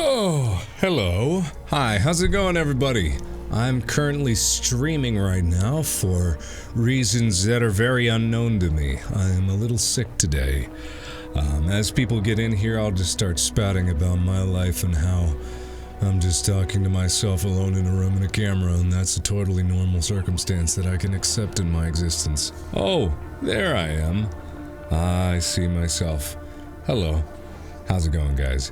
Oh, hello. Hi, how's it going, everybody? I'm currently streaming right now for reasons that are very unknown to me. I'm a little sick today. As people get in here, I'll just start spouting about my life and how I'm just talking to myself alone in a room in a camera, and that's a totally normal circumstance that I can accept in my existence. Oh, there I am. I see myself. Hello. How's it going, guys?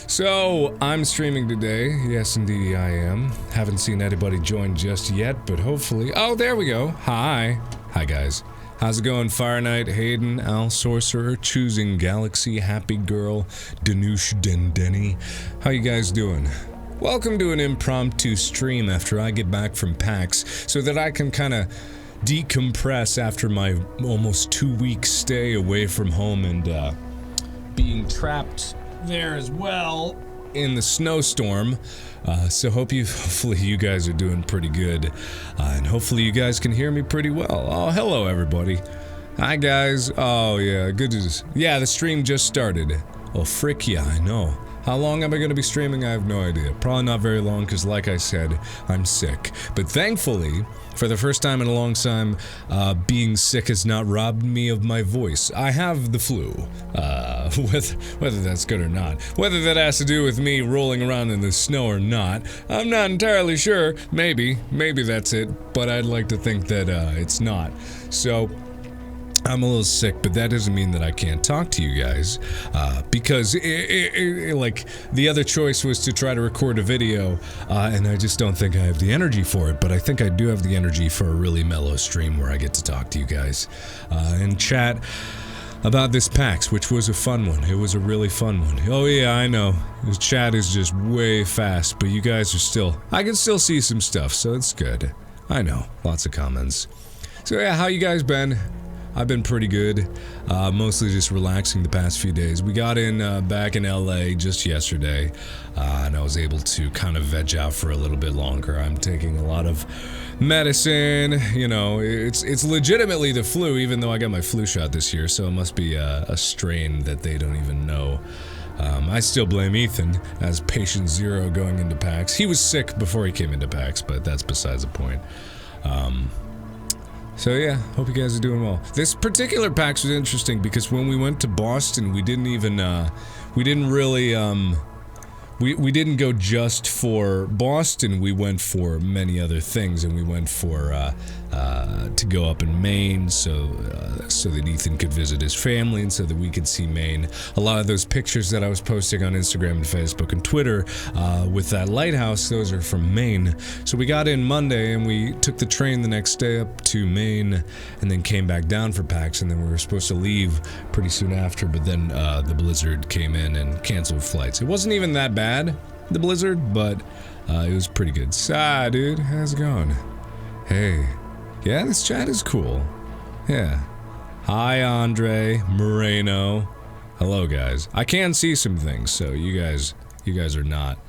So, I'm streaming today. Yes, indeed I am. Haven't seen anybody join just yet, but hopefully... Oh, there we go. Hi. Hi, guys. How's it going, Fire Knight, Hayden, Al Sorcerer, Choosing Galaxy, Happy Girl, Danush Dendeni? How you guys doing? Welcome to an impromptu stream after I get back from PAX, so that I can kind of decompress after my almost 2-week stay away from home and being trapped there as well in the snowstorm. So hopefully you guys are doing pretty good, and hopefully you guys can hear me pretty well. Oh, hello everybody. Hi guys. Oh yeah, good to yeah, the stream just started. Oh frick yeah, I know. How long am I going to be streaming? I have no idea. Probably not very long, because like I said, I'm sick. But thankfully, for the first time in a long time, being sick has not robbed me of my voice. I have the flu, whether that's good or not. Whether that has to do with me rolling around in the snow or not, I'm not entirely sure. Maybe that's it, but I'd like to think that it's not. So, I'm a little sick, but that doesn't mean that I can't talk to you guys, because like, the other choice was to try to record a video, and I just don't think I have the energy for it, but I think I do have the energy for a really mellow stream where I get to talk to you guys, and chat about this PAX, which was a fun one. It was a really fun one. Oh yeah, I know, the chat is just way fast, but you guys are still, I can still see some stuff, so it's good. I know, lots of comments. So yeah, how you guys been? I've been pretty good, mostly just relaxing the past few days. We got in back in LA just yesterday, and I was able to kind of veg out for a little bit longer. I'm taking a lot of medicine, you know, it's legitimately the flu, even though I got my flu shot this year, so it must be a strain that they don't even know. I still blame Ethan as patient zero going into PAX. He was sick before he came into PAX, but that's besides the point. So yeah, hope you guys are doing well. This particular PAX was interesting because when we went to Boston, we didn't even, we didn't really, we didn't go just for Boston, we went for many other things, and we went for, to go up in Maine, so that Ethan could visit his family, and so that we could see Maine. A lot of those pictures that I was posting on Instagram and Facebook and Twitter, with that lighthouse, those are from Maine. So we got in Monday, and we took the train the next day up to Maine, and then came back down for PAX, and then we were supposed to leave pretty soon after, but then, the blizzard came in and canceled flights. It wasn't even that bad, the blizzard, but, it was pretty good. Sigh, dude, how's it going? Hey. Yeah, this chat is cool. Yeah. Hi, Andre, Moreno. Hello, guys. I can see some things, so you guys are not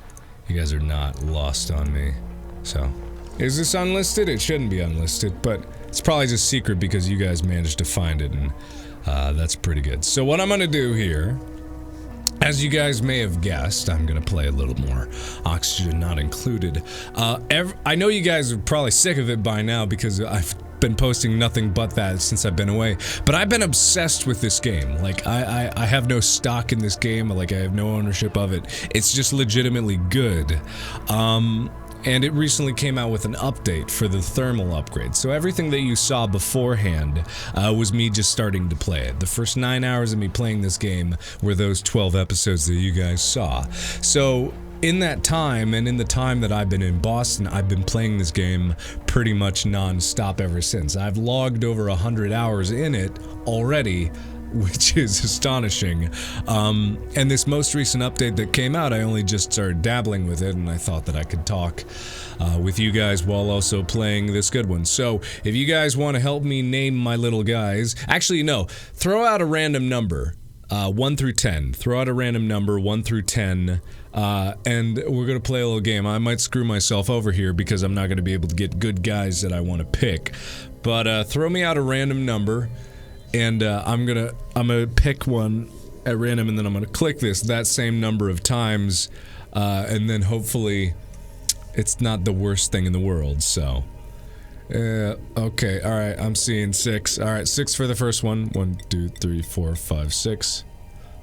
lost on me. So, is this unlisted? It shouldn't be unlisted, but it's probably just secret because you guys managed to find it, and that's pretty good. So what I'm gonna do here, as you guys may have guessed, I'm gonna play a little more Oxygen Not Included. I know you guys are probably sick of it by now because I've been posting nothing but that since I've been away, but I've been obsessed with this game. Like, I have no stock in this game, like I have no ownership of it. It's just legitimately good. And it recently came out with an update for the thermal upgrade. So everything that you saw beforehand was me just starting to play it. The first 9 hours of me playing this game were those 12 episodes that you guys saw. So in that time, and in the time that I've been in Boston, I've been playing this game pretty much non-stop ever since. I've logged over 100 hours in it already, which is astonishing. And this most recent update that came out, I only just started dabbling with it, and I thought that I could talk with you guys while also playing this good one. So, if you guys want to help me name my little guys, actually no, throw out a random number, 1 through 10. Throw out a random number, 1 through 10, and we're gonna play a little game. I might screw myself over here because I'm not gonna be able to get good guys that I want to pick, but throw me out a random number. And I'm gonna pick one at random, and then I'm gonna click this that same number of times, and then hopefully it's not the worst thing in the world, so. Okay, alright, I'm seeing 6. Alright, 6 for the first one. 1, 2, 3, 4, 5, 6.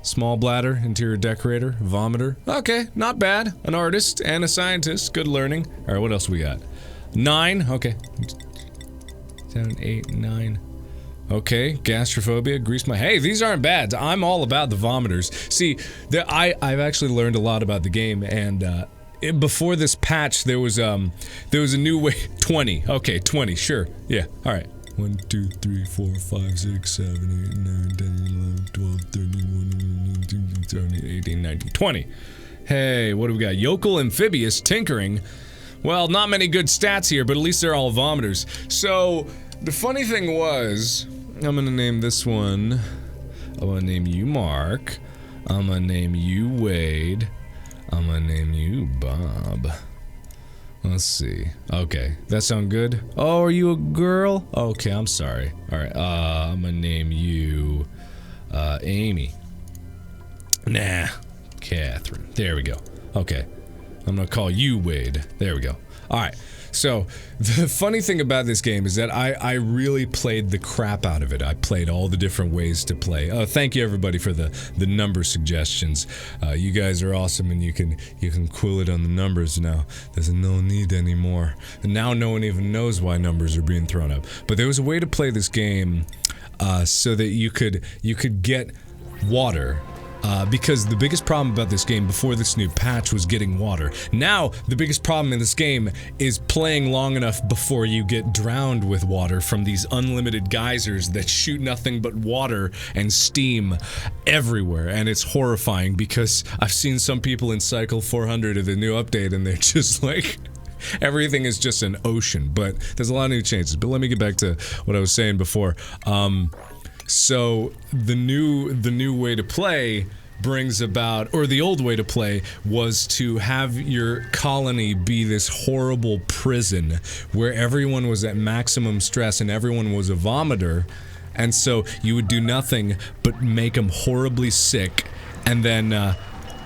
Small bladder, interior decorator, vomiter. Okay, not bad. An artist and a scientist. Good learning. Alright, what else we got? 9, okay. 7, 8, 9. Okay, gastrophobia, grease my— hey, these aren't bad. I'm all about the vomiters. See, I've actually learned a lot about the game, and before this patch, there was a new way— 20. Okay, 20, sure. Yeah, alright. 1, 2, 3, 4, 5, 6, 7, 8, 9, 10, 11, 12, 13, 14, 18, 19, 20. Hey, what do we got? Yokel, amphibious, tinkering. Well, not many good stats here, but at least they're all vomiters. So, the funny thing was, I'm gonna name this one— I'm gonna name you Mark. I'm gonna name you Wade. I'm gonna name you Bob. Let's see. Okay, that sound good? Oh, are you a girl? Okay, I'm sorry. Alright, I'm gonna name you, Amy. Nah, Catherine. There we go. Okay, I'm gonna call you Wade. There we go. Alright, so, the funny thing about this game is that I really played the crap out of it. I played all the different ways to play. Thank you everybody for the number suggestions. You guys are awesome, and you can quill it on the numbers now. There's no need anymore. And now no one even knows why numbers are being thrown up. But there was a way to play this game so that you could get water. Because the biggest problem about this game before this new patch was getting water. Now, the biggest problem in this game is playing long enough before you get drowned with water from these unlimited geysers that shoot nothing but water and steam everywhere. And it's horrifying because I've seen some people in Cycle 400 of the new update and they're just like— everything is just an ocean. But there's a lot of new changes. But let me get back to what I was saying before. So the new way to play brings about— or the old way to play was to have your colony be this horrible prison where everyone was at maximum stress and everyone was a vomiter, and so you would do nothing but make them horribly sick, and then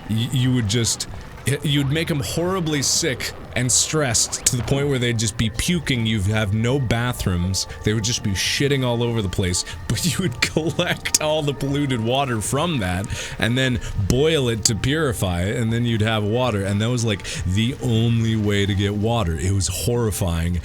you'd make them horribly sick and stressed to the point where they'd just be puking. You'd have no bathrooms. They would just be shitting all over the place, but you would collect all the polluted water from that and then boil it to purify it, and then you'd have water. And that was like the only way to get water. It was horrifying,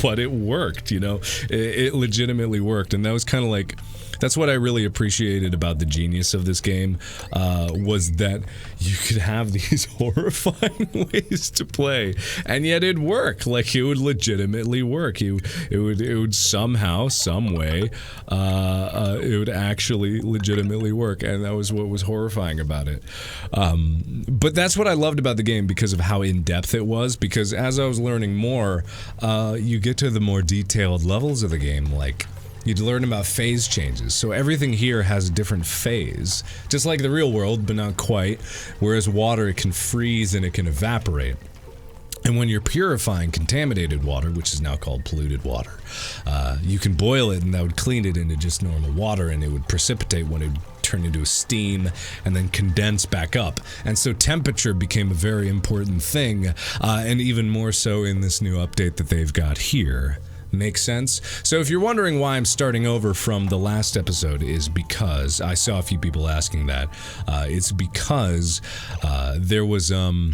but it worked, you know? It legitimately worked, and that was kind of like— that's what I really appreciated about the genius of this game, was that you could have these horrifying ways to play, and yet it'd work. Like, it would legitimately work. It would somehow, some way, it would actually legitimately work, and that was what was horrifying about it. But that's what I loved about the game because of how in-depth it was, because as I was learning more, you get to the more detailed levels of the game, like— you'd learn about phase changes. So everything here has a different phase, just like the real world, but not quite. Whereas water, it can freeze and it can evaporate. And when you're purifying contaminated water, which is now called polluted water, you can boil it and that would clean it into just normal water, and it would precipitate when it would turn into a steam and then condense back up. And so temperature became a very important thing, and even more so in this new update that they've got here. Make sense? So if you're wondering why I'm starting over from the last episode, is because I saw a few people asking that. It's because there was the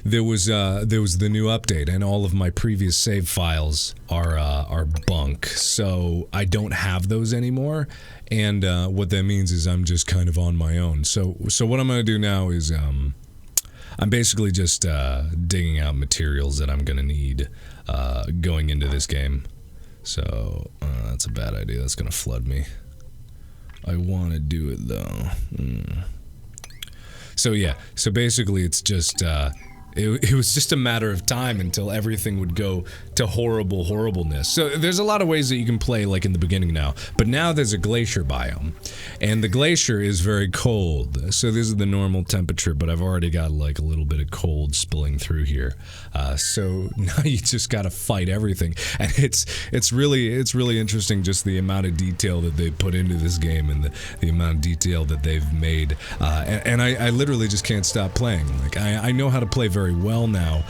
new update, and all of my previous save files are bunk, so I don't have those anymore. And what that means is I'm just kind of on my own. So what I'm gonna do now is I'm basically just digging out materials that I'm gonna need going into this game. So that's a bad idea. That's gonna flood me. I want to do it though. So yeah. So basically, it's just it was just a matter of time until everything would go to horribleness. So there's a lot of ways that you can play like in the beginning now, but now there's a glacier biome, and the glacier is very cold. So this is the normal temperature, but I've already got like a little bit of cold spilling through here. So now you just got to fight everything, and it's really interesting just the amount of detail that they put into this game and the amount of detail that they've made. And I literally just can't stop playing. Like I know how to play very well now.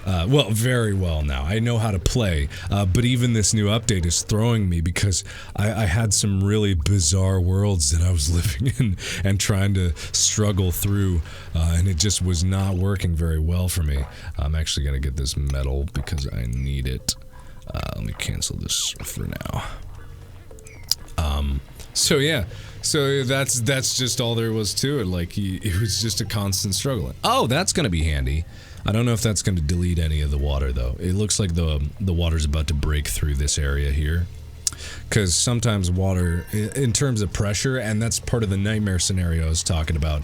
Well, very well now. I know how to play, but even this new update is throwing me because I had some really bizarre worlds that I was living in and trying to struggle through, and it just was not working very well for me. I'm actually going to get this metal because I need it. Let me cancel this for now. So yeah. So that's just all there was to it. Like, it was just a constant struggle. Oh, that's going to be handy. I don't know if that's going to delete any of the water, though. It looks like the water's about to break through this area here. Because sometimes water, in terms of pressure, and that's part of the nightmare scenario I was talking about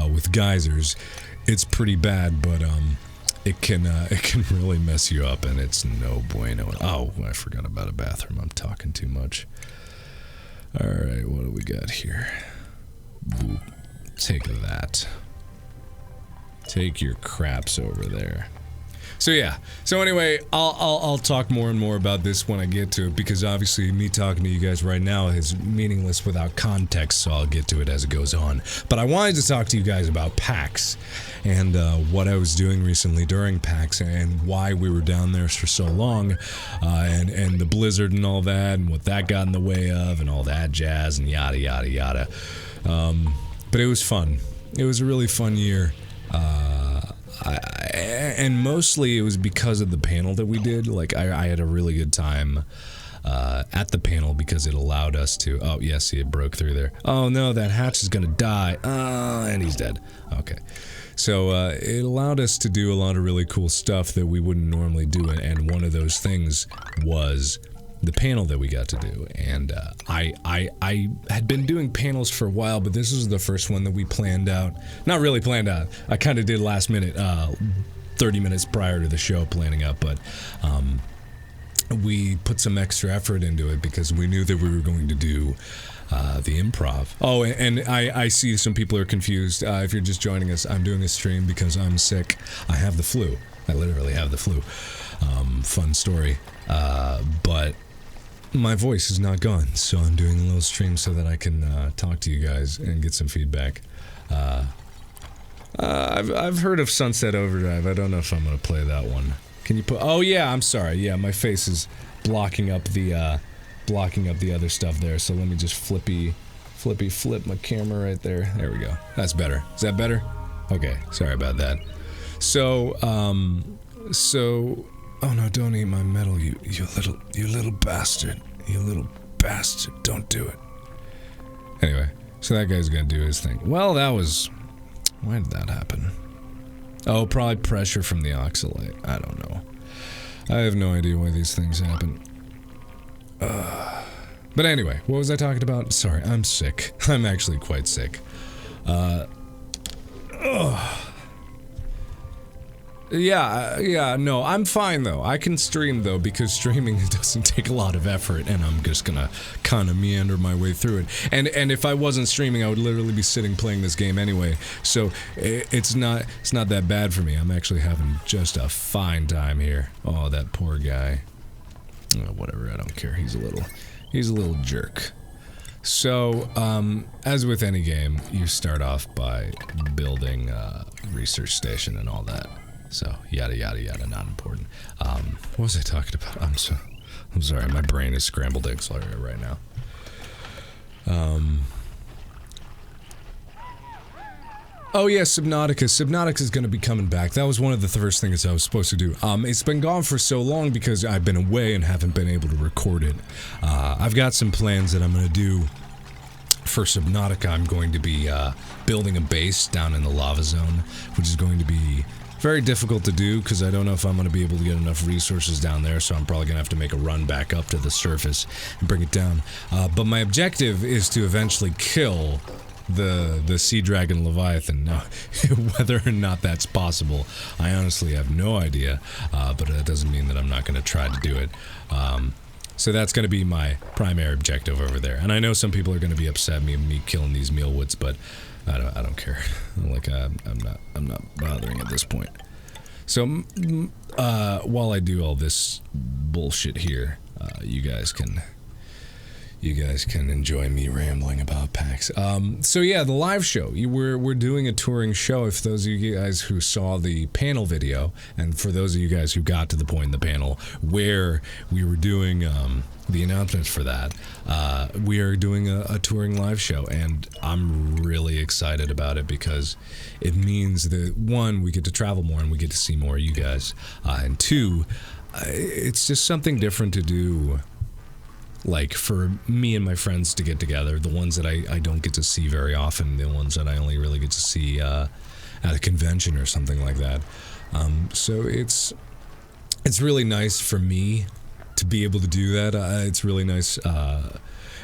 with geysers, it's pretty bad, but it can really mess you up, and it's no bueno. Oh, I forgot about a bathroom. I'm talking too much. Alright, what do we got here? Ooh, take that. Take your craps over there. So yeah. So anyway, I'll talk more and more about this when I get to it, because obviously me talking to you guys right now is meaningless without context, so I'll get to it as it goes on. But I wanted to talk to you guys about PAX and what I was doing recently during PAX and why we were down there for so long, and the blizzard and all that and what that got in the way of and all that jazz and yada yada yada. But it was fun. It was a really fun year. And mostly it was because of the panel that we did. Like, I had a really good time at the panel because it allowed us to... Oh, yeah, see, it broke through there. Oh, no, that hatch is gonna die. And he's dead. Okay. So, it allowed us to do a lot of really cool stuff that we wouldn't normally do, and one of those things was the panel that we got to do. And I had been doing panels for a while, but this was the first one that we planned out. Not really planned out. I kind of did last minute, 30 minutes prior to the show planning up, but we put some extra effort into it because we knew that we were going to do the improv. Oh, and I see some people are confused. If you're just joining us, I'm doing a stream because I'm sick. I have the flu. I literally have the flu. Fun story. But my voice is not gone, so I'm doing a little stream so that I can talk to you guys and get some feedback. I've heard of Sunset Overdrive. I don't know if I'm gonna play that one. Can you put? Oh yeah, I'm sorry. Yeah, my face is blocking up the other stuff there. So let me just flip my camera right there. There we go. That's better. Is that better? Okay. Sorry about that. So oh no, don't eat my metal, you little bastard. You little bastard, don't do it. Anyway, so that guy's gonna do his thing. Well, why did that happen? Oh, probably pressure from the oxalate. I don't know. I have no idea why these things happen. But anyway, what was I talking about? Sorry, I'm sick. I'm actually quite sick. Yeah, no, I'm fine though. I can stream though, because streaming doesn't take a lot of effort, and I'm just gonna kind of meander my way through it. And if I wasn't streaming, I would literally be sitting playing this game anyway. So it's not that bad for me. I'm actually having just a fine time here. Oh, that poor guy. Oh, whatever, I don't care. He's a little jerk. So, as with any game, you start off by building a research station and all that. So, yada yada yada, not important. What was I talking about? I'm sorry, my brain is scrambled eggs right now. Oh yeah, Subnautica. Subnautica is going to be coming back. That was one of the first things I was supposed to do. It's been gone for so long because I've been away and haven't been able to record it. I've got some plans that I'm going to do for Subnautica. I'm going to be building a base down in the lava zone, which is going to be very difficult to do because I don't know if I'm going to be able to get enough resources down there, so I'm probably going to have to make a run back up to the surface and bring it down. But my objective is to eventually kill the Sea Dragon Leviathan. Now, whether or not that's possible, I honestly have no idea, but that doesn't mean that I'm not going to try to do it. So that's going to be my primary objective over there. And I know some people are going to be upset me killing these mealwoods, but I don't care. Like I'm not bothering at this point. So while I do all this bullshit here, you guys can enjoy me rambling about PAX. So yeah, the live show. We're doing a touring show. If those of you guys who saw the panel video, and for those of you guys who got to the point in the panel where we were doing the announcements for that, we are doing a touring live show, and I'm really excited about it because it means that, one, we get to travel more and we get to see more of you guys, and two, it's just something different to do. Like, for me and my friends to get together, the ones that I don't get to see very often, the ones that I only really get to see at a convention or something like that. So it's really nice for me to be able to do that. It's really nice.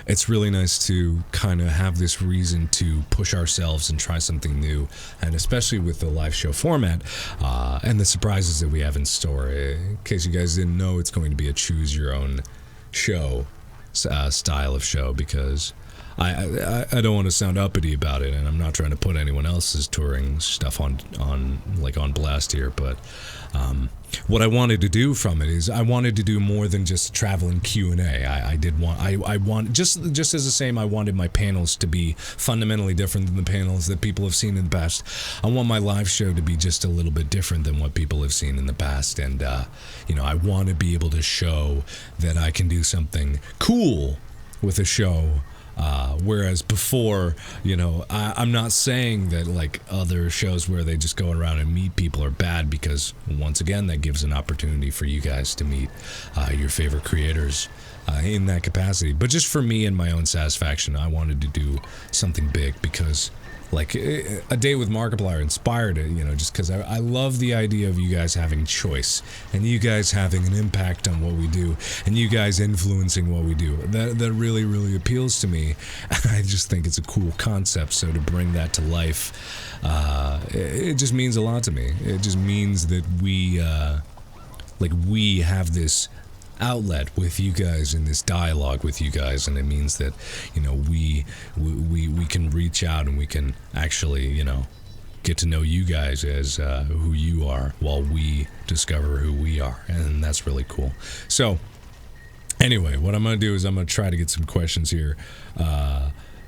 It's really nice to kind of have this reason to push ourselves and try something new, and especially with the live show format and the surprises that we have in store. In case you guys didn't know, it's going to be a choose your own show style of show, because I don't want to sound uppity about it, and I'm not trying to put anyone else's touring stuff on blast here, but what I wanted to do from it is I wanted to do more than just traveling Q&A. I want just as the same. I wanted my panels to be fundamentally different than the panels that people have seen in the past. I want my live show to be just a little bit different than what people have seen in the past, and I want to be able to show that I can do something cool with a show. Whereas before, I'm not saying that like other shows where they just go around and meet people are bad, because once again, that gives an opportunity for you guys to meet your favorite creators in that capacity. But just for me and my own satisfaction, I wanted to do something big, because like a day with Markiplier inspired it, just because I love the idea of you guys having choice, and you guys having an impact on what we do, and you guys influencing what we do. That really, really appeals to me. I just think it's a cool concept, so to bring that to life, it just means a lot to me. It just means that we have this outlet with you guys and this dialogue with you guys, and it means that we can reach out and we can actually get to know you guys as who you are while we discover who we are, and that's really cool. So anyway, what I'm gonna do is I'm gonna try to get some questions here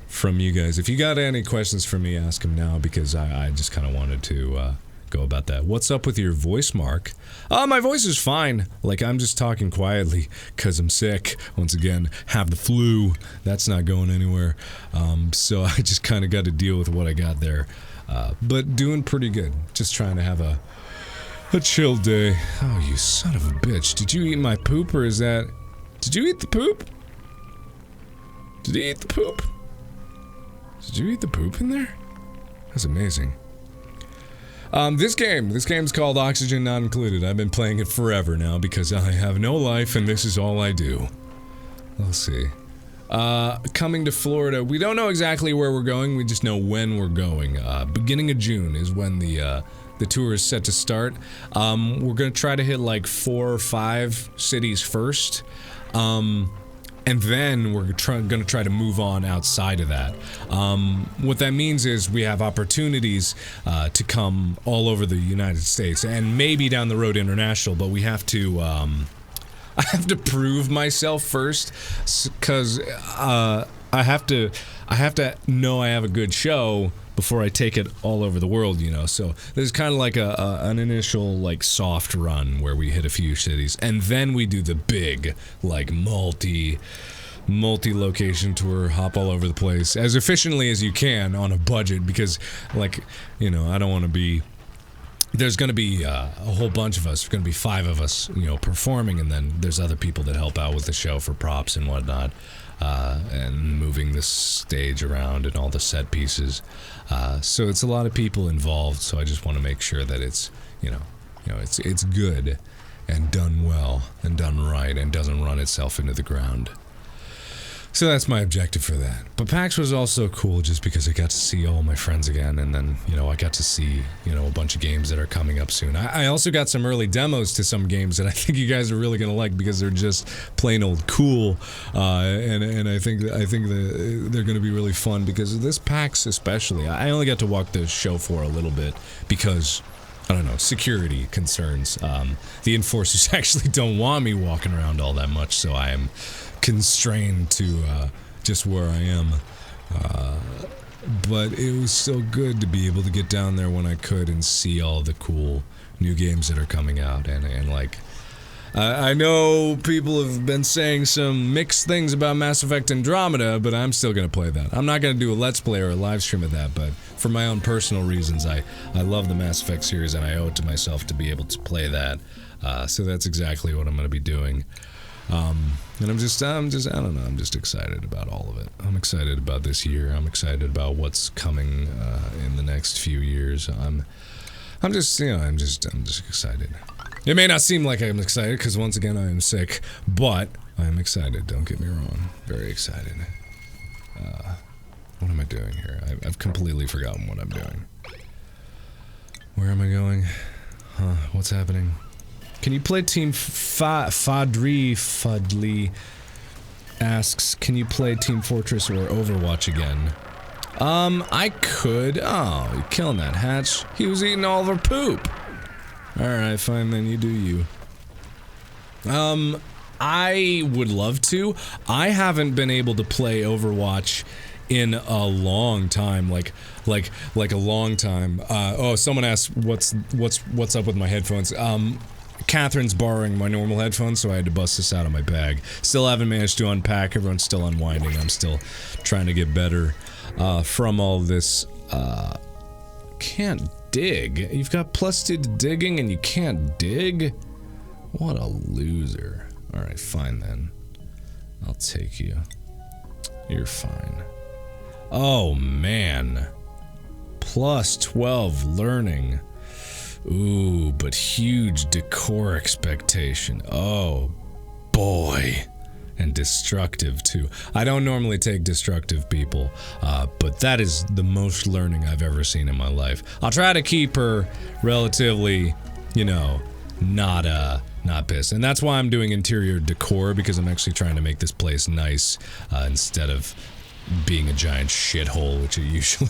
from you guys. If you got any questions for me, ask them now, because I just kind of wanted to go about that. What's up with your voice, Mark? My voice is fine. Like, I'm just talking quietly because I'm sick. Once again, have the flu. That's not going anywhere. So I just kind of got to deal with what I got there. But doing pretty good. Just trying to have a chill day. Oh, you son of a bitch. Did you eat my poop, or is that... Did you eat the poop? Did you eat the poop? Did you eat the poop in there? That's amazing. This game's called Oxygen Not Included. I've been playing it forever now because I have no life and this is all I do. Let's see. Coming to Florida. We don't know exactly where we're going, we just know when we're going. Beginning of June is when the tour is set to start. We're gonna try to hit like 4 or 5 cities first. And then we're gonna try to move on outside of that. What that means is we have opportunities to come all over the United States and maybe down the road international, but we have to, I have to prove myself first, because I have to know I have a good show before I take it all over the world, so there's kind of like an initial like soft run where we hit a few cities, and then we do the big like multi-location tour, hop all over the place as efficiently as you can on a budget, because like, I don't want to be... There's going to be a whole bunch of us. There's going to be 5 of us, performing, and then there's other people that help out with the show for props and whatnot, and moving the stage around and all the set pieces. So it's a lot of people involved. So I just want to make sure that it's, it's good and done well and done right and doesn't run itself into the ground. So that's my objective for that. But PAX was also cool just because I got to see all my friends again, and then, you know, I got to see, you know, a bunch of games that are coming up soon. I also got some early demos to some games that I think you guys are really gonna like because they're just plain old cool, and I think that they're gonna be really fun because of this PAX especially. I only got to walk the show for a little bit because, I don't know, security concerns. The enforcers actually don't want me walking around all that much, so I am constrained to just where I am. But it was still good to be able to get down there when I could and see all the cool new games that are coming out. And like, I know people have been saying some mixed things about Mass Effect Andromeda, but I'm still gonna play that. I'm not gonna do a Let's Play or a live stream of that, but for my own personal reasons, I love the Mass Effect series and I owe it to myself to be able to play that. So that's exactly what I'm gonna be doing. And I'm just, I don't know, I'm just excited about all of it. I'm excited about this year. I'm excited about what's coming, in the next few years. I'm just, you know, I'm just excited. It may not seem like I'm excited, because once again, I am sick, but I am excited, don't get me wrong. Very excited. What am I doing here? I've completely forgotten what I'm doing. Where am I going? Huh, what's happening? Can you play Team Fudley asks, can you play Team Fortress or Overwatch again? I could. Oh, you're killing that hatch. He was eating all of her poop. Alright, fine then, you do you. I would love to. I haven't been able to play Overwatch in a long time, like a long time. Oh, someone asked what's up with my headphones. Catherine's borrowing my normal headphones, so I had to bust this out of my bag. Still haven't managed to unpack. Everyone's still unwinding. I'm still trying to get better from all this. Can't dig. You've got +2 to digging and you can't dig? What a loser. Alright, fine then. I'll take you. You're fine. Oh, man. +12 learning. Ooh, but huge decor expectation. Oh, boy. And destructive, too. I don't normally take destructive people, but that is the most learning I've ever seen in my life. I'll try to keep her relatively, you know, not pissed. And that's why I'm doing interior decor, because I'm actually trying to make this place nice, instead of being a giant shithole, which it usually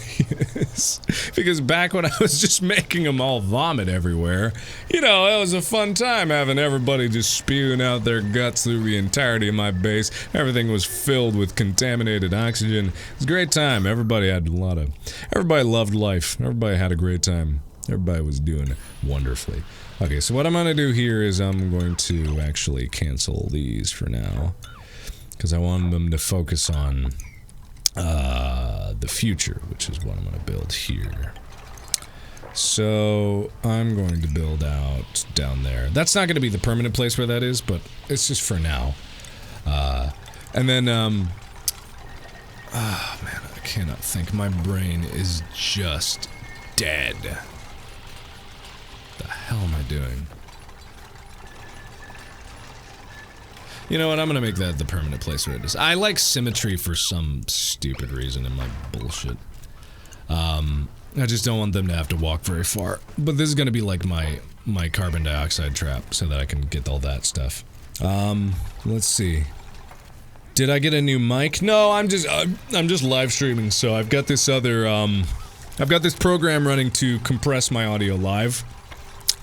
is. Because back when I was just making them all vomit everywhere, you know, it was a fun time having everybody just spewing out their guts through the entirety of my base. Everything was filled with contaminated oxygen. It was a great time. Everybody loved life. Everybody had a great time. Everybody was doing wonderfully. Okay, so what I'm gonna do here is I'm going to actually cancel these for now, because I want them to focus on the future, which is what I'm going to build here. So I'm going to build out down there. That's not going to be the permanent place where that is, but it's just for now. And then, man, I cannot think. My brain is just dead. The hell am I doing? You know what, I'm gonna make that the permanent place where it is. I like symmetry for some stupid reason in my bullshit. I just don't want them to have to walk very far. But this is gonna be like my carbon dioxide trap, so that I can get all that stuff. Let's see. Did I get a new mic? No, I'm just live streaming, so I've got this other, I've got this program running to compress my audio live.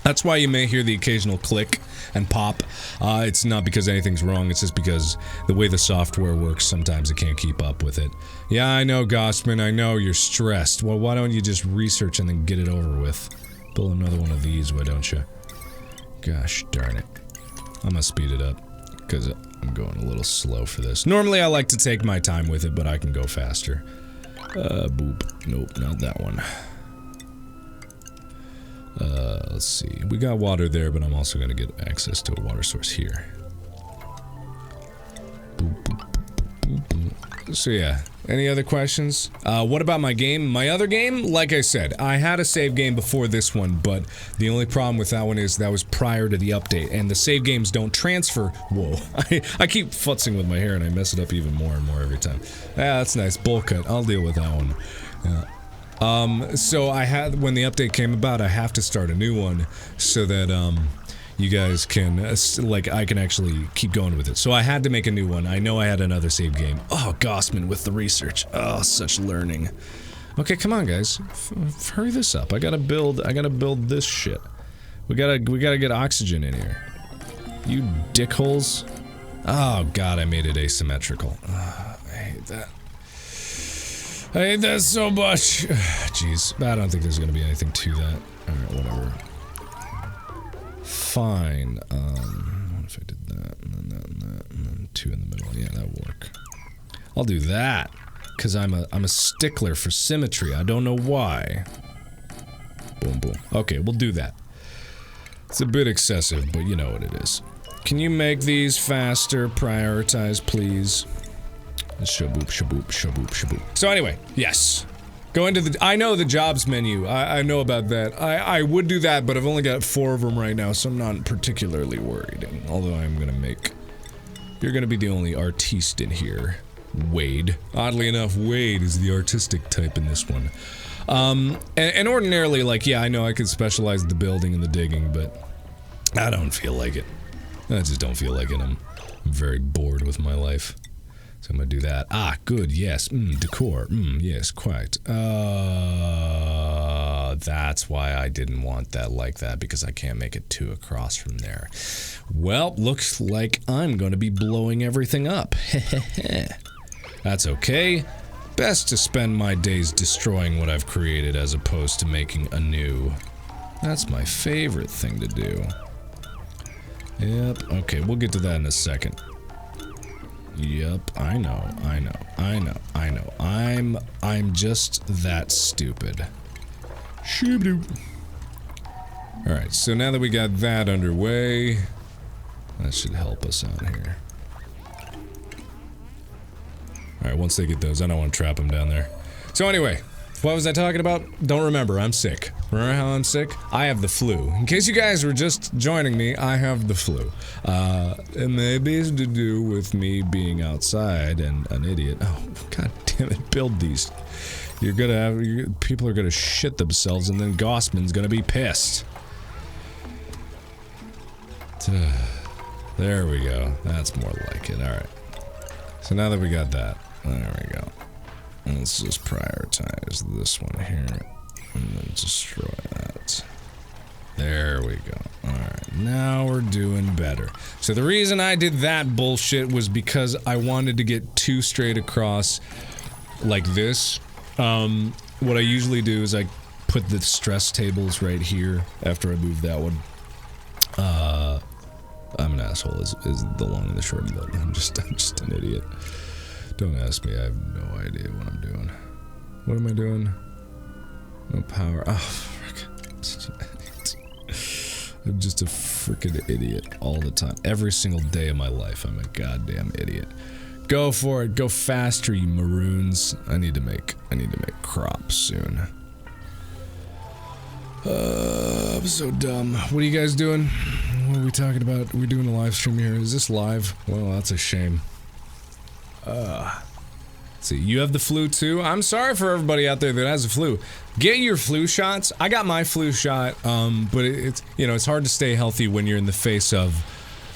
That's why you may hear the occasional click and pop. It's not because anything's wrong, it's just because the way the software works, sometimes it can't keep up with it. Yeah, I know, Gossman, I know you're stressed. Well, why don't you just research and then get it over with? Build another one of these, why don't you? Gosh darn it. I'm gonna speed it up, because I'm going a little slow for this. Normally I like to take my time with it, but I can go faster. Boop. Nope, not that one. Let's see. We got water there, but I'm also gonna get access to a water source here. Boop, boop, boop, boop, boop. So yeah, any other questions? What about my game? My other game? Like I said, I had a save game before this one, but the only problem with that one is that was prior to the update, and the save games don't transfer. Whoa, I keep futzing with my hair and I mess it up even more and more every time. Yeah, that's nice, bowl cut, I'll deal with that one. Yeah. So I had, when the update came about, I have to start a new one so that, you guys can, like, I can actually keep going with it. So I had to make a new one. I know I had another save game. Oh, Gossman with the research. Oh, such learning. Okay, come on, guys. Hurry this up. I gotta build this shit. We gotta get oxygen in here. You dickholes. Oh, God, I made it asymmetrical. I hate that. I hate that so much. Jeez, I don't think there's gonna be anything to that. Alright, whatever. Fine. What if I did that, and then that, and that, and then 2 in the middle? Yeah, that'll work. I'll do that, because I'm a stickler for symmetry. I don't know why. Boom, boom. Okay, we'll do that. It's a bit excessive, but you know what it is. Can you make these faster? Prioritize, please. Shaboop, shaboop, shaboop, shaboop. So anyway, yes. Go into the, I know the jobs menu, I know about that. I would do that, but I've only got 4 of them right now, so I'm not particularly worried. Although I'm gonna make, you're gonna be the only artiste in here, Wade. Oddly enough, Wade is the artistic type in this one. And ordinarily, like, yeah, I know I could specialize the building and the digging, but I don't feel like it. I just don't feel like it. I'm very bored with my life. So I'm gonna do that. Ah, good, yes. Decor. Yes, quite. That's why I didn't want that like that, because I can't make it 2 across from there. Well, looks like I'm gonna be blowing everything up. That's okay. Best to spend my days destroying what I've created as opposed to making anew. That's my favorite thing to do. Yep, okay, we'll get to that in a second. Yep, I know. I'm just that stupid. Alright, so now that we got that underway, that should help us out here. Alright, once they get those, I don't want to trap them down there. So anyway, what was I talking about? Don't remember, I'm sick. Remember how I'm sick? I have the flu. In case you guys were just joining me, I have the flu. It maybe is to do with me being outside and an idiot. Oh, god damn it, build these. You're gonna have, people are gonna shit themselves and then Gossman's gonna be pissed. There we go. That's more like it, alright. So now that we got that, there we go. Let's just prioritize this one here, and then destroy that. There we go. Alright, now we're doing better. So the reason I did that bullshit was because I wanted to get 2 straight across like this. What I usually do is I put the stress tables right here after I move that one. I'm an asshole is the long and the short of it. I'm just an idiot. Don't ask me, I have no idea what I'm doing. What am I doing? No power. Oh, frick. I'm such an idiot. I'm just a freaking idiot all the time. Every single day of my life, I'm a goddamn idiot. Go for it, go faster, you maroons. I need to make crops soon. I'm so dumb. What are you guys doing? What are we talking about? Are we doing a live stream here? Is this live? Well, that's a shame. See, you have the flu too? I'm sorry for everybody out there that has the flu. Get your flu shots. I got my flu shot, but it's, you know, it's hard to stay healthy when you're in the face of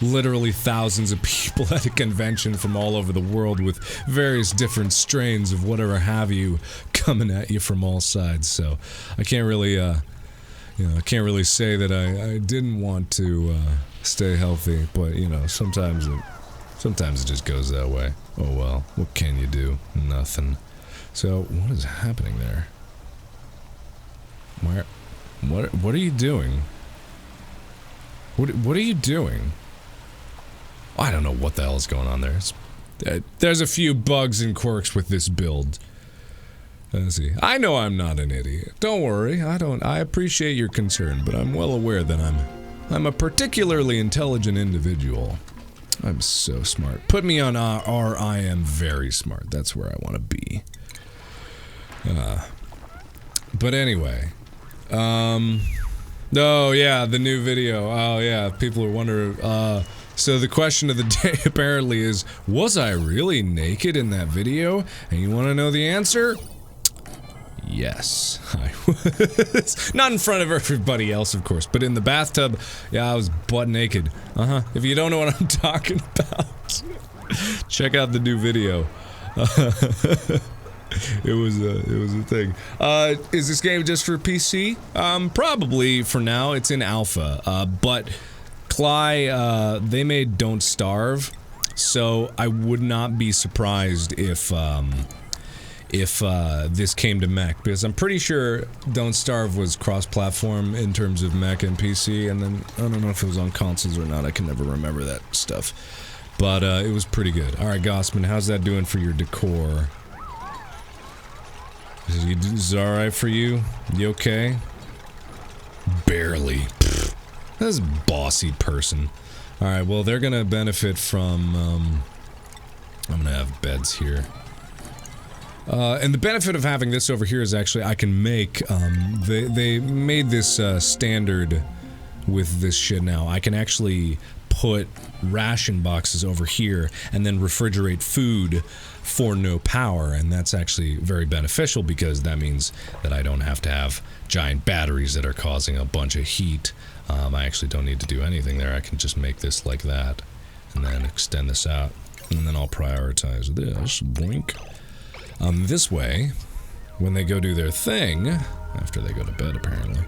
literally thousands of people at a convention from all over the world with various different strains of whatever have you coming at you from all sides. So I can't really, you know, I can't really say that I didn't want to stay healthy, but you know, sometimes it just goes that way. Oh well, what can you do? Nothing. So what is happening there? What are you doing? What are you doing? I don't know what the hell is going on there. There's a few bugs and quirks with this build. Let's see. I know I'm not an idiot. Don't worry. I appreciate your concern, but I'm well aware that I'm a particularly intelligent individual. I'm so smart. Put me on R, I am very smart. That's where I want to be. But anyway. Oh, yeah, the new video. Oh, yeah, people are wondering. So the question of the day apparently is, was I really naked in that video? And you want to know the answer? Yes, I was. Not in front of everybody else, of course, but in the bathtub, yeah, I was butt naked. If you don't know what I'm talking about, check out the new video. It was a thing. Is this game just for PC? Probably for now. It's in alpha. But Cly, they made Don't Starve, so I would not be surprised if this came to mech, because I'm pretty sure Don't Starve was cross-platform in terms of mech and PC, and then I don't know if it was on consoles or not. I can never remember that stuff, but it was pretty good. All right, Gossman, how's that doing for your decor? Is it alright for you? You okay? Barely. Pfft. This bossy person. Alright, well, they're gonna benefit from, I'm gonna have beds here. And the benefit of having this over here is actually I can make, they made this, standard with this shit now. I can actually put ration boxes over here and then refrigerate food for no power, and that's actually very beneficial because that means that I don't have to have giant batteries that are causing a bunch of heat. I actually don't need to do anything there. I can just make this like that and then extend this out, and then I'll prioritize this. Boink. This way, when they go do their thing, after they go to bed apparently.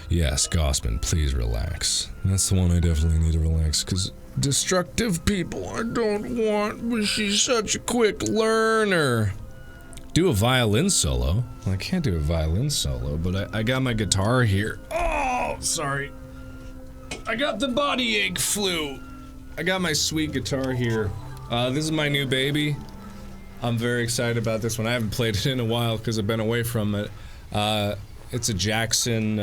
Yes, Gossman, please relax. That's the one I definitely need to relax, because destructive people I don't want, but she's such a quick learner. Do a violin solo? Well, I can't do a violin solo, but I got my guitar here. Oh, sorry. I got the body ache flu. I got my sweet guitar here. This is my new baby. I'm very excited about this one. I haven't played it in a while because I've been away from it. It's a Jackson,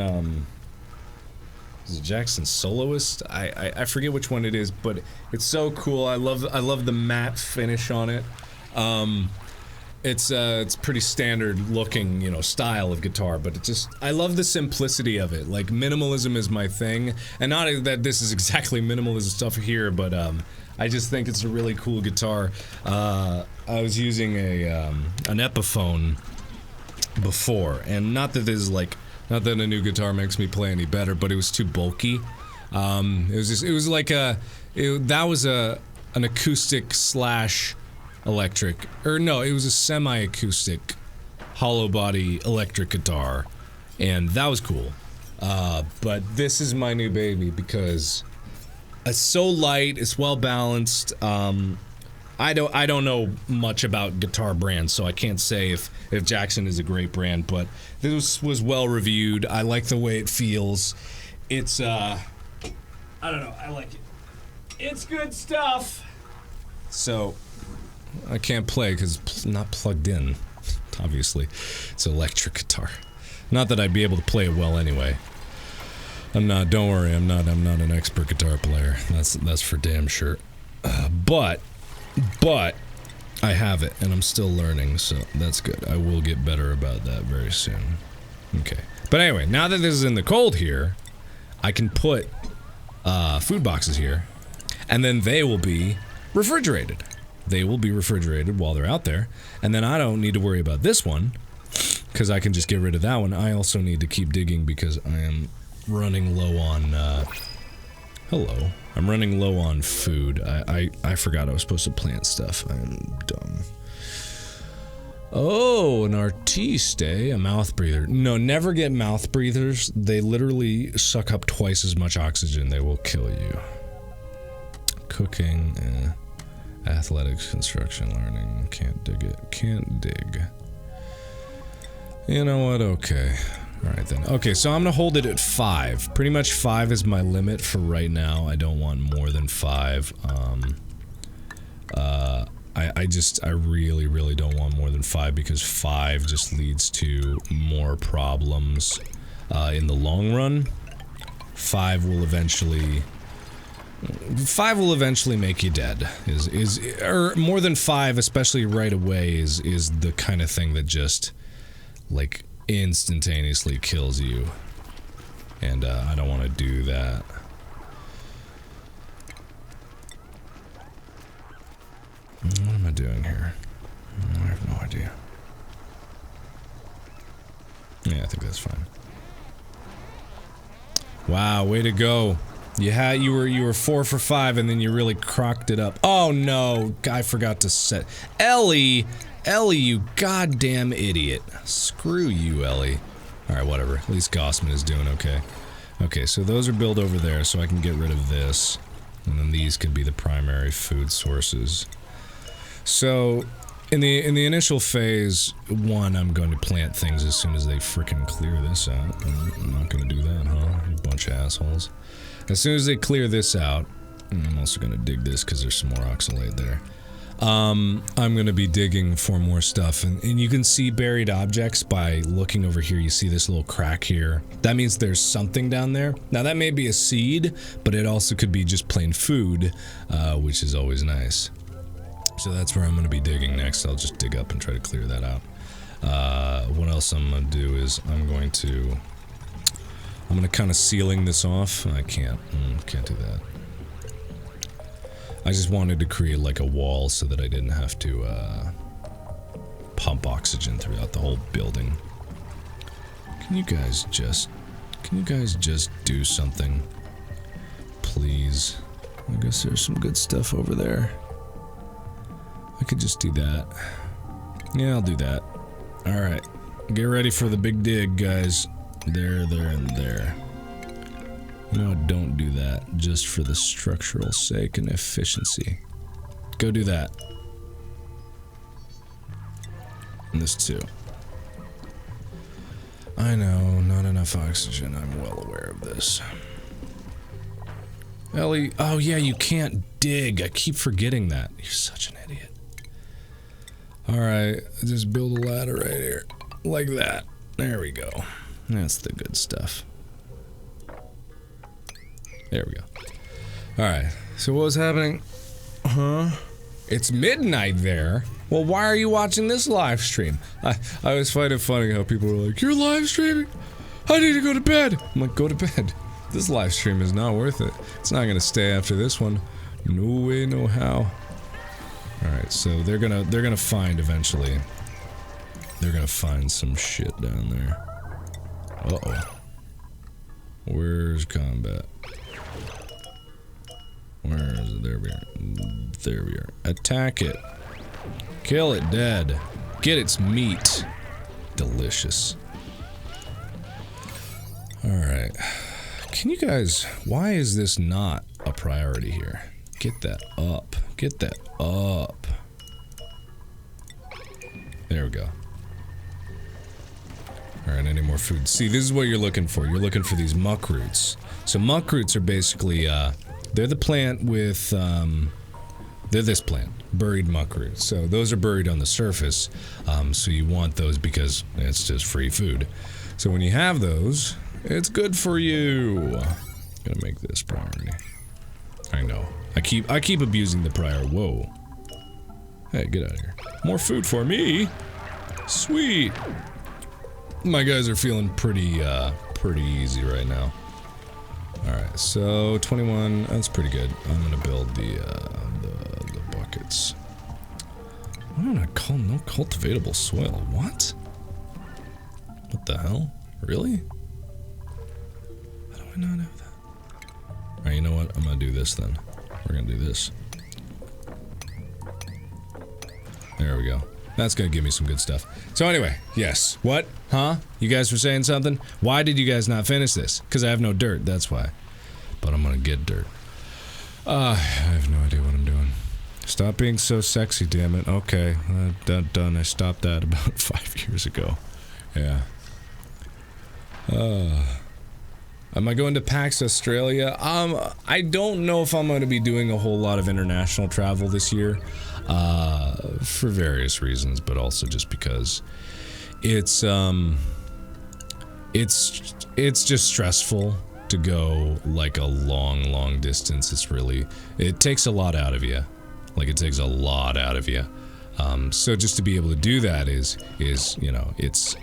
is it Jackson Soloist? I forget which one it is, but it's so cool. I love the matte finish on it. It's pretty standard looking, you know, style of guitar, but it just, I love the simplicity of it. Like, minimalism is my thing, and not that this is exactly minimalism stuff here, but I just think it's a really cool guitar. I was using an Epiphone before, and not that this is like, not that a new guitar makes me play any better, but it was too bulky. It was like an acoustic slash electric, or no, it was a semi-acoustic hollow body electric guitar, and that was cool. But this is my new baby because it's so light, it's well balanced. I don't know much about guitar brands, so I can't say if Jackson is a great brand, but this was well reviewed. I like the way it feels. It's I don't know, I like it. It's good stuff. So I can't play because it's not plugged in, obviously. It's an electric guitar. Not that I'd be able to play it well anyway. Don't worry, I'm not an expert guitar player. That's for damn sure. But I have it, and I'm still learning, so that's good. I will get better about that very soon. Okay. But anyway, now that this is in the cold here, I can put food boxes here, and then they will be refrigerated. They will be refrigerated while they're out there, and then I don't need to worry about this one, because I can just get rid of that one. I also need to keep digging because I am running low on, hello. I'm running low on food. I forgot I was supposed to plant stuff. I'm dumb. Oh, an artiste, a mouth breather. No, never get mouth breathers. They literally suck up twice as much oxygen. They will kill you. Cooking, athletics, construction, learning. Can't dig it. Can't dig. You know what? Okay. Alright then. Okay, so I'm gonna hold it at 5. Pretty much 5 is my limit for right now. I don't want more than 5. I really don't want more than 5 because 5 just leads to more problems in the long run. 5 will eventually 5 will eventually make you dead. Or more than 5, especially right away, is the kind of thing that just, like, instantaneously kills you. And, I don't want to do that. What am I doing here? I have no idea. Yeah, I think that's fine. Wow, way to go. You were 4 for 5 and then you really crocked it up. Oh no, I forgot to set Ellie, you goddamn idiot. Screw you, Ellie. Alright, whatever. At least Gossman is doing okay. Okay, so those are built over there, so I can get rid of this. And then these could be the primary food sources. So, in the initial phase 1, I'm going to plant things as soon as they frickin' clear this out. I'm not gonna do that, huh? You bunch of assholes. As soon as they clear this out, I'm also gonna dig this because there's some more oxalate there. I'm gonna be digging for more stuff, and you can see buried objects by looking over here. You see this little crack here. That means there's something down there. Now that may be a seed, but it also could be just plain food, which is always nice. So that's where I'm going to be digging next. I'll just dig up and try to clear that out. What else I'm going to do is I'm going to kind of sealing this off. I can't do that. I just wanted to create like a wall so that I didn't have to pump oxygen throughout the whole building. Can you guys just do something? Please. I guess there's some good stuff over there. I could just do that. Yeah, I'll do that. Alright. Get ready for the big dig, guys. There, and there. You know what? Don't do that. Just for the structural sake and efficiency. Go do that. And this too. I know, not enough oxygen. I'm well aware of this. Ellie, oh yeah, you can't dig. I keep forgetting that. You're such an idiot. Alright, just build a ladder right here. Like that. There we go. That's the good stuff. There we go. Alright, so what was happening? Huh? It's midnight there? Well, why are you watching this live stream? I was finding it funny how people were like, you're live streaming? I need to go to bed! I'm like, go to bed. This live stream is not worth it. It's not gonna stay after this one. No way, no how. Alright, so they're gonna find eventually. They're gonna find some shit down there. Uh-oh. Where's combat? Where is it? There we are. There we are. Attack it. Kill it dead. Get its meat. Delicious. Alright. Can you guys... Why is this not a priority here? Get that up. Get that up. There we go. Alright, any more food? See, this is what you're looking for. You're looking for these muck roots. So muck roots are basically, they're the plant with, they're this plant. Buried muck roots. So those are buried on the surface. So you want those because it's just free food. So when you have those, it's good for you. Gonna make this priority. I know. I keep abusing the prior. Whoa. Hey, get out of here. More food for me. Sweet. My guys are feeling pretty easy right now. Alright, so 21, that's pretty good. I'm gonna build the buckets. Why don't I call no cultivatable soil? What? What the hell? Really? How do I not have that? Alright, you know what? I'm gonna do this then. We're gonna do this. There we go. That's gonna give me some good stuff. So anyway, yes. What? Huh? You guys were saying something? Why did you guys not finish this? Because I have no dirt, that's why. But I'm gonna get dirt. I have no idea what I'm doing. Stop being so sexy, damn it. Okay, done. I stopped that about 5 years ago. Yeah. Am I going to PAX Australia? I don't know if I'm going to be doing a whole lot of international travel this year. For various reasons, but also just because it's just stressful. to go like a long distance. It takes a lot out of you. Like, it takes a lot out of you. So just to be able to do that is you know, it's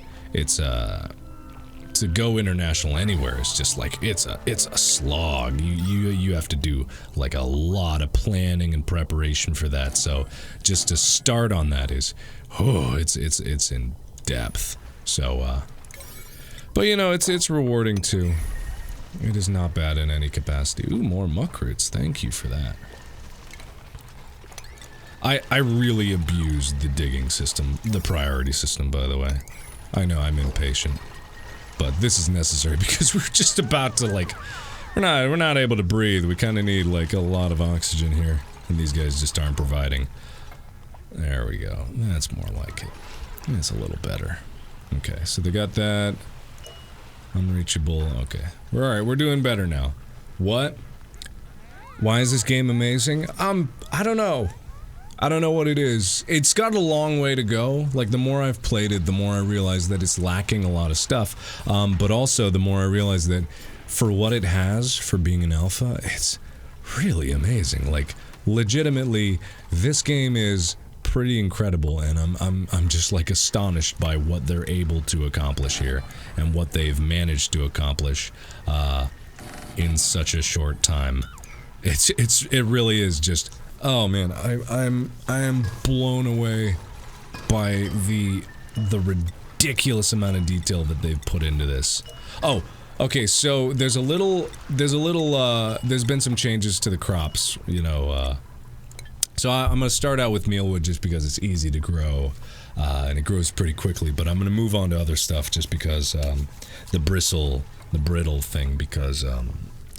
to go international anywhere is just like, it's a slog. You have to do like a lot of planning and preparation for that. So just to start on that is, it's in depth. So, but you know, it's rewarding too. It is not bad in any capacity. Ooh, more muck roots. Thank you for that. I really abused the digging system, the priority system, by the way. I know I'm impatient, but this is necessary because we're just about to, like, we're not able to breathe. We kind of need like a lot of oxygen here, and these guys just aren't providing. There we go. That's more like it. That's a little better. Okay, so they got that. Unreachable. Okay. Alright, we're doing better now. What? Why is this game amazing? I don't know. I don't know what it is. It's got a long way to go. Like, the more I've played it, the more I realize that it's lacking a lot of stuff. But also, the more I realize that for what it has, for being an alpha, it's really amazing. Like, legitimately, this game is pretty incredible, and I'm just like astonished by what they're able to accomplish here and what they've managed to accomplish in such a short time. It really is just, oh man, I am blown away by the ridiculous amount of detail that they've put into this. Oh, okay, so there's been some changes to the crops, you know. So I'm going to start out with mealwood just because it's easy to grow, and it grows pretty quickly, but I'm going to move on to other stuff just because the brittle thing, because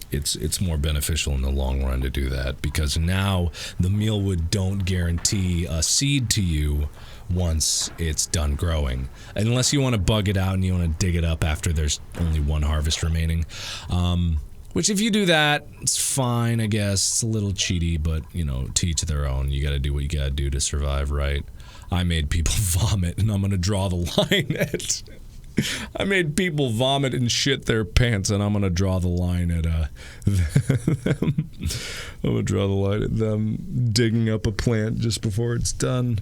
it's more beneficial in the long run to do that, because now the mealwood don't guarantee a seed to you once it's done growing, unless you want to bug it out and you want to dig it up after there's only one harvest remaining. Which, if you do that, it's fine, I guess. It's a little cheaty, but, you know, to each their own. You gotta do what you gotta do to survive, right? I made people vomit, and I'm gonna draw the line at... I made people vomit and shit their pants, and I'm gonna draw the line at, them. I'm gonna draw the line at them digging up a plant just before it's done.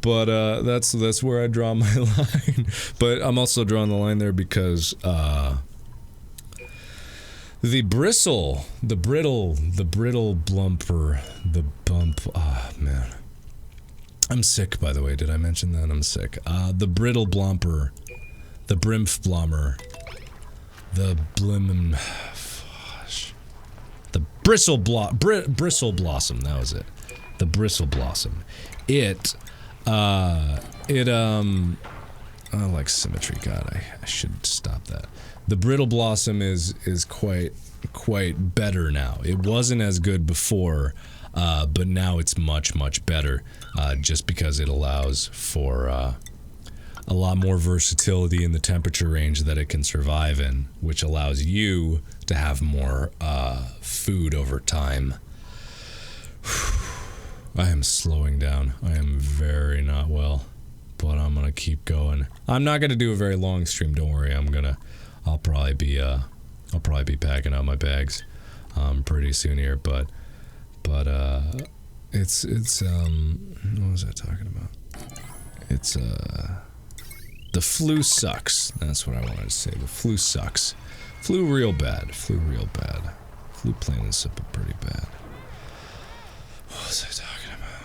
But, that's where I draw my line. But I'm also drawing the line there because, the brittle blumper, the bump, man. I'm sick, by the way, did I mention that? I'm sick. The brittle blumper, the brimph blommer, the blim, the bristle blossom, that was it. The bristle blossom. I like symmetry, God, I should stop that. The brittle blossom is quite better now. It wasn't as good before, but now it's much better, just because it allows for a lot more versatility in the temperature range that it can survive in, which allows you to have more food over time. I am slowing down. I am very not well, but I'm gonna keep going. I'm not gonna do a very long stream, don't worry. I'll probably be packing up my bags pretty soon here, but it's what was I talking about? It's the flu sucks. That's what I wanted to say. The flu sucks. Flu real bad. Flu plain and simple pretty bad. What was I talking about?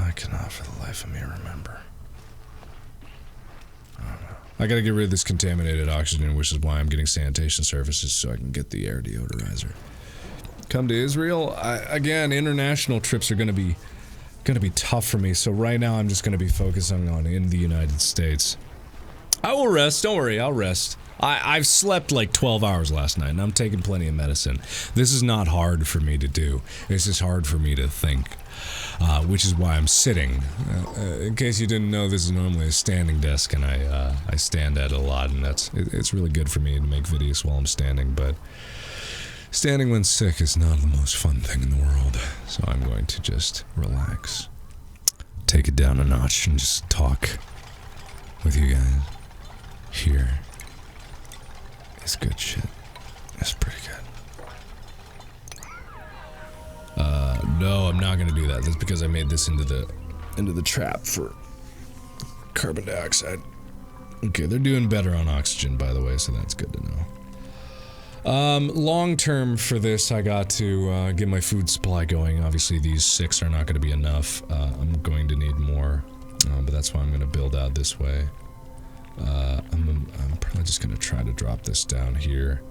I cannot for the life of me remember. I don't know. I gotta get rid of this contaminated oxygen, which is why I'm getting sanitation services so I can get the air deodorizer. Come to Israel? Again, international trips are gonna be tough for me, so right now I'm just gonna be focusing on in the United States. I will rest, don't worry, I'll rest. I've slept like 12 hours last night, and I'm taking plenty of medicine. This is not hard for me to do. It's just hard for me to think, which is why I'm sitting. In case you didn't know, this is normally a standing desk, and I stand at it a lot, and it's really good for me to make videos while I'm standing, but standing when sick is not the most fun thing in the world, so I'm going to just relax, take it down a notch, and just talk with you guys. Here That's good shit. That's pretty good. No, I'm not gonna do that. That's because I made this into the trap for carbon dioxide. Okay, they're doing better on oxygen, by the way, so that's good to know. Long term for this, I got to get my food supply going. Obviously, these 6 are not going to be enough. I'm going to need more, but that's why I'm going to build out this way. I'm probably just going to try to drop this down here.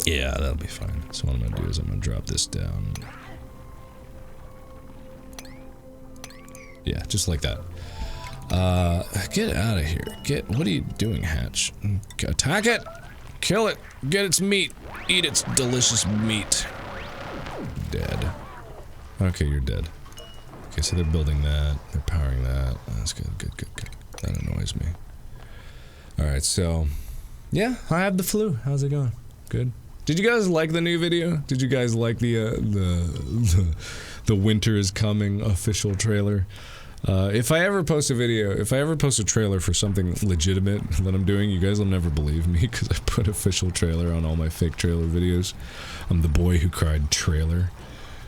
Yeah, that'll be fine. So what I'm going to do is I'm going to drop this down. Yeah, just like that. Get out of here. What are you doing, Hatch? Attack it! Kill it! Get its meat! Eat its delicious meat. Dead. Okay, you're dead. Okay, so they're building that. They're powering that. That's good, good. That annoys me. Alright, so... yeah, I have the flu. How's it going? Good. Did you guys like the new video? Did you guys like the winter is coming official trailer? If I ever post a video, if I ever post a trailer for something legitimate that I'm doing, you guys will never believe me because I put official trailer on all my fake trailer videos. I'm the boy who cried trailer.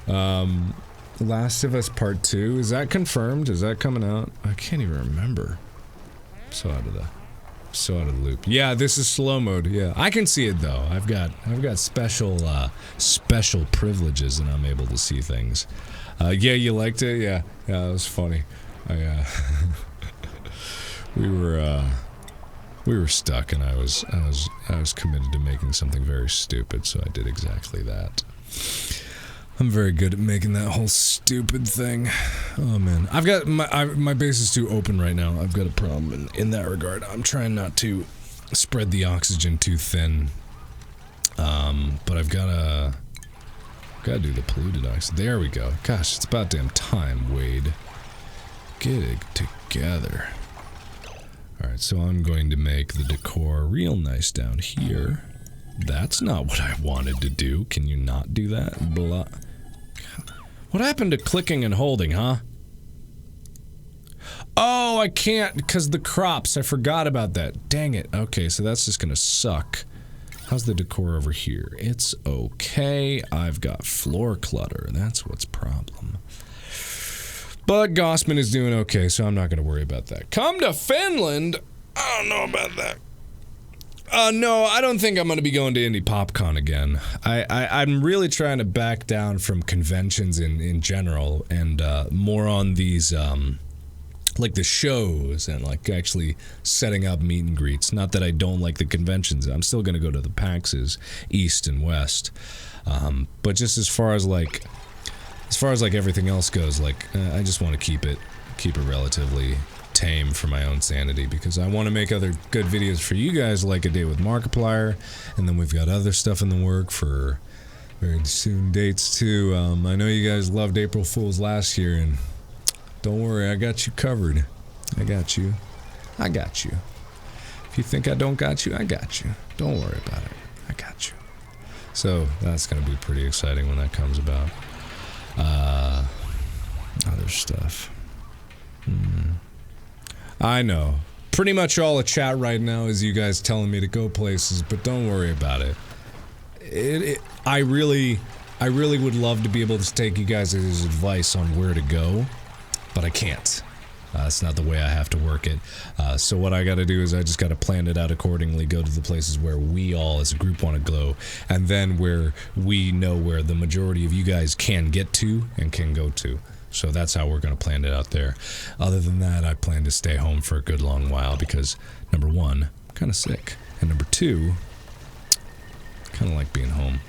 Last of Us Part 2, is that confirmed? Is that coming out? I can't even remember. I'm so out of the loop. Yeah, this is slow mode. Yeah, I can see it though. I've got special privileges and I'm able to see things. Yeah, you liked it? Yeah, that was funny. We were stuck, and I was committed to making something very stupid, so I did exactly that. I'm very good at making that whole stupid thing. Oh man, I've got my base is too open right now. I've got a problem in that regard. I'm trying not to spread the oxygen too thin. But I've gotta do the polluted oxygen. There we go. Gosh, it's about damn time, Wade. Get it together. Alright, so I'm going to make the decor real nice down here. That's not what I wanted to do. Can you not do that? Blah. What happened to clicking and holding, huh? Oh, I can't because the crops. I forgot about that. Dang it. Okay, so that's just gonna suck. How's the decor over here? It's okay. I've got floor clutter. That's what's problem. But Gossman is doing okay, so I'm not going to worry about that. Come to Finland? I don't know about that. No, I don't think I'm going to be going to Indie PopCon again. I'm really trying to back down from conventions in general and more on these, like the shows and like actually setting up meet and greets. Not that I don't like the conventions. I'm still going to go to the PAXs, East and West. But just as far as like everything else goes, like I just want to keep it relatively tame for my own sanity because I want to make other good videos for you guys, like A Day with Markiplier, and then we've got other stuff in the work for very soon dates too. I know you guys loved April Fools last year, and don't worry, I got you covered. I got you. If you think I don't got you, I got you. Don't worry about it. I got you. So that's gonna be pretty exciting when that comes about. Other stuff. I know. Pretty much all the chat right now is you guys telling me to go places, but don't worry about it. I really would love to be able to take you guys' advice on where to go, but I can't. It's not the way I have to work it. So what I gotta do is I just gotta plan it out accordingly, go to the places where we all as a group want to go, and then where we know where the majority of you guys can get to and can go to. So that's how we're gonna plan it out there. Other than that, I plan to stay home for a good long while because, number one, I'm kinda sick, and number two, I kinda like being home.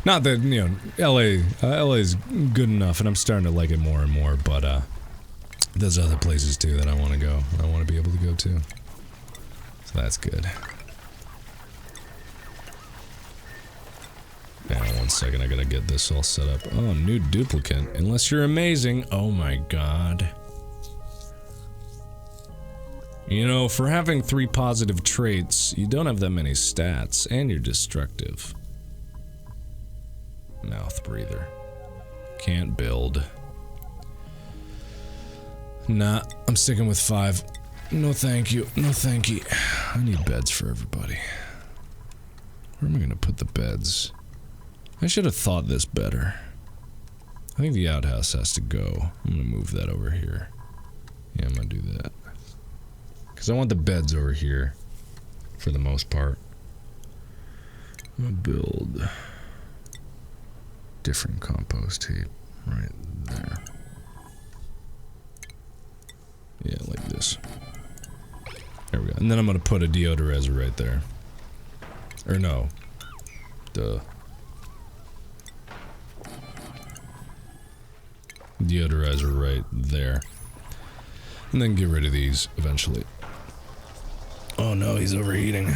Not that, you know, LA is good enough, and I'm starting to like it more and more, but there's other places too that I want to go. I want to be able to go to. So that's good. Hang on 1 second, I gotta get this all set up. Oh, new duplicate. Unless you're amazing. Oh my god. You know, for having 3 positive traits, you don't have that many stats, and you're destructive. Mouth breather. Can't build. Nah, I'm sticking with 5. No thank you. No thank you. I need beds for everybody. Where am I gonna put the beds? I should have thought this better. I think the outhouse has to go. I'm gonna move that over here. Yeah, I'm gonna do that. Because I want the beds over here. For the most part. I'm gonna build different compost heap right there. Yeah, like this. There we go. And then I'm gonna put a deodorizer right there. Or no. Duh. Deodorizer right there. And then get rid of these eventually. Oh no, he's overheating.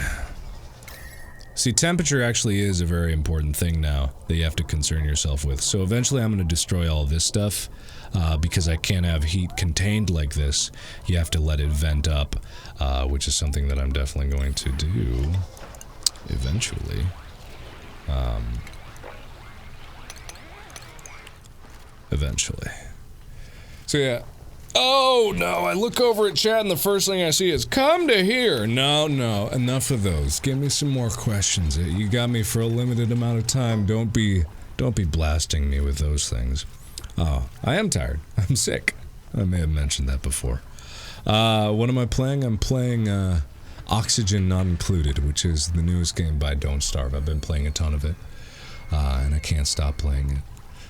See, temperature actually is a very important thing now that you have to concern yourself with. So eventually I'm going to destroy all this stuff because I can't have heat contained like this. You have to let it vent up, which is something that I'm definitely going to do eventually. Eventually. So yeah. Oh no, I look over at chat and the first thing I see is, come to here! No, no, enough of those. Give me some more questions. You got me for a limited amount of time. Don't be blasting me with those things. Oh, I am tired. I'm sick. I may have mentioned that before. What am I playing? I'm playing, Oxygen Not Included, which is the newest game by Don't Starve. I've been playing a ton of it. And I can't stop playing it.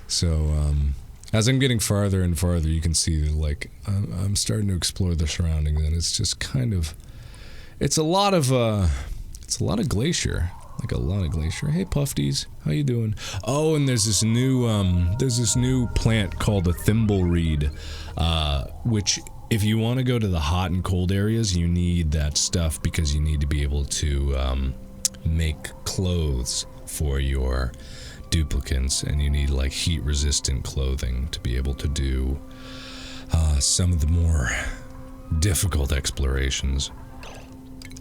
So, as I'm getting farther and farther, you can see that, like, I'm starting to explore the surroundings, and it's just kind of, it's a lot of glacier, like a lot of glacier. Hey, Pufties, how you doing? Oh, and there's this new plant called a thimbleweed, which, if you want to go to the hot and cold areas, you need that stuff because you need to be able to make clothes for your duplicants, and you need like heat resistant clothing to be able to do some of the more difficult explorations.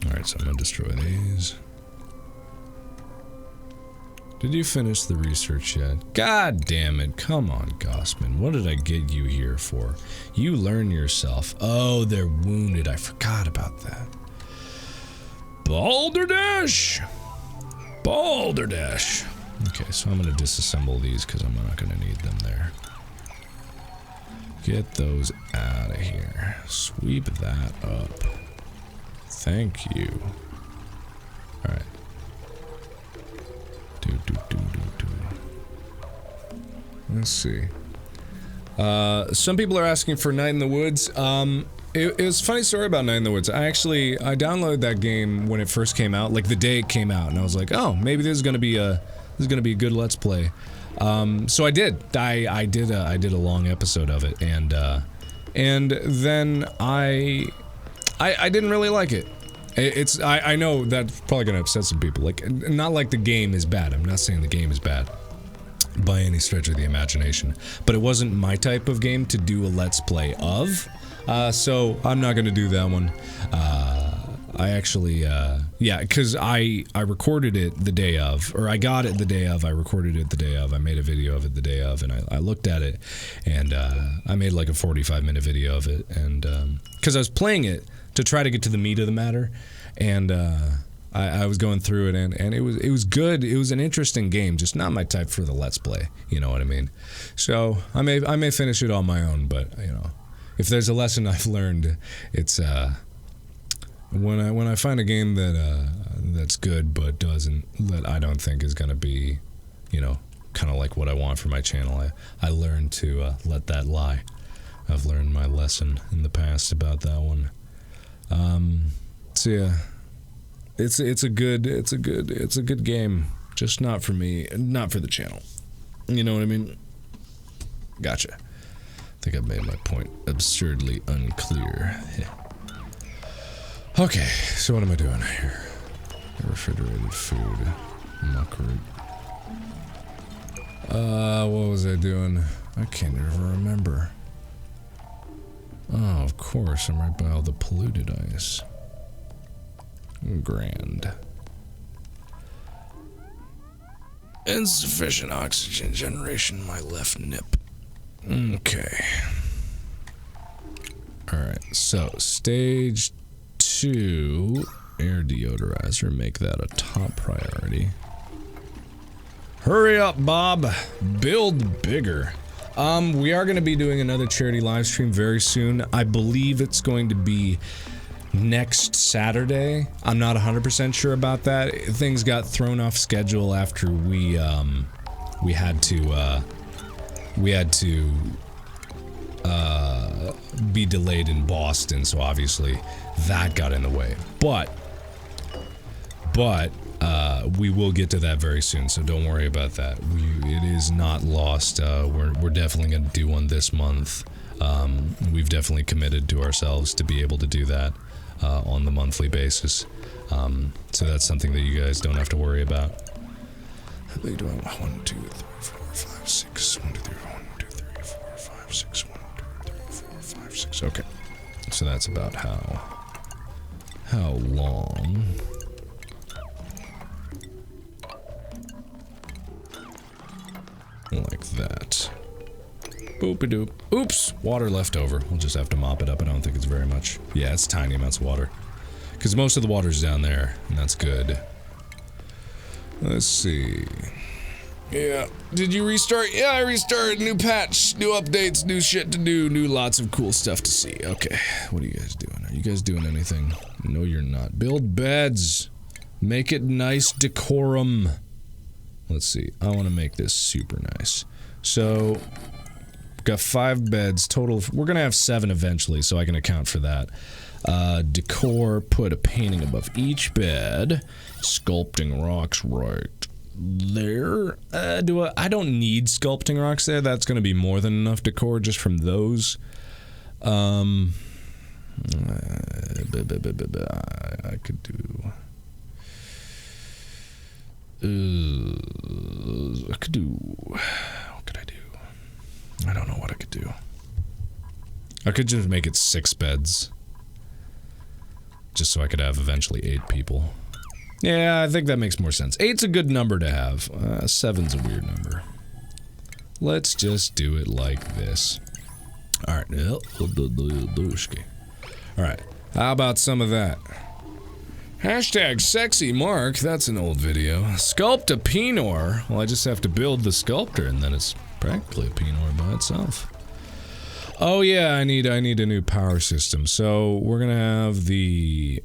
Alright, so I'm gonna destroy these. Did you finish the research yet? God damn it, come on, Gossman. What did I get you here for? You learn yourself. Oh, they're wounded. I forgot about that. Balderdash! Balderdash! Okay, so I'm gonna disassemble these because I'm not gonna need them there. Get those out of here. Sweep that up. Thank you. Alright. Let's see. Some people are asking for Night in the Woods. It was a funny story about Night in the Woods. I downloaded that game when it first came out, like the day it came out, and I was like, oh, maybe this is gonna be a good Let's Play. So I did. I did a long episode of it, and then I didn't really like it. I know that's probably gonna upset some people. Like, not like the game is bad. I'm not saying the game is bad by any stretch of the imagination, but it wasn't my type of game to do a Let's Play of. So I'm not gonna do that one. I actually, yeah, because I recorded it the day of, or I got it the day of, I recorded it the day of, I made a video of it the day of, and I looked at it, and I made like a 45-minute video of it, and because I was playing it to try to get to the meat of the matter, and I was going through it, and it was good. It was an interesting game, just not my type for the Let's Play, you know what I mean? So I may finish it on my own, but you know, if there's a lesson I've learned, it's when I find a game that's good but that I don't think is gonna be, you know, kind of like what I want for my channel, I learn to let that lie. I've learned my lesson in the past about that one. So yeah, it's a good game, just not for me, not for the channel. You know what I mean? Gotcha. I think I've made my point absurdly unclear. Okay, so what am I doing here? Refrigerated food. Muckroot. What was I doing? I can't even remember. Oh, of course, I'm right by all the polluted ice. Grand. Insufficient oxygen generation in my left nip. Okay. Alright, so stage 2 air deodorizer, make that a top priority. Hurry up, Bob! Build bigger. We are going to be doing another charity live stream very soon. I believe it's going to be next Saturday. I'm not 100% sure about that. Things got thrown off schedule after we had to be delayed in Boston, so obviously that got in the way. But we will get to that very soon, so don't worry about that. It is not lost. We're definitely going to do one this month. We've definitely committed to ourselves to be able to do that on the monthly basis. So that's something that you guys don't have to worry about. How big do I want? 1, 2, 3, 4, 5, 6. 1, 2, 3, 1, 2, 3, 4, 5, 6. 1, 2, 3, 4, 5, 6. Okay. So that's about how long. Like that. Boop-a-doop. Oops! Water left over. We'll just have to mop it up. I don't think it's very much. Yeah, it's tiny amounts of water. Because most of the water's down there, and that's good. Let's see. Yeah. Did you restart? Yeah, I restarted. New patch, new updates, new shit to do, new lots of cool stuff to see. Okay. What are you guys doing? Are you guys doing anything? No, you're not. Build beds. Make it nice decorum. Let's see. I want to make this super nice. So, got 5 beds total. We're gonna have 7 eventually, so I can account for that. Decor, put a painting above each bed. Sculpting rocks right there. I don't need sculpting rocks there. That's gonna be more than enough decor just from those. I could do... I could do... What could I do? I don't know what I could do. I could just make it 6 beds. Just so I could have eventually 8 people. Yeah, I think that makes more sense. 8's a good number to have. 7's a weird number. Let's just do it like this. Alright. Alright. How about some of that? Hashtag sexy Mark, that's an old video. Sculpt a Pinor. Well, I just have to build the sculptor and then it's practically a Pinor by itself. Oh yeah, I need a new power system. So we're gonna have the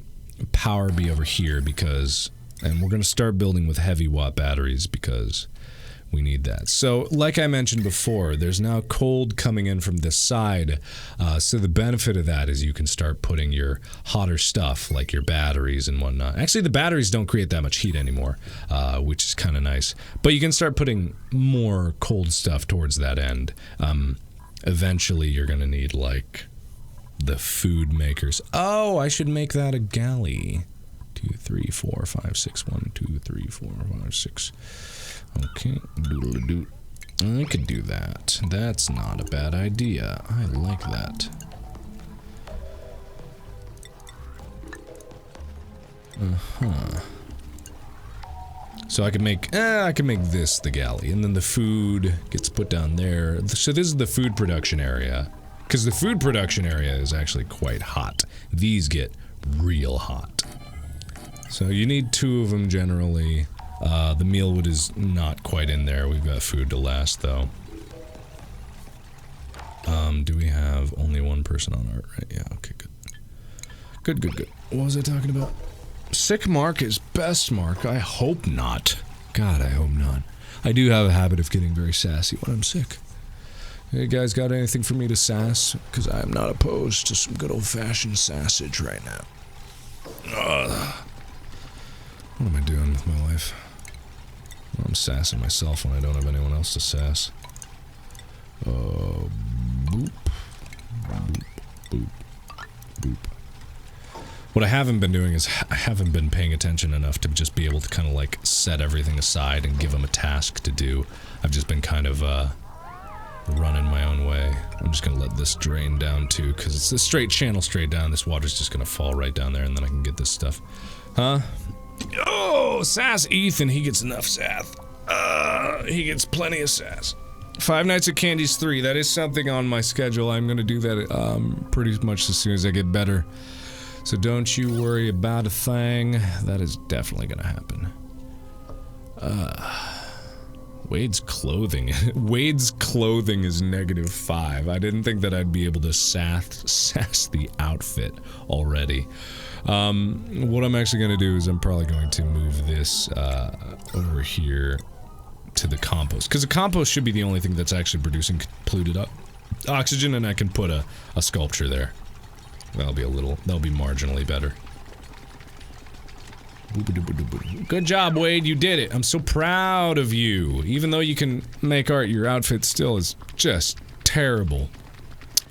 power be over here because, and we're gonna start building with heavy watt batteries because we need that. So, like I mentioned before, there's now cold coming in from this side, so the benefit of that is you can start putting your hotter stuff, like your batteries and whatnot. Actually, the batteries don't create that much heat anymore, which is kind of nice. But you can start putting more cold stuff towards that end. Eventually, you're going to need, like, the food makers. Oh, I should make that a galley. 2, 3, 4, 5, 6. 1, 2, 3, 4, 5, 6. Okay, doodle-a-doo. I could do that. That's not a bad idea. I like that. So I can make this the galley, and then the food gets put down there. So this is the food production area, because the food production area is actually quite hot. These get real hot. So you need 2 of them generally. The mealwood is not quite in there. We've got food to last, though. Do we have only 1 person on art, right? Yeah, okay, good. Good. What was I talking about? Sick Mark is best Mark. I hope not. God, I hope not. I do have a habit of getting very sassy when I'm sick. Hey, guys, got anything for me to sass? Because I am not opposed to some good old-fashioned sassage right now. What am I doing with my life? Well, I'm sassing myself when I don't have anyone else to sass. Boop. Boop. Boop. Boop. What I haven't been doing is I haven't been paying attention enough to just be able to kind of like set everything aside and give them a task to do. I've just been kind of running my own way. I'm just gonna let this drain down too, because it's a straight channel straight down. This water's just gonna fall right down there and then I can get this stuff. Huh? Oh, sass Ethan, he gets enough sass. He gets plenty of sass. Five Nights at Candy's 3. That is something on my schedule. I'm gonna do that pretty much as soon as I get better. So don't you worry about a thing. That is definitely gonna happen. Wade's clothing. Wade's clothing is -5. I didn't think that I'd be able to sass the outfit already. What I'm actually gonna do is I'm probably going to move this over here to the compost, because the compost should be the only thing that's actually producing polluted up oxygen, and I can put a sculpture there. That'll be marginally better. Good job, Wade, you did it. I'm so proud of you. Even though you can make art, your outfit still is just terrible.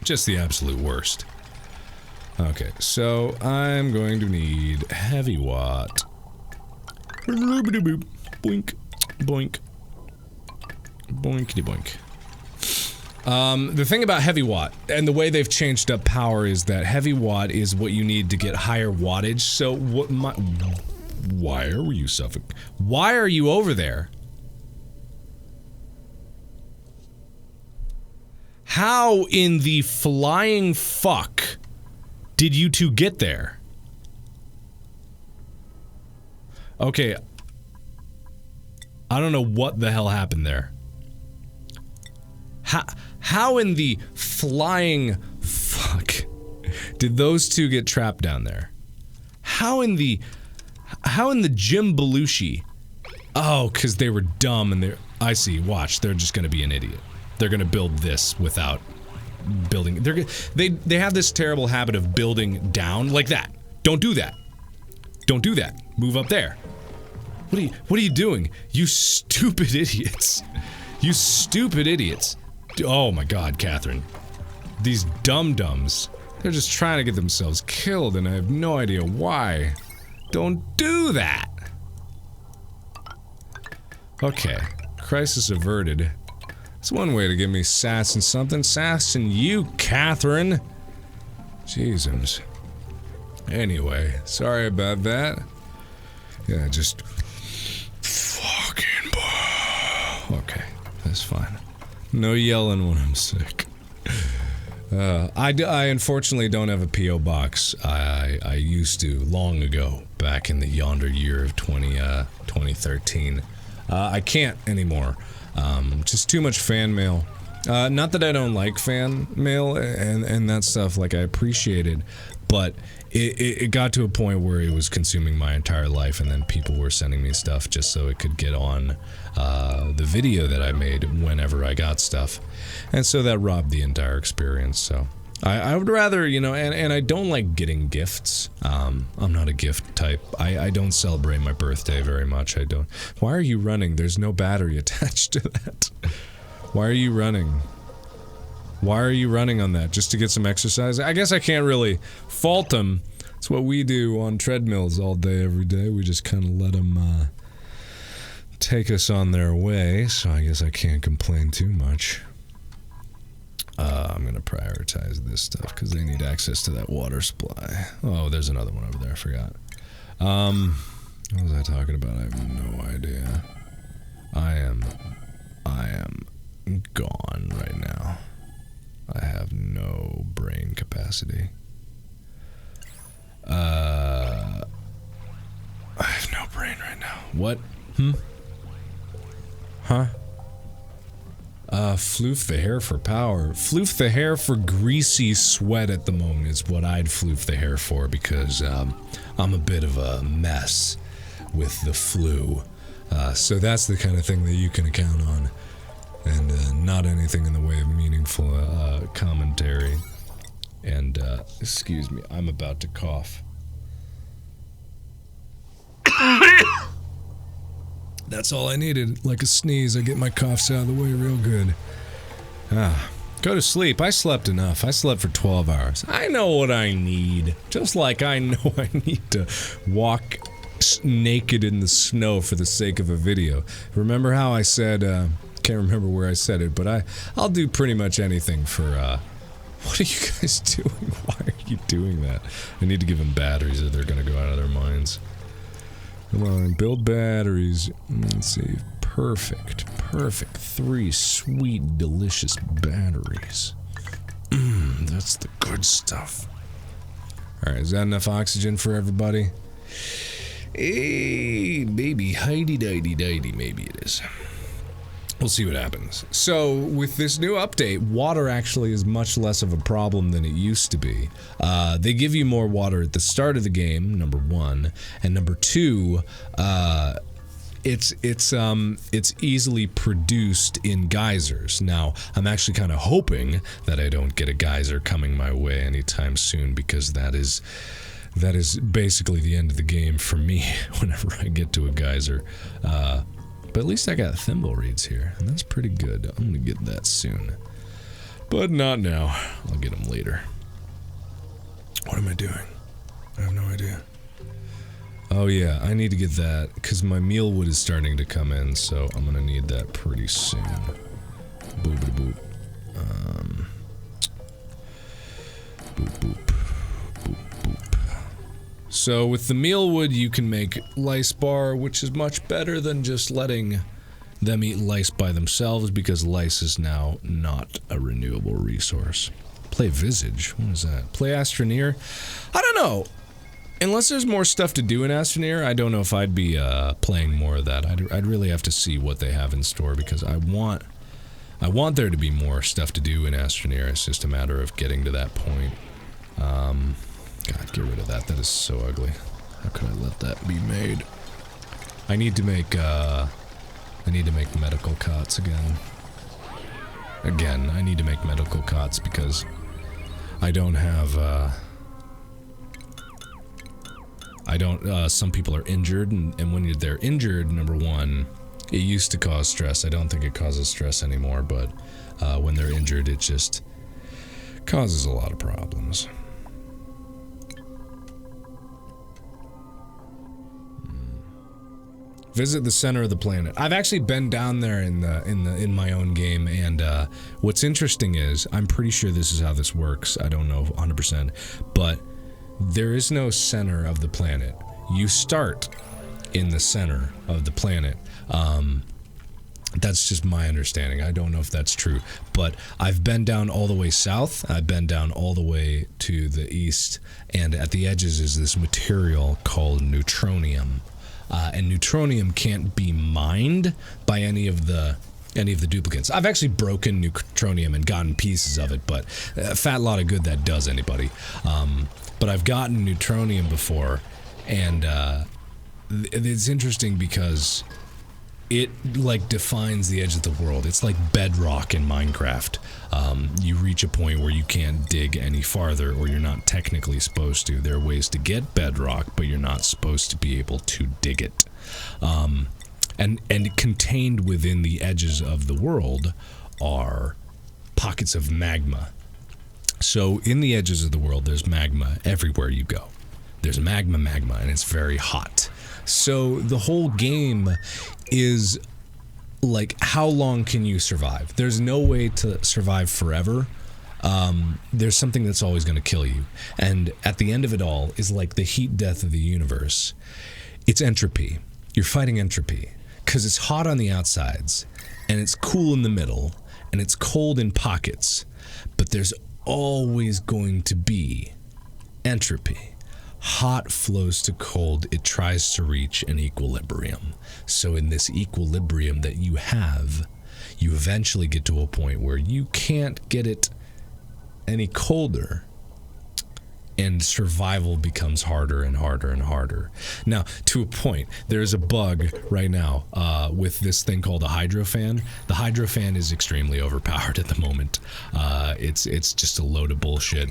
Just the absolute worst. Okay, so I'm going to need heavy watt. Boink, boink. Boinkity boink. The thing about heavy watt, and the way they've changed up power, is that heavy watt is what you need to get higher wattage. So what why are you suffocating? Why are you over there? How in the flying fuck did you two get there? Okay. I don't know what the hell happened there. How in the flying fuck did those two get trapped down there? How in the Jim Belushi? Oh, because they were dumb and I see, watch, they're just gonna be an idiot. They're gonna build this without building. They have this terrible habit of building down like that. Don't do that. Don't do that. Move up there. What are you doing? You stupid idiots. You stupid idiots. Oh my god, Catherine. These dum-dums. They're just trying to get themselves killed and I have no idea why. Don't do that! Okay. Crisis averted. That's one way to give me sass and something. Sass and you, Catherine! Jesus. Anyway, sorry about that. Yeah, just... fucking... okay, that's fine. No yelling when I'm sick. I unfortunately don't have a P.O. box. I used to long ago, back in the yonder year of 2013. I can't anymore. Just too much fan mail. Not that I don't like fan mail and that stuff, like I appreciate it, but it got to a point where it was consuming my entire life, and then people were sending me stuff just so it could get on the video that I made whenever I got stuff. And so that robbed the entire experience, so I would rather, you know, and I don't like getting gifts. I'm not a gift type. I don't celebrate my birthday very much. I don't. Why are you running? There's no battery attached to that. Why are you running? Why are you running on that? Just to get some exercise? I guess I can't really fault them. It's what we do on treadmills all day, every day. We just kind of let them take us on their way, so I guess I can't complain too much. I'm gonna prioritize this stuff because they need access to that water supply. Oh, there's another one over there, I forgot. What was I talking about? I have no idea. I am gone right now. I have no brain capacity. I have no brain right now. What? Huh? Floof the hair for power. Floof the hair for greasy sweat at the moment is what I'd floof the hair for, because, I'm a bit of a mess with the flu. So that's the kind of thing that you can count on. And, not anything in the way of meaningful, commentary. And, excuse me, I'm about to cough. That's all I needed, like a sneeze. I get my coughs out of the way real good. Go to sleep. I slept enough. I slept for 12 hours. I know what I need. Just like I know I need to walk naked in the snow for the sake of a video. Remember how I said, can't remember where I said it, but I'll do pretty much anything for, what are you guys doing? Why are you doing that? I need to give them batteries or they're gonna go out of their minds. Come on, build batteries. Let's see. Perfect. Perfect. 3 sweet, delicious batteries. That's the good stuff. Alright, is that enough oxygen for everybody? Hey, baby, hidey-didey-didey, maybe it is. We'll see what happens. So, with this new update, water actually is much less of a problem than it used to be. They give you more water at the start of the game, number 1, and number 2, it's easily produced in geysers. Now, I'm actually kind of hoping that I don't get a geyser coming my way anytime soon, because that is basically the end of the game for me whenever I get to a geyser. But at least I got thimble reeds here, and that's pretty good. I'm gonna get that soon. But not now. I'll get them later. What am I doing? I have no idea. Oh yeah, I need to get that, because my mealwood is starting to come in, so I'm gonna need that pretty soon. Boop boop. Boop boop. Boop boop. So with the mealwood you can make lice bar, which is much better than just letting them eat lice by themselves, because lice is now not a renewable resource. Play Visage? What is that? Play Astroneer? I don't know! Unless there's more stuff to do in Astroneer, I don't know if I'd be playing more of that. I'd really have to see what they have in store, because I want there to be more stuff to do in Astroneer. It's just a matter of getting to that point. God, get rid of that. That is so ugly. How could I let that be made? I need to make medical cots again. I need to make medical cots because I don't have, some people are injured, and when they're injured, number 1, it used to cause stress. I don't think it causes stress anymore, but when they're injured, it just causes a lot of problems. Visit the center of the planet. I've actually been down there in my own game, and what's interesting is, I'm pretty sure this is how this works. I don't know 100%, but there is no center of the planet. You start in the center of the planet. That's just my understanding. I don't know if that's true, but I've been down all the way south. I've been down all the way to the east, and at the edges is this material called neutronium. And neutronium can't be mined by any of the duplicates. I've actually broken neutronium and gotten pieces of it, but a fat lot of good that does anybody. But I've gotten neutronium before, and it's interesting because it like defines the edge of the world. It's like Bedrock in Minecraft. You reach a point where you can't dig any farther, or you're not technically supposed to. There are ways to get Bedrock, but you're not supposed to be able to dig it. And contained within the edges of the world are pockets of magma. So in the edges of the world, there's magma everywhere you go. There's magma, and it's very hot. So the whole game is like, how long can you survive? There's no way to survive forever. There's something that's always going to kill you. And at the end of it all is like the heat death of the universe. It's entropy. You're fighting entropy because it's hot on the outsides and it's cool in the middle and it's cold in pockets, but there's always going to be entropy. Hot flows to cold, it tries to reach an equilibrium. So in this equilibrium that you have, you eventually get to a point where you can't get it any colder, and survival becomes harder and harder and harder. Now, to a point, there's a bug right now with this thing called a hydrofan. The hydrofan is extremely overpowered at the moment. It's just a load of bullshit.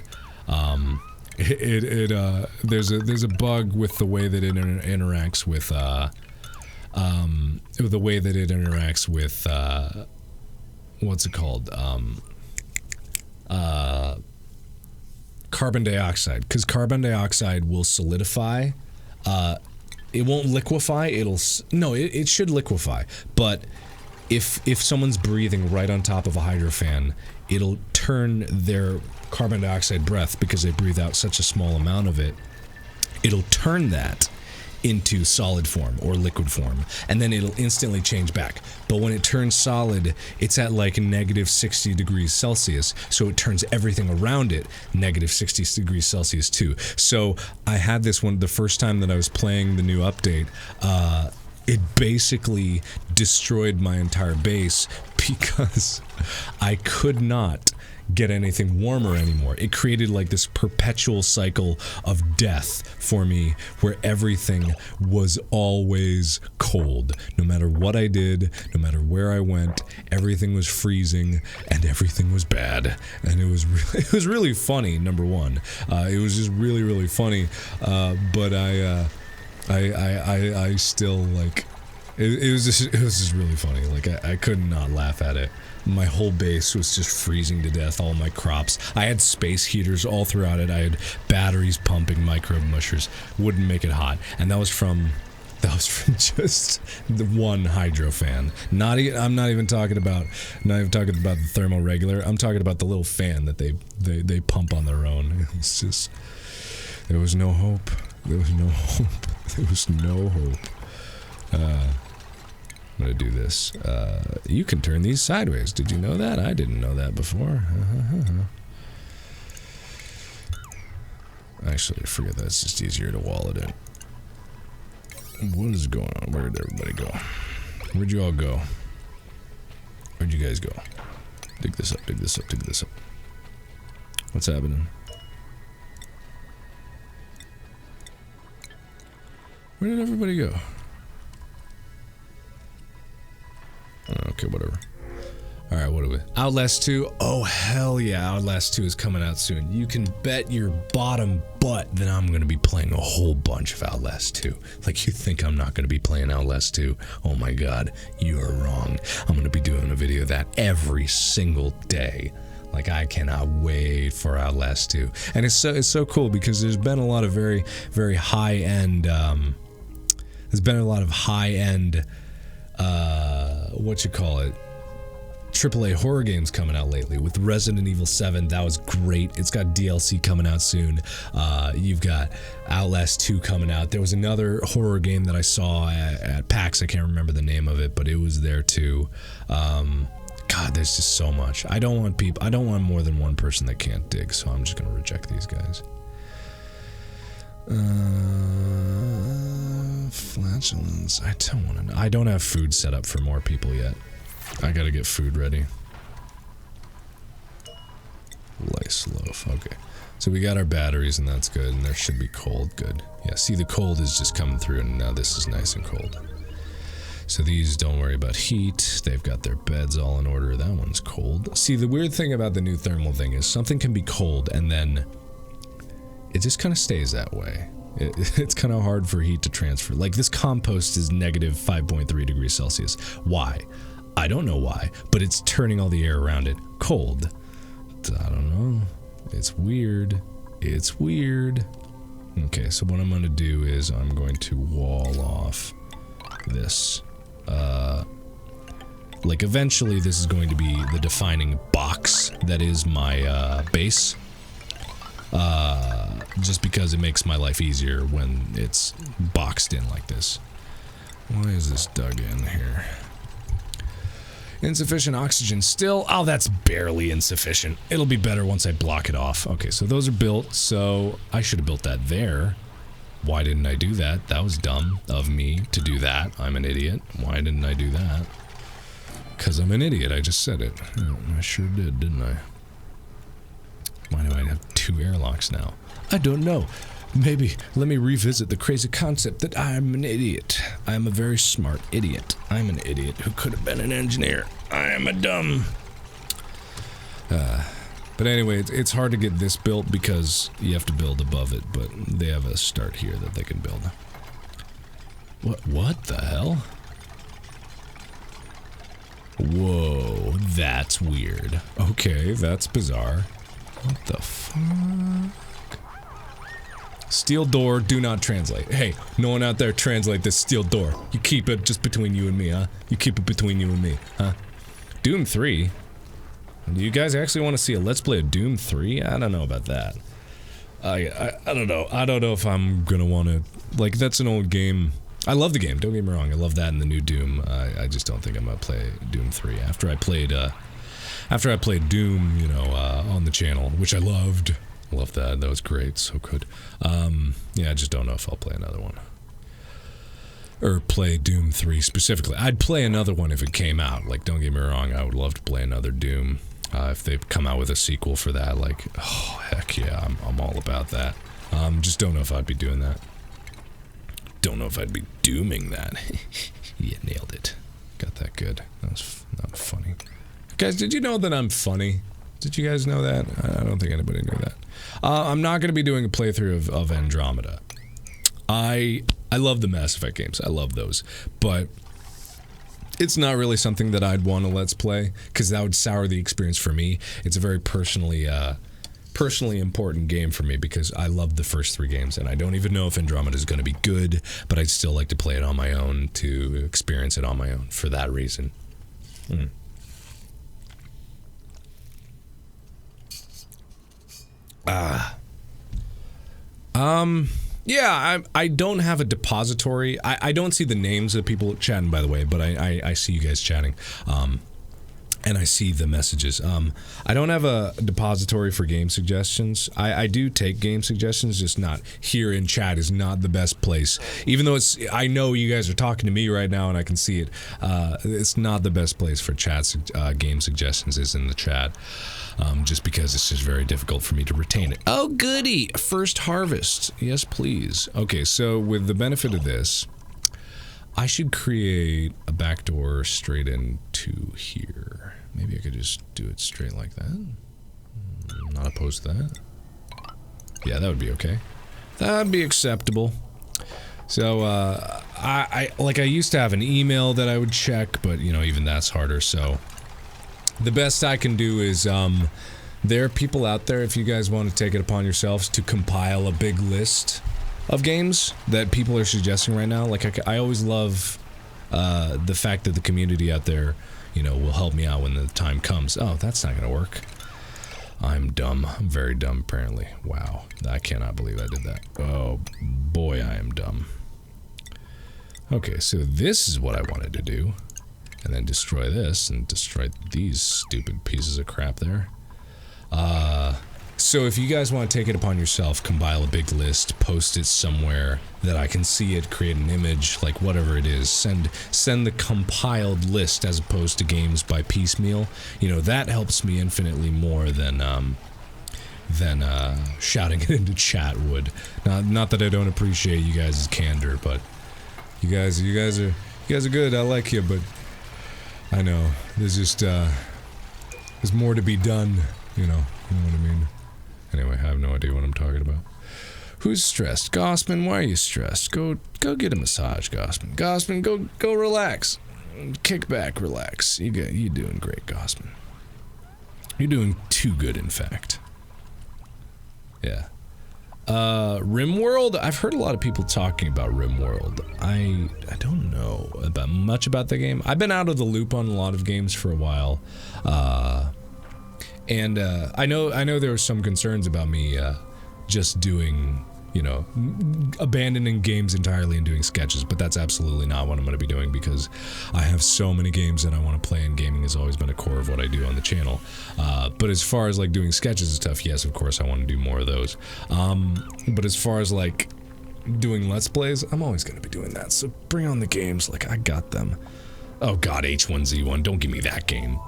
There's a bug with the way that it interacts with what's it called, carbon dioxide, because carbon dioxide will solidify. It won't liquefy. It should liquefy, but if someone's breathing right on top of a hydrofan, it'll turn their carbon dioxide breath, because they breathe out such a small amount of it, it'll turn that into solid form or liquid form, and then it'll instantly change back. But when it turns solid, it's at like negative 60 degrees Celsius, so it turns everything around it negative 60 degrees Celsius too. So I had this one the first time that I was playing the new update. It basically destroyed my entire base because I could not get anything warmer anymore. It created like this perpetual cycle of death for me where everything was always cold. No matter what I did, no matter where I went, everything was freezing and everything was bad. And it was really funny, number one. It was just really, really funny. But I still like it was just really funny. Like I could not laugh at it. My whole base was just freezing to death, all my crops. I had space heaters all throughout it. I had batteries pumping microbe mushers, wouldn't make it hot. And that was from just the one hydro fan. I'm not even talking about the thermoregulator. I'm talking about the little fan that they pump on their own. It's just, there was no hope. There was no hope. There was no hope. I'm gonna do this. You can turn these sideways. Did you know that? I didn't know that before. Actually, forget that. It's just easier to wall it in. What is going on? Where did everybody go? Where'd you all go? Where'd you guys go? Dig this up, dig this up, dig this up. What's happening? Where did everybody go? Okay, whatever. Alright, what are we? Outlast 2? Oh, hell yeah, Outlast 2 is coming out soon. You can bet your bottom butt that I'm gonna be playing a whole bunch of Outlast 2. Like, you think I'm not gonna be playing Outlast 2? Oh my god, you are wrong. I'm gonna be doing a video of that every single day. Like, I cannot wait for Outlast 2. And it's so cool because there's been a lot of very, very high-end, there's been a lot of high-end, AAA horror games coming out lately. With Resident Evil 7, that was great. It's got DLC coming out soon. You've got Outlast 2 coming out. There was another horror game that I saw at PAX. I can't remember the name of it, but it was there too. God, there's just so much. I don't want more than one person that can't dig, so I'm just gonna reject these guys. Flatulence. I don't have food set up for more people yet. I gotta get food ready. Lice loaf. Okay. So we got our batteries and that's good, and there should be cold. Good. Yeah, see, the cold is just coming through and now this is nice and cold. So these, don't worry about heat. They've got their beds all in order. That one's cold. See, the weird thing about the new thermal thing is something can be cold and then it just kind of stays that way. It's kind of hard for heat to transfer. Like, this compost is negative 5.3 degrees Celsius. Why? I don't know why, but it's turning all the air around it cold. I don't know. It's weird. It's weird. Okay, so what I'm going to do is I'm going to wall off this. Like, eventually this is going to be the defining box that is my base. Just because it makes my life easier when it's boxed in like this. Why is this dug in here? Insufficient oxygen still. Oh, that's barely insufficient. It'll be better once I block it off. Okay, so those are built, so I should have built that there. Why didn't I do that? That was dumb of me to do that. I'm an idiot. Why didn't I do that? Because I'm an idiot. I just said it. I sure did, didn't I? Why do I have 2 airlocks now? I don't know. Maybe let me revisit the crazy concept that I'm an idiot. I am a very smart idiot. I'm an idiot who could have been an engineer. I am a dumb. But anyway, it's hard to get this built because you have to build above it, but they have a start here that they can build. What the hell? Whoa, that's weird. Okay, that's bizarre. What the fuck? Steel door, do not translate. Hey, no one out there translate this steel door. You keep it just between you and me, huh? You keep it between you and me, huh? Doom 3? Do you guys actually want to see a Let's Play of Doom 3? I don't know about that. I don't know. I don't know if I'm gonna want to Like, that's an old game. I love the game, don't get me wrong. I love that and the new Doom. I just don't think I'm gonna play Doom 3. After I played Doom, you know, on the channel, which I loved. Love that. That was great. So good. Yeah, I just don't know if I'll play another one. Or play Doom 3 specifically. I'd play another one if it came out. Like, don't get me wrong, I would love to play another Doom. If they come out with a sequel for that, like, oh, heck yeah, I'm all about that. Just don't know if I'd be doing that. Don't know if I'd be dooming that. Yeah, nailed it. Got that good. That was funny. Guys, did you know that I'm funny? Did you guys know that? I don't think anybody knew that. I'm not going to be doing a playthrough of Andromeda. I love the Mass Effect games. I love those. But it's not really something that I'd want to let's play, because that would sour the experience for me. It's a very personally important game for me, because I love the first 3 games, and I don't even know if Andromeda is going to be good, but I'd still like to play it on my own, to experience it on my own, for that reason. Yeah, I don't have a depository. I don't see the names of people chatting, by the way, but I see you guys chatting. And I see the messages. I don't have a depository for game suggestions. I do take game suggestions, just not here in chat is not the best place. Even though I know you guys are talking to me right now and I can see it. It's not the best place for game suggestions is in the chat. Just because it's just very difficult for me to retain it. Oh, goody! First harvest. Yes, please. Okay, so with the benefit of this, I should create a backdoor straight into here. Maybe I could just do it straight like that. I'm not opposed to that. Yeah, that would be okay. That would be acceptable. So, I used to have an email that I would check, but, you know, even that's harder, so... The best I can do is, there are people out there, if you guys want to take it upon yourselves, to compile a big list of games that people are suggesting right now. Like, I always love, the fact that the community out there, you know, will help me out when the time comes. Oh, that's not gonna work. I'm dumb. I'm very dumb, apparently. Wow. I cannot believe I did that. Oh, boy, I am dumb. Okay, so this is what I wanted to do. And then destroy this, and destroy these stupid pieces of crap there. So if you guys want to take it upon yourself, compile a big list, post it somewhere that I can see it, create an image, like whatever it is, send the compiled list as opposed to games by piecemeal. You know, that helps me infinitely more than shouting it into chat would. Not that I don't appreciate you guys' candor, but you guys are good. I like you, but I know, there's just, there's more to be done, you know what I mean? Anyway, I have no idea what I'm talking about. Who's stressed? Gossman, why are you stressed? Go get a massage, Gossman. Gossman, go relax. Kick back, relax. You doing great, Gossman. You're doing too good, in fact. Yeah. RimWorld? I've heard a lot of people talking about RimWorld. I don't know much about the game. I've been out of the loop on a lot of games for a while. And I know there were some concerns about me just doing, you know, abandoning games entirely and doing sketches, but that's absolutely not what I'm going to be doing, because I have so many games that I want to play, and gaming has always been a core of what I do on the channel. But as far as like doing sketches and stuff, yes, of course I want to do more of those. But as far as like doing Let's Plays, I'm always going to be doing that, so bring on the games, like I got them. Oh god, H1Z1, don't give me that game.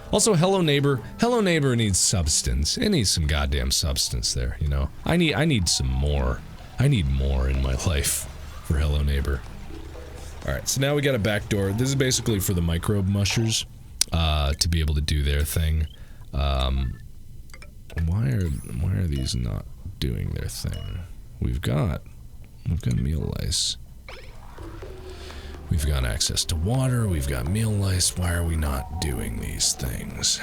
Also, Hello Neighbor. Hello Neighbor needs substance. It needs some goddamn substance there, you know. I need some more. I need more in my life for Hello Neighbor. Alright, so now we got a back door. This is basically for the microbe mushers, to be able to do their thing. Why are these not doing their thing? We've got meal lice. We've got access to water, we've got meal lice. Why are we not doing these things?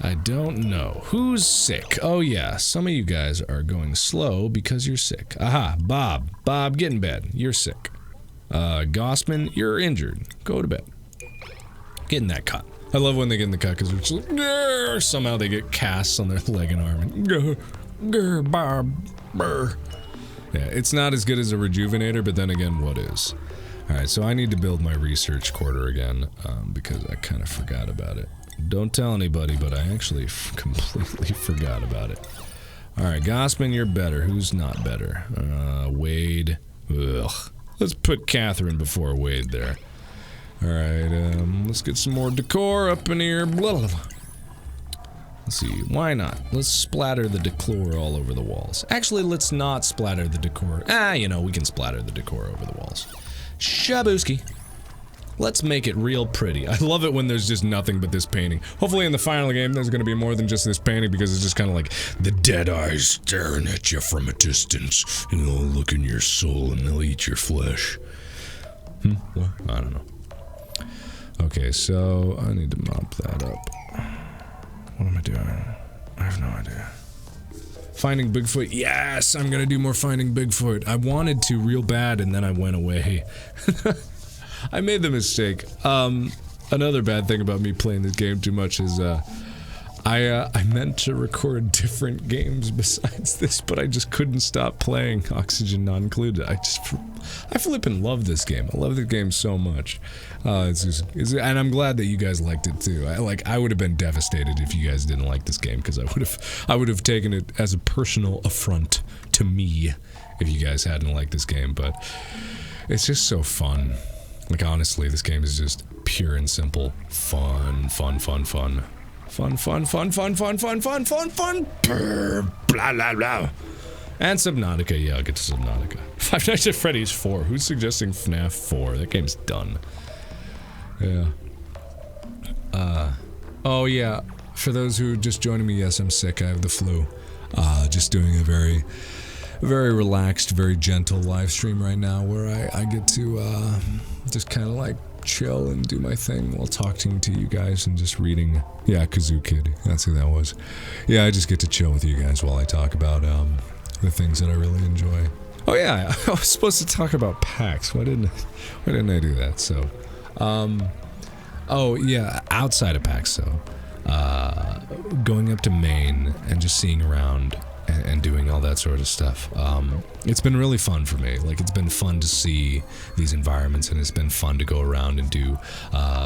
I don't know. Who's sick? Oh yeah, some of you guys are going slow because you're sick. Aha, Bob. Bob, get in bed. You're sick. Gossman, you're injured. Go to bed. Get in that cut. I love when they get in the cut because they're just like, grr, somehow they get casts on their leg and arm. And, grr, Bob, brr. Yeah, it's not as good as a rejuvenator, but then again, what is? Alright, so I need to build my research quarter again, because I kind of forgot about it. Don't tell anybody, but I actually completely forgot about it. Alright, Gossman, you're better. Who's not better? Wade. Ugh. Let's put Catherine before Wade there. Alright, let's get some more decor up in here. Blah, blah, blah. Let's see, why not? Let's splatter the decor all over the walls. Actually, let's not splatter the decor. You know, we can splatter the decor over the walls. Shabuski. Let's make it real pretty. I love it when there's just nothing but this painting. Hopefully in the final game there's gonna be more than just this painting, because it's just kind of like the dead eyes staring at you from a distance. And they'll look in your soul and they'll eat your flesh. What? I don't know. Okay, so I need to mop that up. What am I doing? I have no idea. Finding Bigfoot. Yes, I'm gonna do more Finding Bigfoot. I wanted to real bad, and then I went away. I made the mistake. Another bad thing about me playing this game too much is, I meant to record different games besides this, but I just couldn't stop playing, Oxygen not included. I flippin' love this game. I love the game so much. And I'm glad that you guys liked it too. I would have been devastated if you guys didn't like this game, because I would have taken it as a personal affront to me if you guys hadn't liked this game, but it's just so fun. Like, honestly, this game is just pure and simple fun, fun, fun, fun. Fun, fun, fun, fun, fun, fun, fun, fun, fun, brr, blah, blah, blah. And Subnautica, yeah, I'll get to Subnautica. Five Nights at Freddy's 4, who's suggesting FNAF 4? That game's done. Yeah. Oh yeah, for those who are just joining me, yes, I'm sick, I have the flu. Just doing a very relaxed, very gentle live stream right now, where I get to, just kind of like chill and do my thing while talking to you guys and just reading. Yeah, Kazoo Kid, that's who that was. Yeah, I just get to chill with you guys while I talk about the things that I really enjoy. Oh yeah, I was supposed to talk about PAX. Why didn't I do that? So, oh yeah, outside of PAX, so going up to Maine and just seeing around and doing all that sort of stuff. It's been really fun for me. Like, it's been fun to see these environments, and it's been fun to go around and do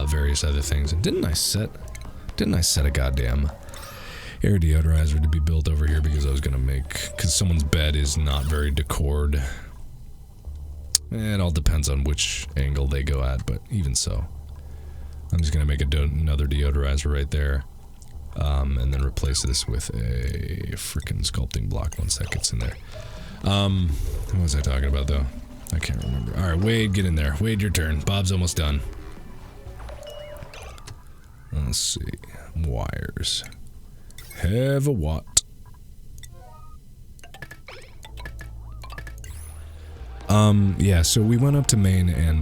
various other things. And didn't I set a goddamn air deodorizer to be built over here because I was gonna because someone's bed is not very decored. It all depends on which angle they go at, but even so, I'm just gonna make another deodorizer right there. And then replace this with a freaking sculpting block once that gets in there. What was I talking about, though? I can't remember. Alright, Wade, get in there. Wade, your turn. Bob's almost done. Let's see. Wires. Have a watt. Yeah, so we went up to Maine, and,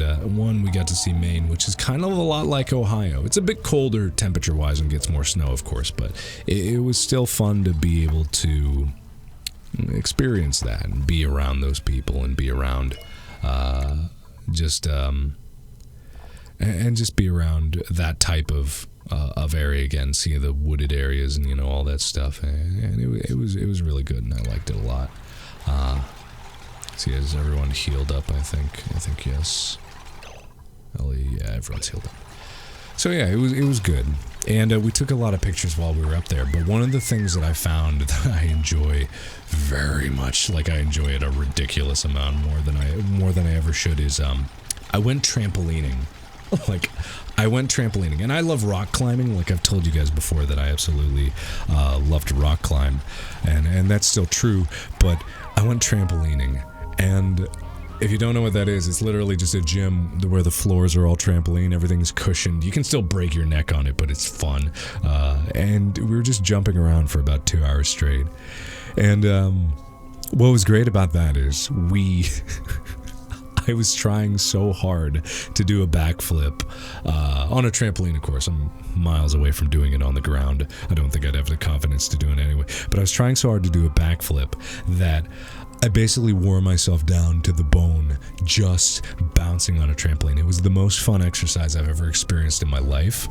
we got to see Maine, which is kind of a lot like Ohio. It's a bit colder temperature-wise and gets more snow, of course, but it was still fun to be able to experience that and be around those people and be around, and just be around that type of area again, see the wooded areas and, you know, all that stuff, and it was really good, and I liked it a lot. See, is everyone healed up, I think yes. Ellie, yeah, everyone's healed up. So yeah, it was good. And we took a lot of pictures while we were up there, but one of the things that I found that I enjoy very much, like I enjoy it a ridiculous amount more than I ever should, is I went trampolining. And I love rock climbing. Like I've told you guys before that I absolutely love to rock climb, and that's still true, but I went trampolining. And if you don't know what that is, it's literally just a gym where the floors are all trampoline, everything's cushioned. You can still break your neck on it, but it's fun. And we were just jumping around for about 2 hours straight. And what was great about that is I was trying so hard to do a backflip on a trampoline, of course. I'm miles away from doing it on the ground. I don't think I'd have the confidence to do it anyway. But I was trying so hard to do a backflip that I basically wore myself down to the bone just bouncing on a trampoline. It was the most fun exercise I've ever experienced in my life.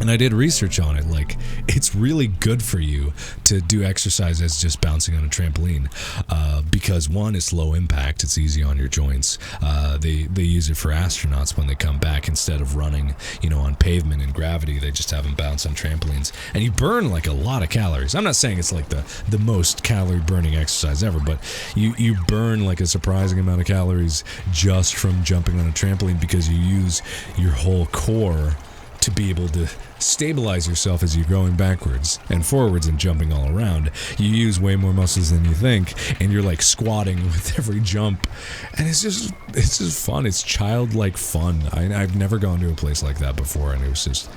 And I did research on it. Like, it's really good for you to do exercise as just bouncing on a trampoline, because one, it's low impact, it's easy on your joints. They use it for astronauts when they come back, instead of running, on pavement and gravity. They just have them bounce on trampolines, and you burn like a lot of calories. I'm not saying it's like the most calorie burning exercise ever, but you burn like a surprising amount of calories just from jumping on a trampoline, because you use your whole core to be able to stabilize yourself as you're going backwards and forwards and jumping all around. You use way more muscles than you think, and you're like squatting with every jump, and it's just fun. It's childlike fun. I've never gone to a place like that before, and it was just,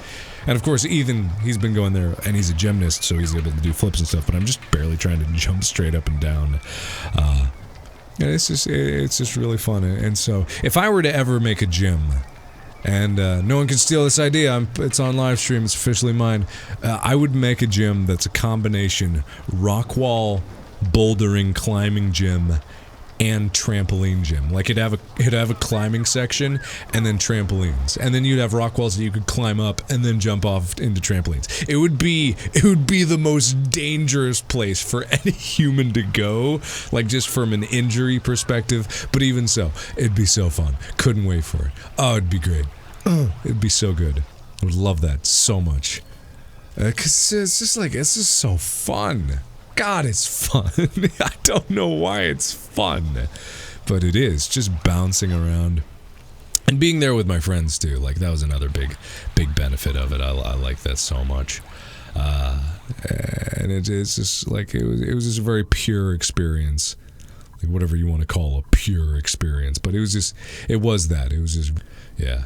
and of course Ethan, he's been going there, and he's a gymnast, so he's able to do flips and stuff, but I'm just barely trying to jump straight up and down. And it's just really fun. And so if I were to ever make a gym, and no one can steal this idea, it's on Livestream, it's officially mine, I would make a gym that's a combination rock wall, bouldering, climbing gym, and trampoline gym. Like, it'd have a climbing section and then trampolines, and then you'd have rock walls that you could climb up and then jump off into trampolines. It would be the most dangerous place for any human to go, like, just from an injury perspective, but even so, it'd be so fun. Couldn't wait for it. Oh, it'd be great. It'd be so good. I would love that so much. 'Cause it's just so fun. God, it's fun. I don't know why it's fun, but it is, just bouncing around and being there with my friends too. Like, that was another big benefit of it. I like that so much, and it's just like it was just a very pure experience, like whatever you want to call a pure experience. But it was just yeah.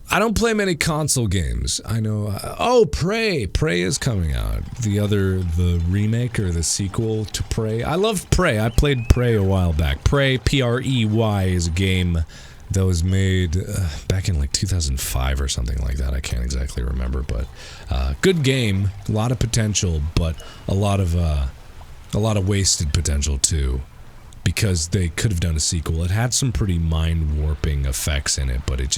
I don't play many console games. I know. Prey is coming out. The remake or the sequel to Prey. I love Prey. I played Prey a while back. Prey, Prey, is a game that was made back in like 2005 or something like that. I can't exactly remember, but good game. A lot of potential, but a lot of wasted potential too, because they could have done a sequel. It had some pretty mind-warping effects in it, but it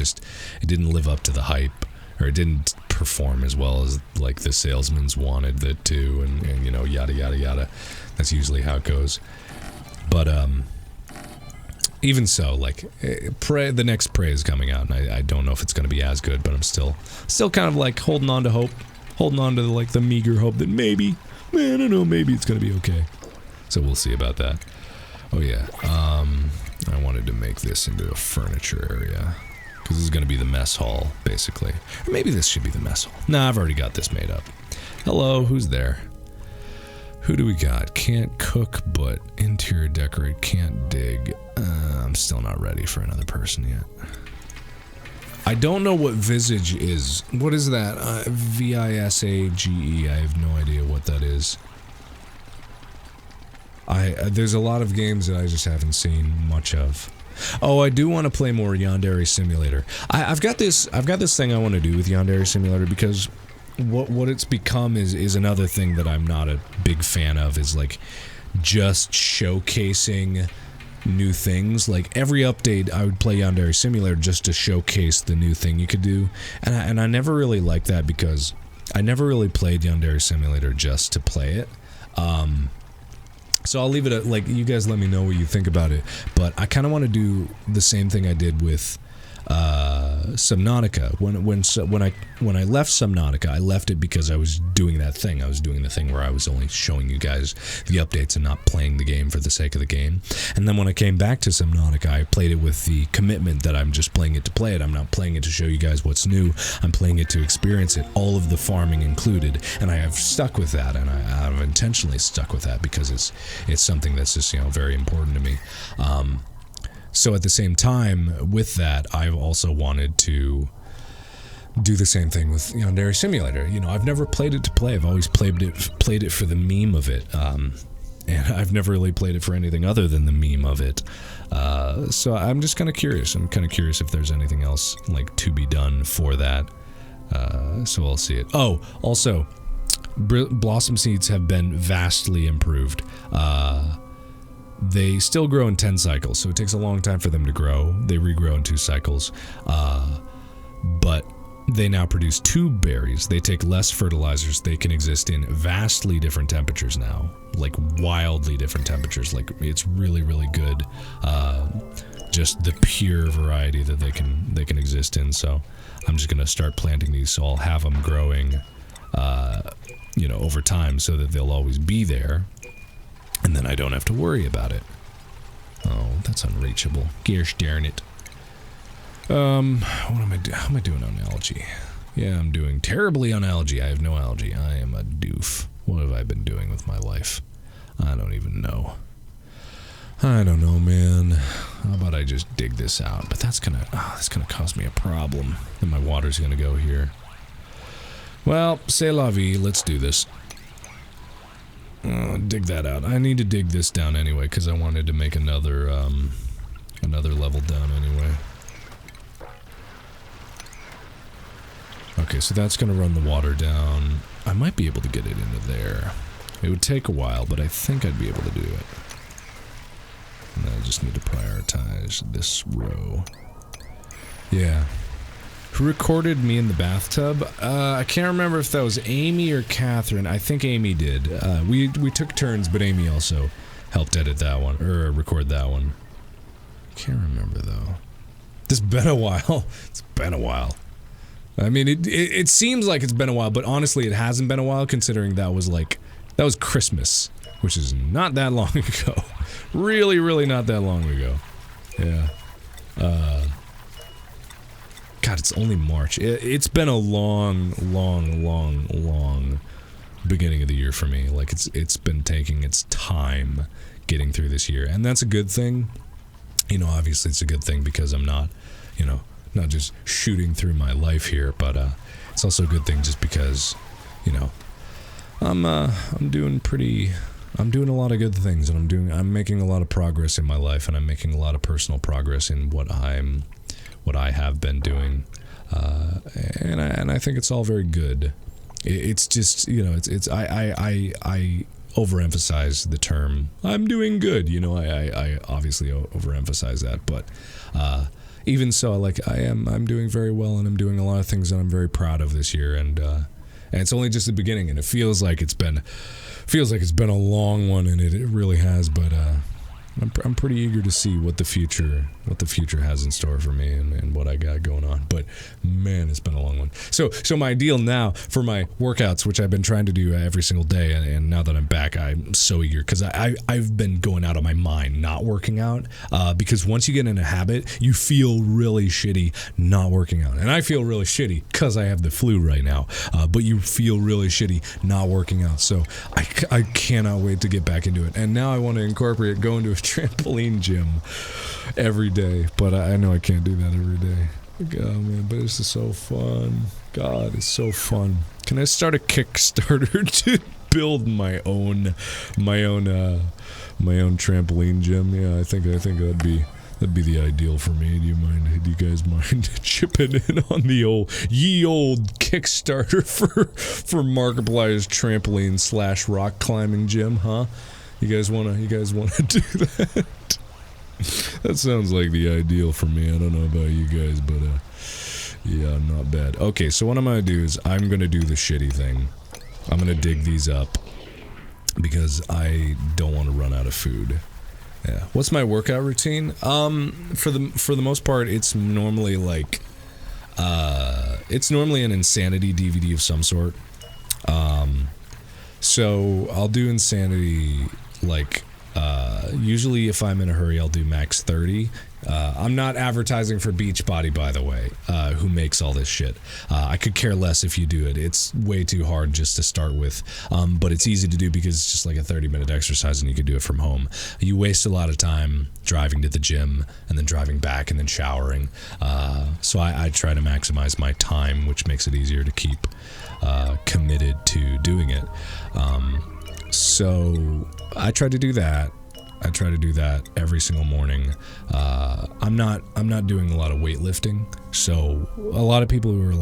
didn't live up to the hype, or it didn't perform as well as like the salesmen wanted it to, and yada yada yada. That's usually how it goes. But even so, like, Prey, the next Prey is coming out, and I don't know if it's going to be as good, but I'm still kind of like holding on to hope, holding on to like the meager hope that maybe, I don't know, maybe it's going to be okay. So we'll see about that. Oh yeah, I wanted to make this into a furniture area, because this is going to be the mess hall, basically. Or maybe this should be the mess hall. Nah, I've already got this made up. Hello, who's there? Who do we got? Can't cook, but interior decorate, can't dig. I'm still not ready for another person yet. I don't know what Visage is. What is that? Visage. I have no idea what that is. There's a lot of games that I just haven't seen much of. Oh, I do want to play more Yandere Simulator. I've got this thing I want to do with Yandere Simulator, because what it's become is another thing that I'm not a big fan of, is like just showcasing new things. Like, every update I would play Yandere Simulator just to showcase the new thing you could do, and I never really liked that, because I never really played Yandere Simulator just to play it. So I'll leave it at, like, you guys let me know what you think about it, but I kind of want to do the same thing I did with Subnautica. When I left Subnautica, I left it because I was doing that thing. I was doing the thing where I was only showing you guys the updates and not playing the game for the sake of the game. And then when I came back to Subnautica, I played it with the commitment that I'm just playing it to play it. I'm not playing it to show you guys what's new. I'm playing it to experience it, all of the farming included. And I have stuck with that, and I've intentionally stuck with that, because it's something that's just, very important to me. So at the same time, with that, I've also wanted to do the same thing with Yandere Simulator. I've never played it to play. I've always played it for the meme of it. And I've never really played it for anything other than the meme of it. So I'm just kind of curious. I'm kind of curious if there's anything else like to be done for that. So I'll see it. Oh, also, blossom seeds have been vastly improved. They still grow in 10 cycles, so it takes a long time for them to grow. They regrow in 2 cycles. But they now produce tube berries. They take less fertilizers. They can exist in vastly different temperatures now, like wildly different temperatures. Like it's really, really good. Just the pure variety that they can exist in. So I'm just gonna start planting these, so I'll have them growing, over time, so that they'll always be there, and then I don't have to worry about it. Oh, that's unreachable. Gosh darn it. How am I doing on algae? Yeah, I'm doing terribly on algae. I have no algae. I am a doof. What have I been doing with my life? I don't even know. I don't know, man. How about I just dig this out? But that's gonna cause me a problem. And my water's gonna go here. Well, c'est la vie. Let's do this. Dig that out. I need to dig this down anyway, because I wanted to make another level down anyway. Okay, so that's gonna run the water down. I might be able to get it into there. It would take a while, but I think I'd be able to do it. And I just need to prioritize this row. Yeah. Who recorded me in the bathtub? I can't remember if that was Amy or Catherine. I think Amy did. We took turns, but Amy also helped edit that one, or record that one. Can't remember though. It's been a while. It's been a while. I mean, it seems like it's been a while, but honestly, it hasn't been a while, considering that was Christmas, which is not that long ago. Really, really not that long ago. Yeah. God, it's only March. It's been a long beginning of the year for me. Like, it's been taking its time getting through this year, and that's a good thing. Obviously it's a good thing because I'm not, not just shooting through my life here, but it's also a good thing just because, I'm doing a lot of good things, and I'm making a lot of progress in my life, and I'm making a lot of personal progress in what I have been doing, and I think it's all very good. It's just, I overemphasize the term I'm doing good. I obviously overemphasize that, but even so, I'm doing very well, and I'm doing a lot of things that I'm very proud of this year, and it's only just the beginning, and it feels like it's been a long one, and it really has, but I'm pretty eager to see what the future has in store for me, and what I got going on. But man, it's been a long one. So my ideal now for my workouts, which I've been trying to do every single day, and now that I'm back, I'm so eager, because I've been going out of my mind not working out, because once you get in a habit, you feel really shitty not working out, and I feel really shitty because I have the flu right now. But you feel really shitty not working out, so I cannot wait to get back into it. And now I want to incorporate going to a trampoline gym every day, but I know I can't do that every day. Oh man, but this is so fun. God, it's so fun. Can I start a Kickstarter to build my own trampoline gym? Yeah, I think that'd be the ideal for me. Do you guys mind chipping in on the old Kickstarter for Markiplier's trampoline / rock climbing gym, huh? You guys wanna do that? That sounds like the ideal for me. I don't know about you guys, but yeah, not bad. Okay, so what I'm gonna do is I'm gonna do the shitty thing. I'm gonna dig these up because I don't want to run out of food. Yeah. What's my workout routine? For the most part, it's normally an insanity DVD of some sort. So I'll do insanity, usually if I'm in a hurry, I'll do max 30. I'm not advertising for Beachbody, by the way, who makes all this shit. I could care less if you do it. It's way too hard just to start with, but it's easy to do because it's just like a 30-minute exercise, and you can do it from home. You waste a lot of time driving to the gym and then driving back and then showering. So I try to maximize my time, which makes it easier to keep committed to doing it. So I try to do that. I try to do that every single morning. I'm not doing a lot of weightlifting, so a lot of people who are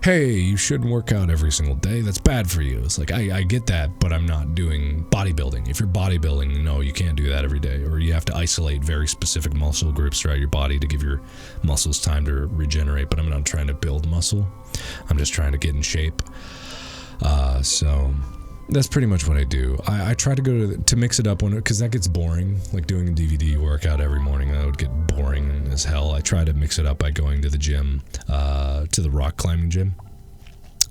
hey, you shouldn't work out every single day. That's bad for you. It's like, I get that, but I'm not doing bodybuilding. If you're bodybuilding, no, you can't do that every day. Or you have to isolate very specific muscle groups throughout your body to give your muscles time to regenerate. But I'm not trying to build muscle. I'm just trying to get in shape. So that's pretty much what I do. I try to go to mix it up because that gets boring. Like doing a DVD workout every morning, that would get boring as hell. I try to mix it up by going to the gym, to the rock climbing gym,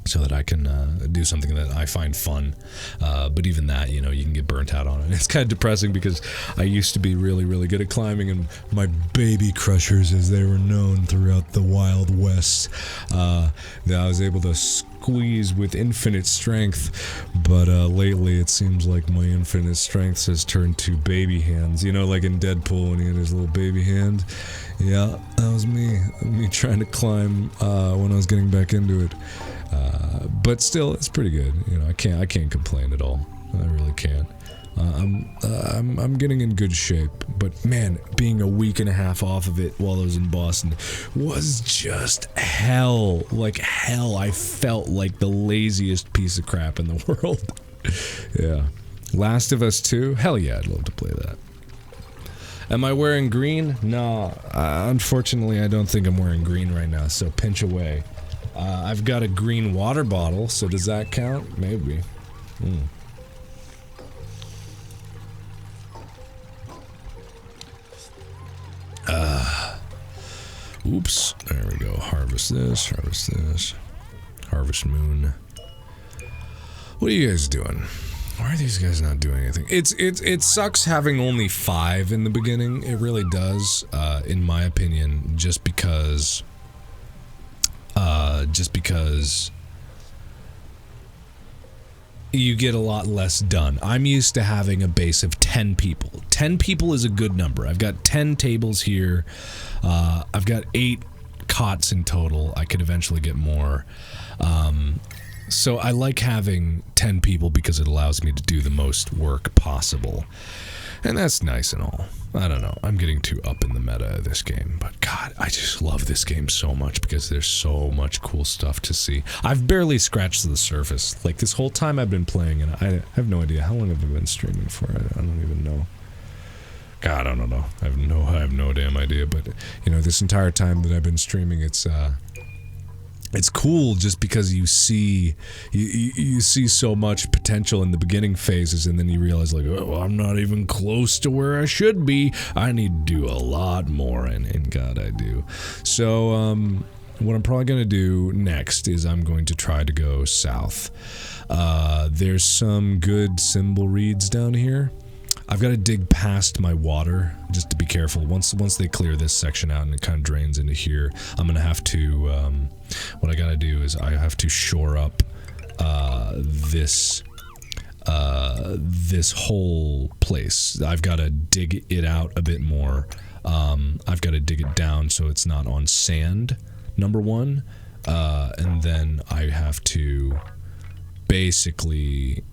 so that I can do something that I find fun. But even that, you know, you can get burnt out on it. It's kind of depressing because I used to be really, really good at climbing, and my baby crushers, as they were known throughout the Wild West, that I was able to squeeze with infinite strength. But lately, it seems like my infinite strength has turned to baby hands. You know, like in Deadpool when he had his little baby hand. Yeah, that was me trying to climb when I was getting back into it. But still, it's pretty good. You know, I can't complain at all. I really can't. I'm getting in good shape, but man, being a week and a half off of it while I was in Boston was just hell. Like hell. I felt like the laziest piece of crap in the world. Yeah. Last of Us 2? Hell yeah, I'd love to play that. Am I wearing green? No. Unfortunately, I don't think I'm wearing green right now, so pinch away. I've got a green water bottle, so does that count? Maybe. Oops. There we go. Harvest this, harvest this. Harvest moon. What are you guys doing? Why are these guys not doing anything? It sucks having only 5 in the beginning. It really does, in my opinion, just because you get a lot less done. I'm used to having a base of 10 people. 10 people is a good number. I've got 10 tables here. I've got 8 cots in total. I could eventually get more. So I like having 10 people because it allows me to do the most work possible. And that's nice and all. I don't know. I'm getting too up in the meta of this game. But God, I just love this game so much because there's so much cool stuff to see. I've barely scratched the surface. Like this whole time I've been playing, and I have no idea. How long have I been streaming for? I don't even know. God, I don't know. I have no damn idea. But, you know, this entire time that I've been streaming, it's cool just because you see so much potential in the beginning phases, and then you realize like, oh, I'm not even close to where I should be. I need to do a lot more, and God, I do. So what I'm probably going to do next is I'm going to try to go south. There's some good symbol reeds down here. I've got to dig past my water just to be careful. Once they clear this section out and it kind of drains into here, I'm going to have to, what I got to do is I have to shore up this whole place. I've got to dig it out a bit more. I've got to dig it down so it's not on sand, number one. And then I have to basically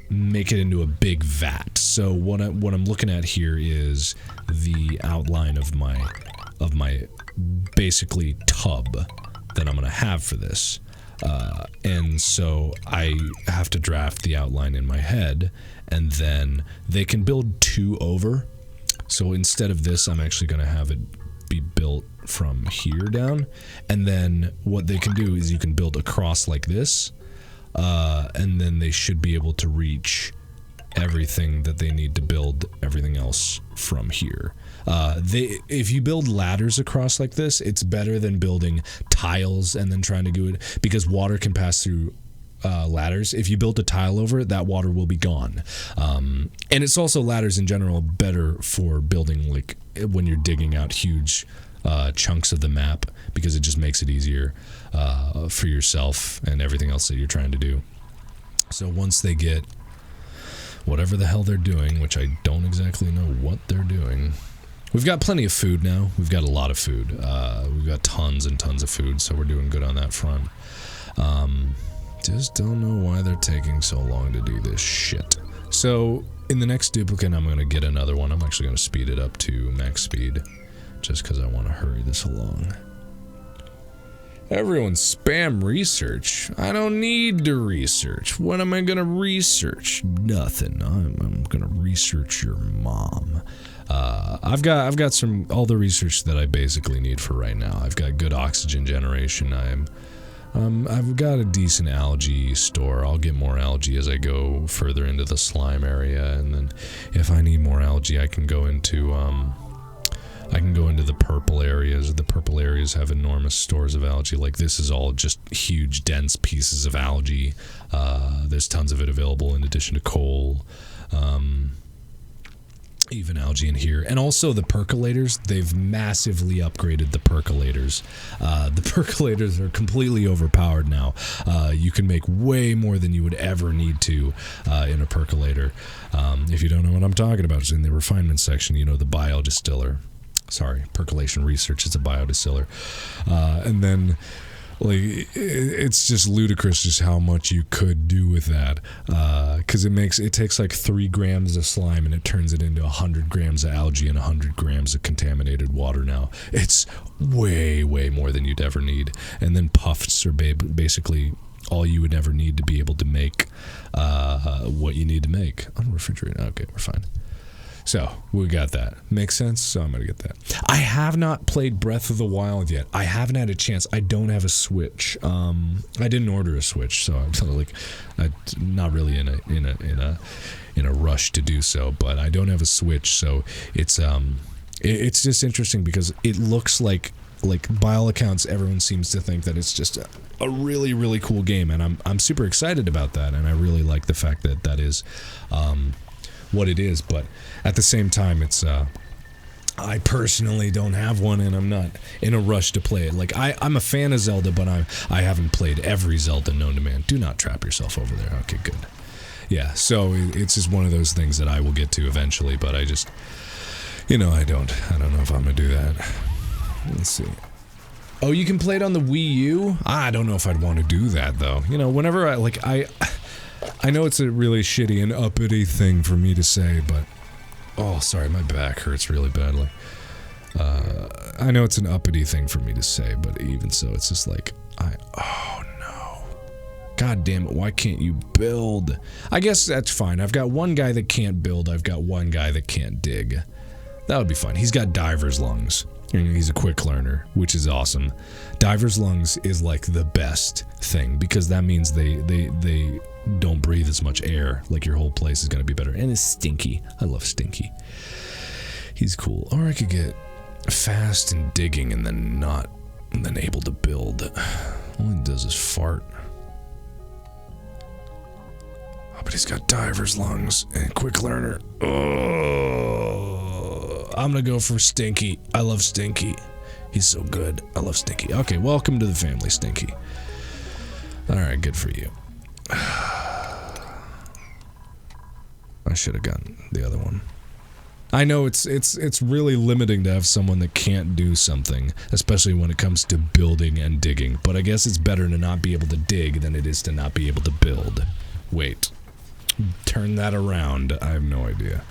make it into a big vat. So what I'm looking at here is the outline of my basically tub that I'm gonna have for this, and so I have to draft the outline in my head, and then they can build 2 over. So instead of this, I'm actually gonna have it be built from here down, and then what they can do is you can build across like this. And then they should be able to reach everything that they need to build everything else from here. If you build ladders across like this, it's better than building tiles and then trying to do it, because water can pass through ladders. If you build a tile over it, that water will be gone. And it's also, ladders in general, better for building like when you're digging out huge chunks of the map, because it just makes it easier for yourself and everything else that you're trying to do. So once they get whatever the hell they're doing, which I don't exactly know what they're doing, we've got plenty of food now. We've got a lot of food. We've got tons and tons of food, so we're doing good on that front. Just don't know why they're taking so long to do this shit. So in the next duplicate, I'm going to get another one. I'm actually going to speed it up to max speed, just because I want to hurry this along. Everyone spam research. I don't need to research. What am I gonna research? Nothing. I'm gonna research your mom. I've got all the research that I basically need for right now. I've got good oxygen generation. I've got a decent algae store. I'll get more algae as I go further into the slime area, and then if I need more algae, I can go into the purple areas. The purple areas have enormous stores of algae. Like, this is all just huge, dense pieces of algae. There's tons of it available in addition to coal. Even algae in here. And also the percolators, they've massively upgraded the percolators. The percolators are completely overpowered now. You can make way more than you would ever need to in a percolator. If you don't know what I'm talking about, it's in the refinement section, you know, the biodistiller. Sorry, percolation research, it's a biodistiller. And then, like, it's just ludicrous just how much you could do with that. Because it takes like 3 grams of slime and it turns it into 100 grams of algae and 100 grams of contaminated water now. It's way, way more than you'd ever need. And then puffs are basically all you would ever need to be able to make what you need to make. Unrefrigerated. Okay, we're fine. So, we got that. Makes sense? So I'm gonna get that. I have not played Breath of the Wild yet. I haven't had a chance. I don't have a Switch. I didn't order a Switch, so I'm not really in a rush to do so. But I don't have a Switch, so it's just interesting because it looks like by all accounts, everyone seems to think that it's just a really, really cool game, and I'm super excited about that, and I really like the fact that that is what it is. But at the same time, it's I personally don't have one, and I'm not in a rush to play it. Like, I'm a fan of Zelda, but I haven't played every Zelda known to man. Do not trap yourself over there. Okay, good. Yeah, so it's just one of those things that I will get to eventually, but I just, I don't know if I'm gonna do that. Let's see. Oh, you can play it on the Wii U? I don't know if I'd want to do that, though. Whenever I know it's a really shitty and uppity thing for me to say, but... Oh, sorry, my back hurts really badly. I know it's an uppity thing for me to say, but even so, it's just like, oh no. God damn it, why can't you build? I guess that's fine. I've got one guy that can't build, I've got one guy that can't dig. That would be fine. He's got diver's lungs. He's a quick learner, which is awesome. Diver's lungs is like the best thing, because that means they don't breathe as much air. Like, your whole place is going to be better. And it's Stinky. I love Stinky. He's cool. Or I could get fast and digging and then able to build. All he does is fart. Oh, but he's got diver's lungs and quick learner. Oh, I'm gonna go for Stinky. I love Stinky. He's so good. I love Stinky. Okay, welcome to the family, Stinky. Alright, good for you. I should have gotten the other one. I know it's really limiting to have someone that can't do something, especially when it comes to building and digging, but I guess it's better to not be able to dig than it is to not be able to build. Wait. Turn that around. I have no idea.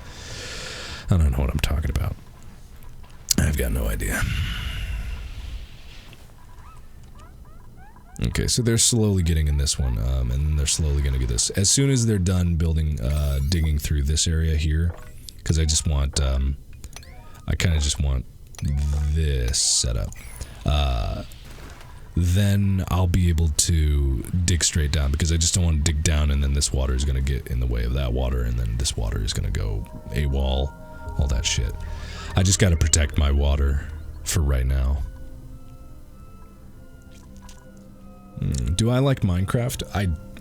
I don't know what I'm talking about. I've got no idea. Okay, so they're slowly getting in this one, and they're slowly gonna get this. As soon as they're done building, digging through this area here, because I just want, I kind of just want this set up. Then I'll be able to dig straight down, because I just don't want to dig down and then this water is going to get in the way of that water, and then this water is going to go AWOL, all that shit. I just got to protect my water for right now. Do I like Minecraft?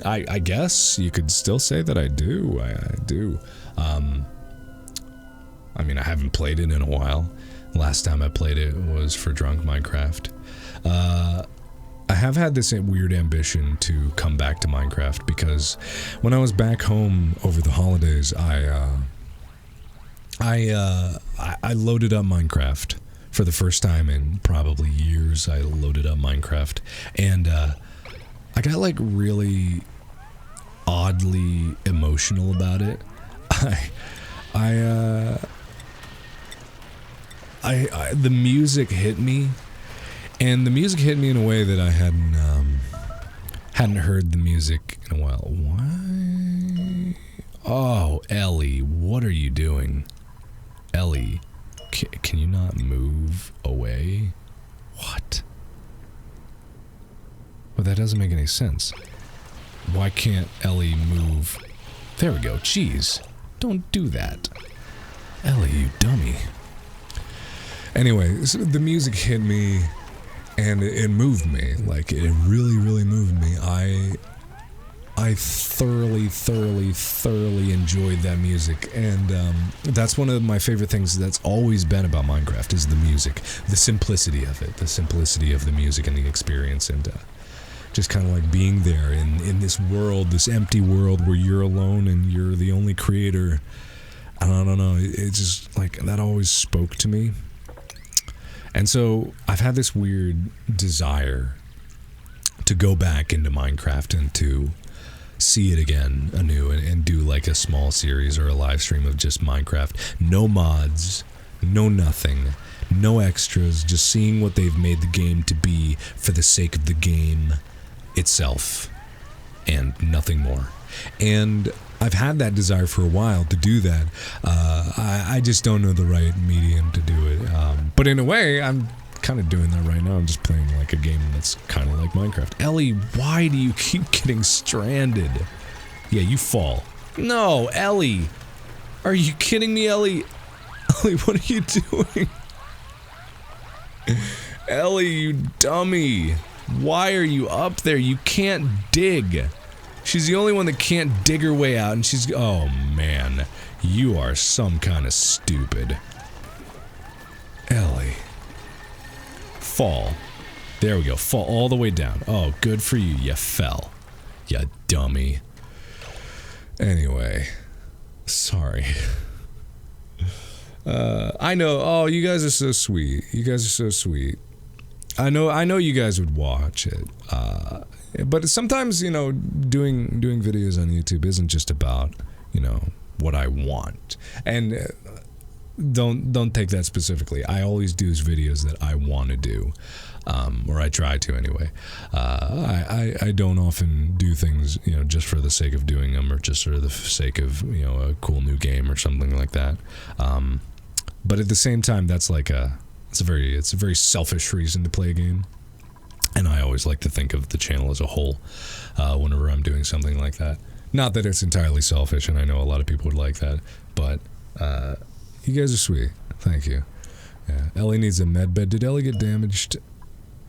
I guess you could still say that I do. I do. I mean, I haven't played it in a while. Last time I played it was for Drunk Minecraft. I have had this weird ambition to come back to Minecraft, because when I was back home over the holidays, I loaded up Minecraft for the first time in probably years. I loaded up Minecraft, and I got like really oddly emotional about it. The music hit me, And the music hit me in a way that I hadn't heard the music in a while. Why? Oh, Ellie, what are you doing? Ellie, can you not move away? What? Well, that doesn't make any sense. Why can't Ellie move? There we go. Jeez. Don't do that. Ellie, you dummy. Anyway, so the music hit me, and it moved me. Like, it really, really moved me. I thoroughly enjoyed that music, and that's one of my favorite things that's always been about Minecraft is the music. The simplicity of it. The simplicity of the music and the experience, and just kind of like being there in this world, this empty world where you're alone and you're the only creator. I don't know, it just, like, that always spoke to me. And so I've had this weird desire to go back into Minecraft and to see it again anew and do like a small series or a live stream of just Minecraft. No mods, no nothing, no extras, just seeing what they've made the game to be for the sake of the game itself and nothing more. And I've had that desire for a while to do that. I just don't know the right medium to do it. But in a way, I'm kind of doing that right now. I'm just playing like a game that's kind of like Minecraft. Ellie, why do you keep getting stranded? Yeah, you fall. No, Ellie. Are you kidding me, Ellie? Ellie, what are you doing? Ellie, you dummy. Why are you up there? You can't dig. She's the only one that can't dig her way out, and she's... Oh, man. You are some kind of stupid. Ellie. Fall. There we go. Fall all the way down. Oh, good for you. You fell. You dummy. Anyway. Sorry. I know. Oh, you guys are so sweet. You guys are so sweet. I know you guys would watch it. But sometimes, you know, doing videos on YouTube isn't just about, you know, what I want. And don't take that specifically. I always do videos that I want to do, or I try to anyway. I don't often do things, you know, just for the sake of doing them or just for the sake of, you know, a cool new game or something like that. But at the same time, that's like it's a very selfish reason to play a game. And I always like to think of the channel as a whole whenever I'm doing something like that. Not that it's entirely selfish, and I know a lot of people would like that, but you guys are sweet. Thank you. Yeah. Ellie needs a med bed. Did Ellie get damaged?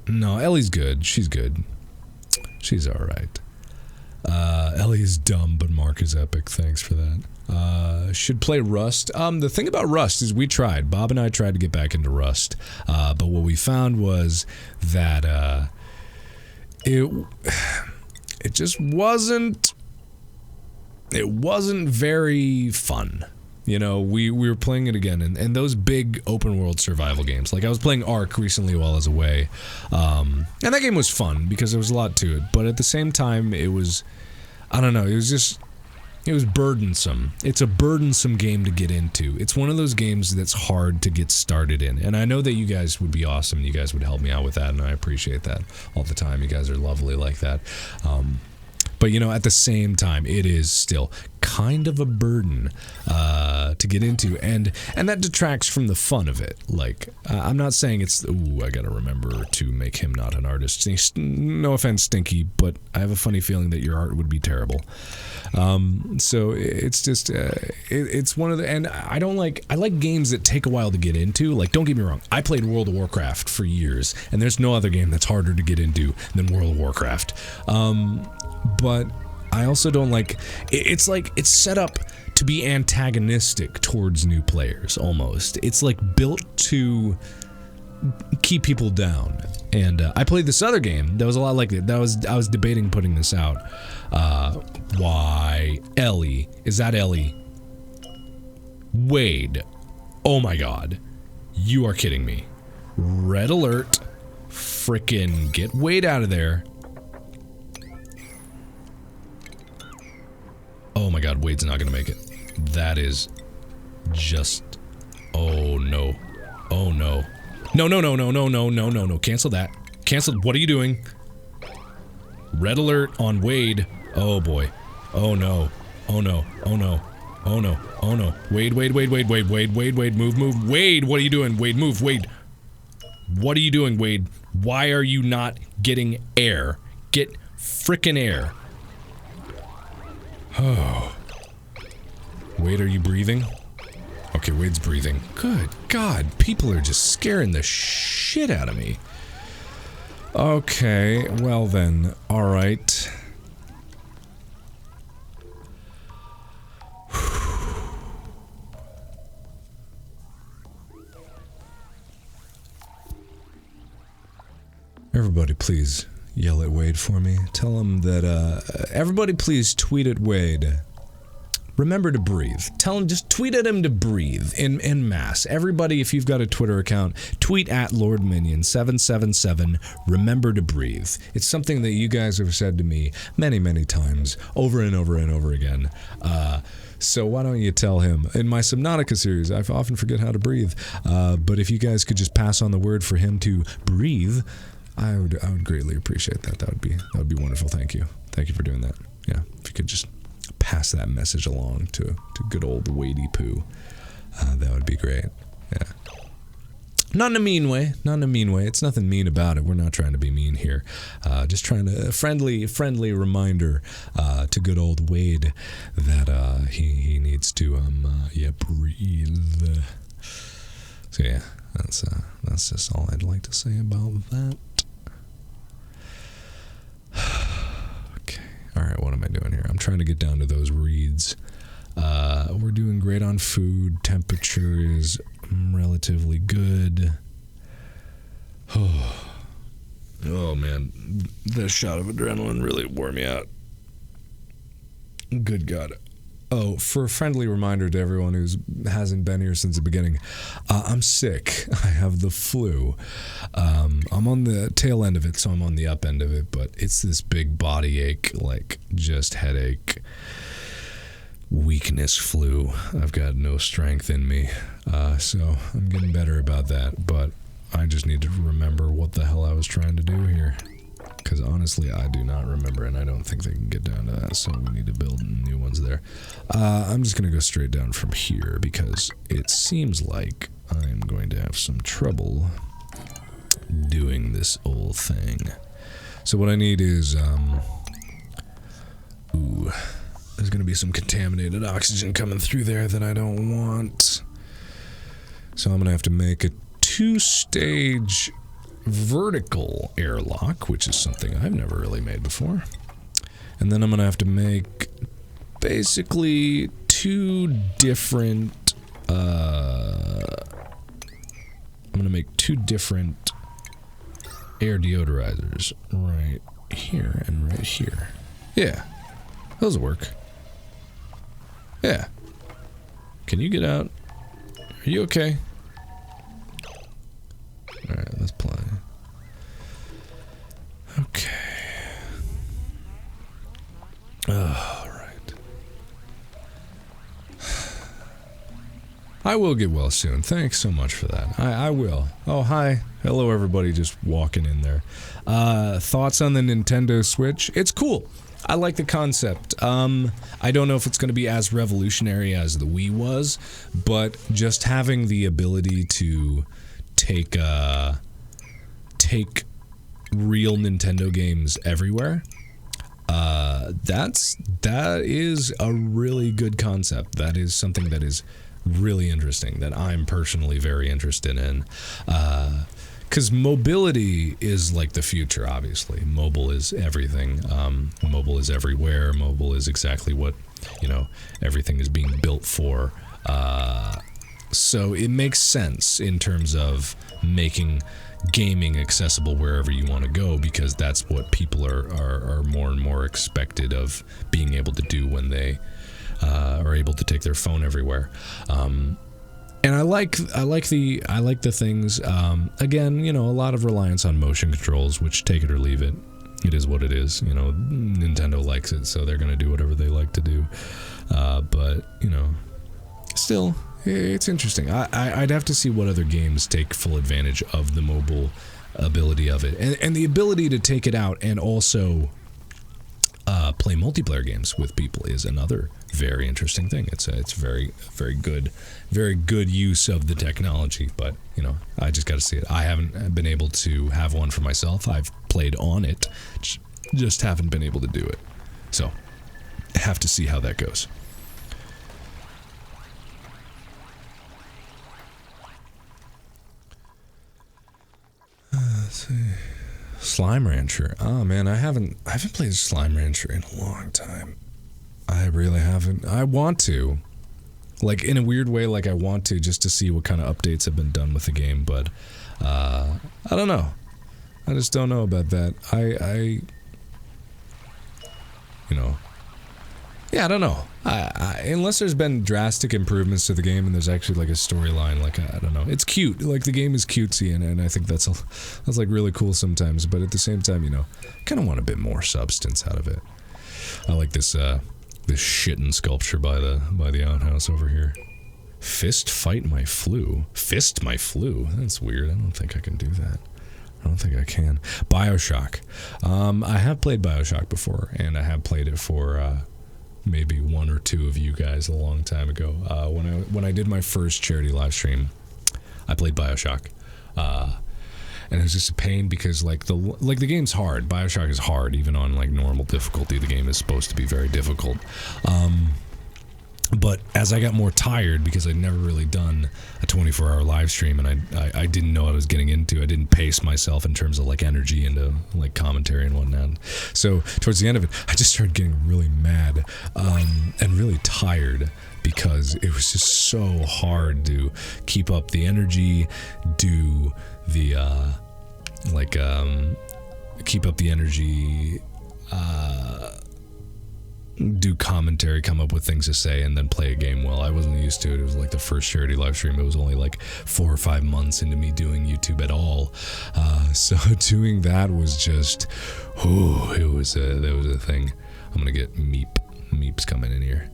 No, Ellie's good. She's good. She's alright. Ellie is dumb, but Mark is epic. Thanks for that. Should play Rust. The thing about Rust is we tried. Bob and I tried to get back into Rust. But what we found was that it just wasn't very fun. You know, we were playing it again, and those big open world survival games, like I was playing Ark recently while I was away, and that game was fun because there was a lot to it, but at the same time it was, I don't know, it was burdensome. It's a burdensome game to get into. It's one of those games that's hard to get started in, and I know that you guys would be awesome, you guys would help me out with that, and I appreciate that all the time. You guys are lovely like that. But, you know, at the same time, it is still kind of a burden to get into, and that detracts from the fun of it. Like, I'm not saying it's, ooh, I gotta remember to make him not an artist. No offense, Stinky, but I have a funny feeling that your art would be terrible. So it's just, it's one of the, and I like games that take a while to get into. Like, don't get me wrong, I played World of Warcraft for years, and there's no other game that's harder to get into than World of Warcraft. But I also don't like, it's like, it's set up to be antagonistic towards new players, almost. It's like built to keep people down. And I played this other game that was a lot like it. I was debating putting this out. Why? Ellie. Is that Ellie? Wade. Oh my god. You are kidding me. Red alert. Frickin' get Wade out of there. Oh my god, Wade's not gonna make it. That is just... Oh no. Oh no. No, no, no, no, no, no, no, no, no. Cancel that. Cancel. What are you doing? Red alert on Wade. Oh boy. Oh no. Oh no. Oh no. Oh no. Oh no. Wade, Wade, Wade, Wade, Wade, Wade, Wade, Wade, move, move. Wade, what are you doing? Wade, move, Wade. What are you doing, Wade? Why are you not getting air? Get frickin' air. Oh. Wade, are you breathing? Okay, Wade's breathing. Good God, people are just scaring the shit out of me. Okay, well then, alright. Everybody please yell at Wade for me. Tell him that, everybody please tweet at Wade. Remember to breathe. Tell him, just tweet at him to breathe in mass. Everybody, if you've got a Twitter account, tweet at LordMinion777, remember to breathe. It's something that you guys have said to me many, many times, over and over and over again. So why don't you tell him? In my Subnautica series, I often forget how to breathe. But if you guys could just pass on the word for him to breathe, I would greatly appreciate that. That would be wonderful. Thank you. Thank you for doing that. Yeah, if you could just pass that message along to good old Wadey Poo. That would be great. Yeah. Not in a mean way. Not in a mean way. It's nothing mean about it. We're not trying to be mean here. Just trying to friendly reminder to good old Wade that he needs to breathe. So yeah, that's just all I'd like to say about that. Alright, what am I doing here? I'm trying to get down to those reeds. We're doing great on food. Temperature is relatively good. Oh man, this shot of adrenaline really wore me out. Good God. Oh, for a friendly reminder to everyone who hasn't been here since the beginning, I'm sick. I have the flu. I'm on the tail end of it, so I'm on the up end of it, but it's this big body ache, like just headache, weakness flu. I've got no strength in me, so I'm getting better about that, but I just need to remember what the hell I was trying to do here. Because honestly, I do not remember, and I don't think they can get down to that, so we need to build new ones there. I'm just going to go straight down from here, because it seems like I'm going to have some trouble doing this old thing. So what I need is, ooh, there's going to be some contaminated oxygen coming through there that I don't want. So I'm going to have to make a 2-stage vertical airlock, which is something I've never really made before. And then I'm gonna have to make basically 2 different I'm gonna make 2 different air deodorizers right here and right here. Yeah, those work. Yeah. Can you get out? Are you okay? Alright, let's play. Okay. Alright. I will get well soon. Thanks so much for that. I will. Oh, hi. Hello, everybody just walking in there. Thoughts on the Nintendo Switch? It's cool. I like the concept. I don't know if it's going to be as revolutionary as the Wii was, but just having the ability to take real Nintendo games everywhere, that is a really good concept. That is something that is really interesting, that I'm personally very interested in, because mobility is like the future. Obviously mobile is everything. Mobile is everywhere. Mobile is exactly what, you know, everything is being built for. So it makes sense in terms of making gaming accessible wherever you want to go, because that's what people are more and more expected of being able to do when they are able to take their phone everywhere. And I like the things. Again, you know, a lot of reliance on motion controls, which, take it or leave it, it is what it is. You know, Nintendo likes it, so they're gonna do whatever they like to do. But you know, still, It's interesting. I'd have to see what other games take full advantage of the mobile ability of it, and the ability to take it out and also play multiplayer games with people is another very interesting thing. It's very good use of the technology. But you know, I just got to see it. I haven't been able to have one for myself. I've played on it, just haven't been able to do it. So have to see how that goes. Let's see. Slime Rancher. Oh man, I haven't played Slime Rancher in a long time. I really haven't. I want to. Like, in a weird way, like I want to, just to see what kind of updates have been done with the game, but I don't know. I just don't know about that. You know. Yeah, I don't know. Unless there's been drastic improvements to the game and there's actually like a storyline, like I don't know. It's cute. Like the game is cutesy, and I think that's like really cool sometimes. But at the same time, you know, kind of want a bit more substance out of it. I like this this shitting sculpture by the outhouse over here. Fist fight my flu. Fist my flu. That's weird. I don't think I can do that. I don't think I can. BioShock. I have played BioShock before, and I have played it for maybe one or two of you guys a long time ago. When I did my first charity live stream, I played BioShock, and it was just a pain because like the game's hard. BioShock is hard, even on like normal difficulty. The game is supposed to be very difficult. But as I got more tired, because I'd never really done a 24-hour live stream, and I didn't know what I was getting into, I didn't pace myself in terms of like energy and like commentary and whatnot. So towards the end of it, I just started getting really mad and really tired, because it was just so hard to keep up the energy, do the keep up the energy, do commentary, come up with things to say, and then play a game well. I wasn't used to it. It was like the first charity live stream. It was only like 4 or 5 months into me doing YouTube at all. So doing that was just, that was a thing. I'm gonna get Meep's coming in here.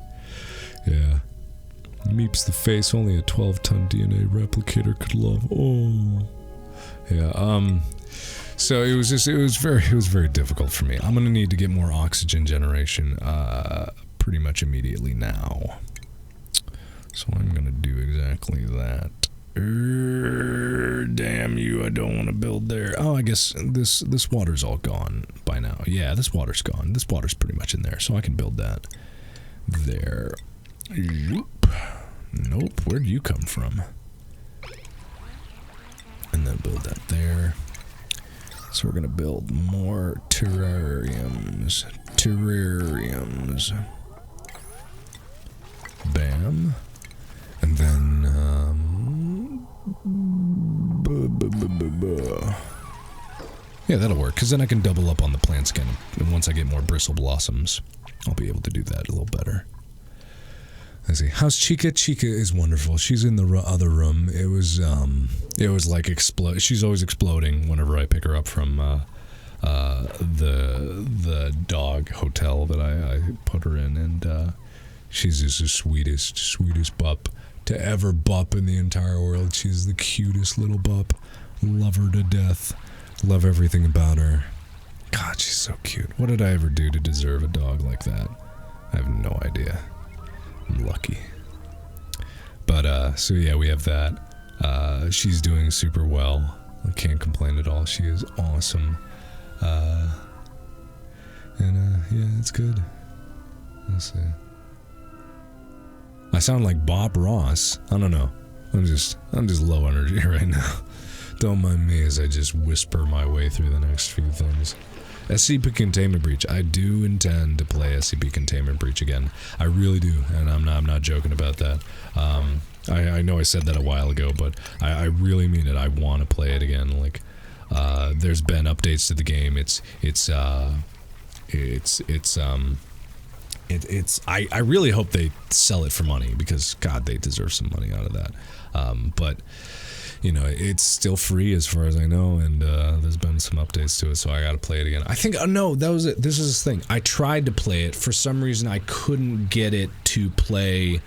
Yeah. Meep's the face only a 12-ton DNA replicator could love. Oh. Yeah, so it was very difficult for me. I'm gonna need to get more oxygen generation pretty much immediately now. So I'm gonna do exactly that. Damn you, I don't want to build there. Oh, I guess this water's all gone by now. Yeah, this water's gone. This water's pretty much in there, so I can build that there. Nope, where'd you come from? And then build that there. So we're gonna build more terrariums. Bam. And then, yeah, that'll work, because then I can double up on the plants again. And once I get more bristle blossoms, I'll be able to do that a little better. Let's see. How's Chica? Chica is wonderful. She's in the other room. It was like explode. She's always exploding whenever I pick her up from the dog hotel that I put her in, and she's just the sweetest pup to ever bup in the entire world. She's the cutest little pup. Love her to death. Love everything about her. God, she's so cute. What did I ever do to deserve a dog like that? I have no idea. I'm lucky. But, so yeah, we have that. She's doing super well. I can't complain at all. She is awesome. Yeah, it's good. Let's see. I sound like Bob Ross. I don't know. I'm just low energy right now. Don't mind me as I just whisper my way through the next few things. SCP Containment Breach. I do intend to play SCP Containment Breach again. I really do, and I'm not joking about that. I know I said that a while ago, but I really mean it. I want to play it again. Like, there's been updates to the game. I really hope they sell it for money, because God, they deserve some money out of that. But you know, it's still free as far as I know, and there's been some updates to it, so I gotta play it again. I think, oh no, that was it. This is the thing. I tried to play it. For some reason, I couldn't get it to play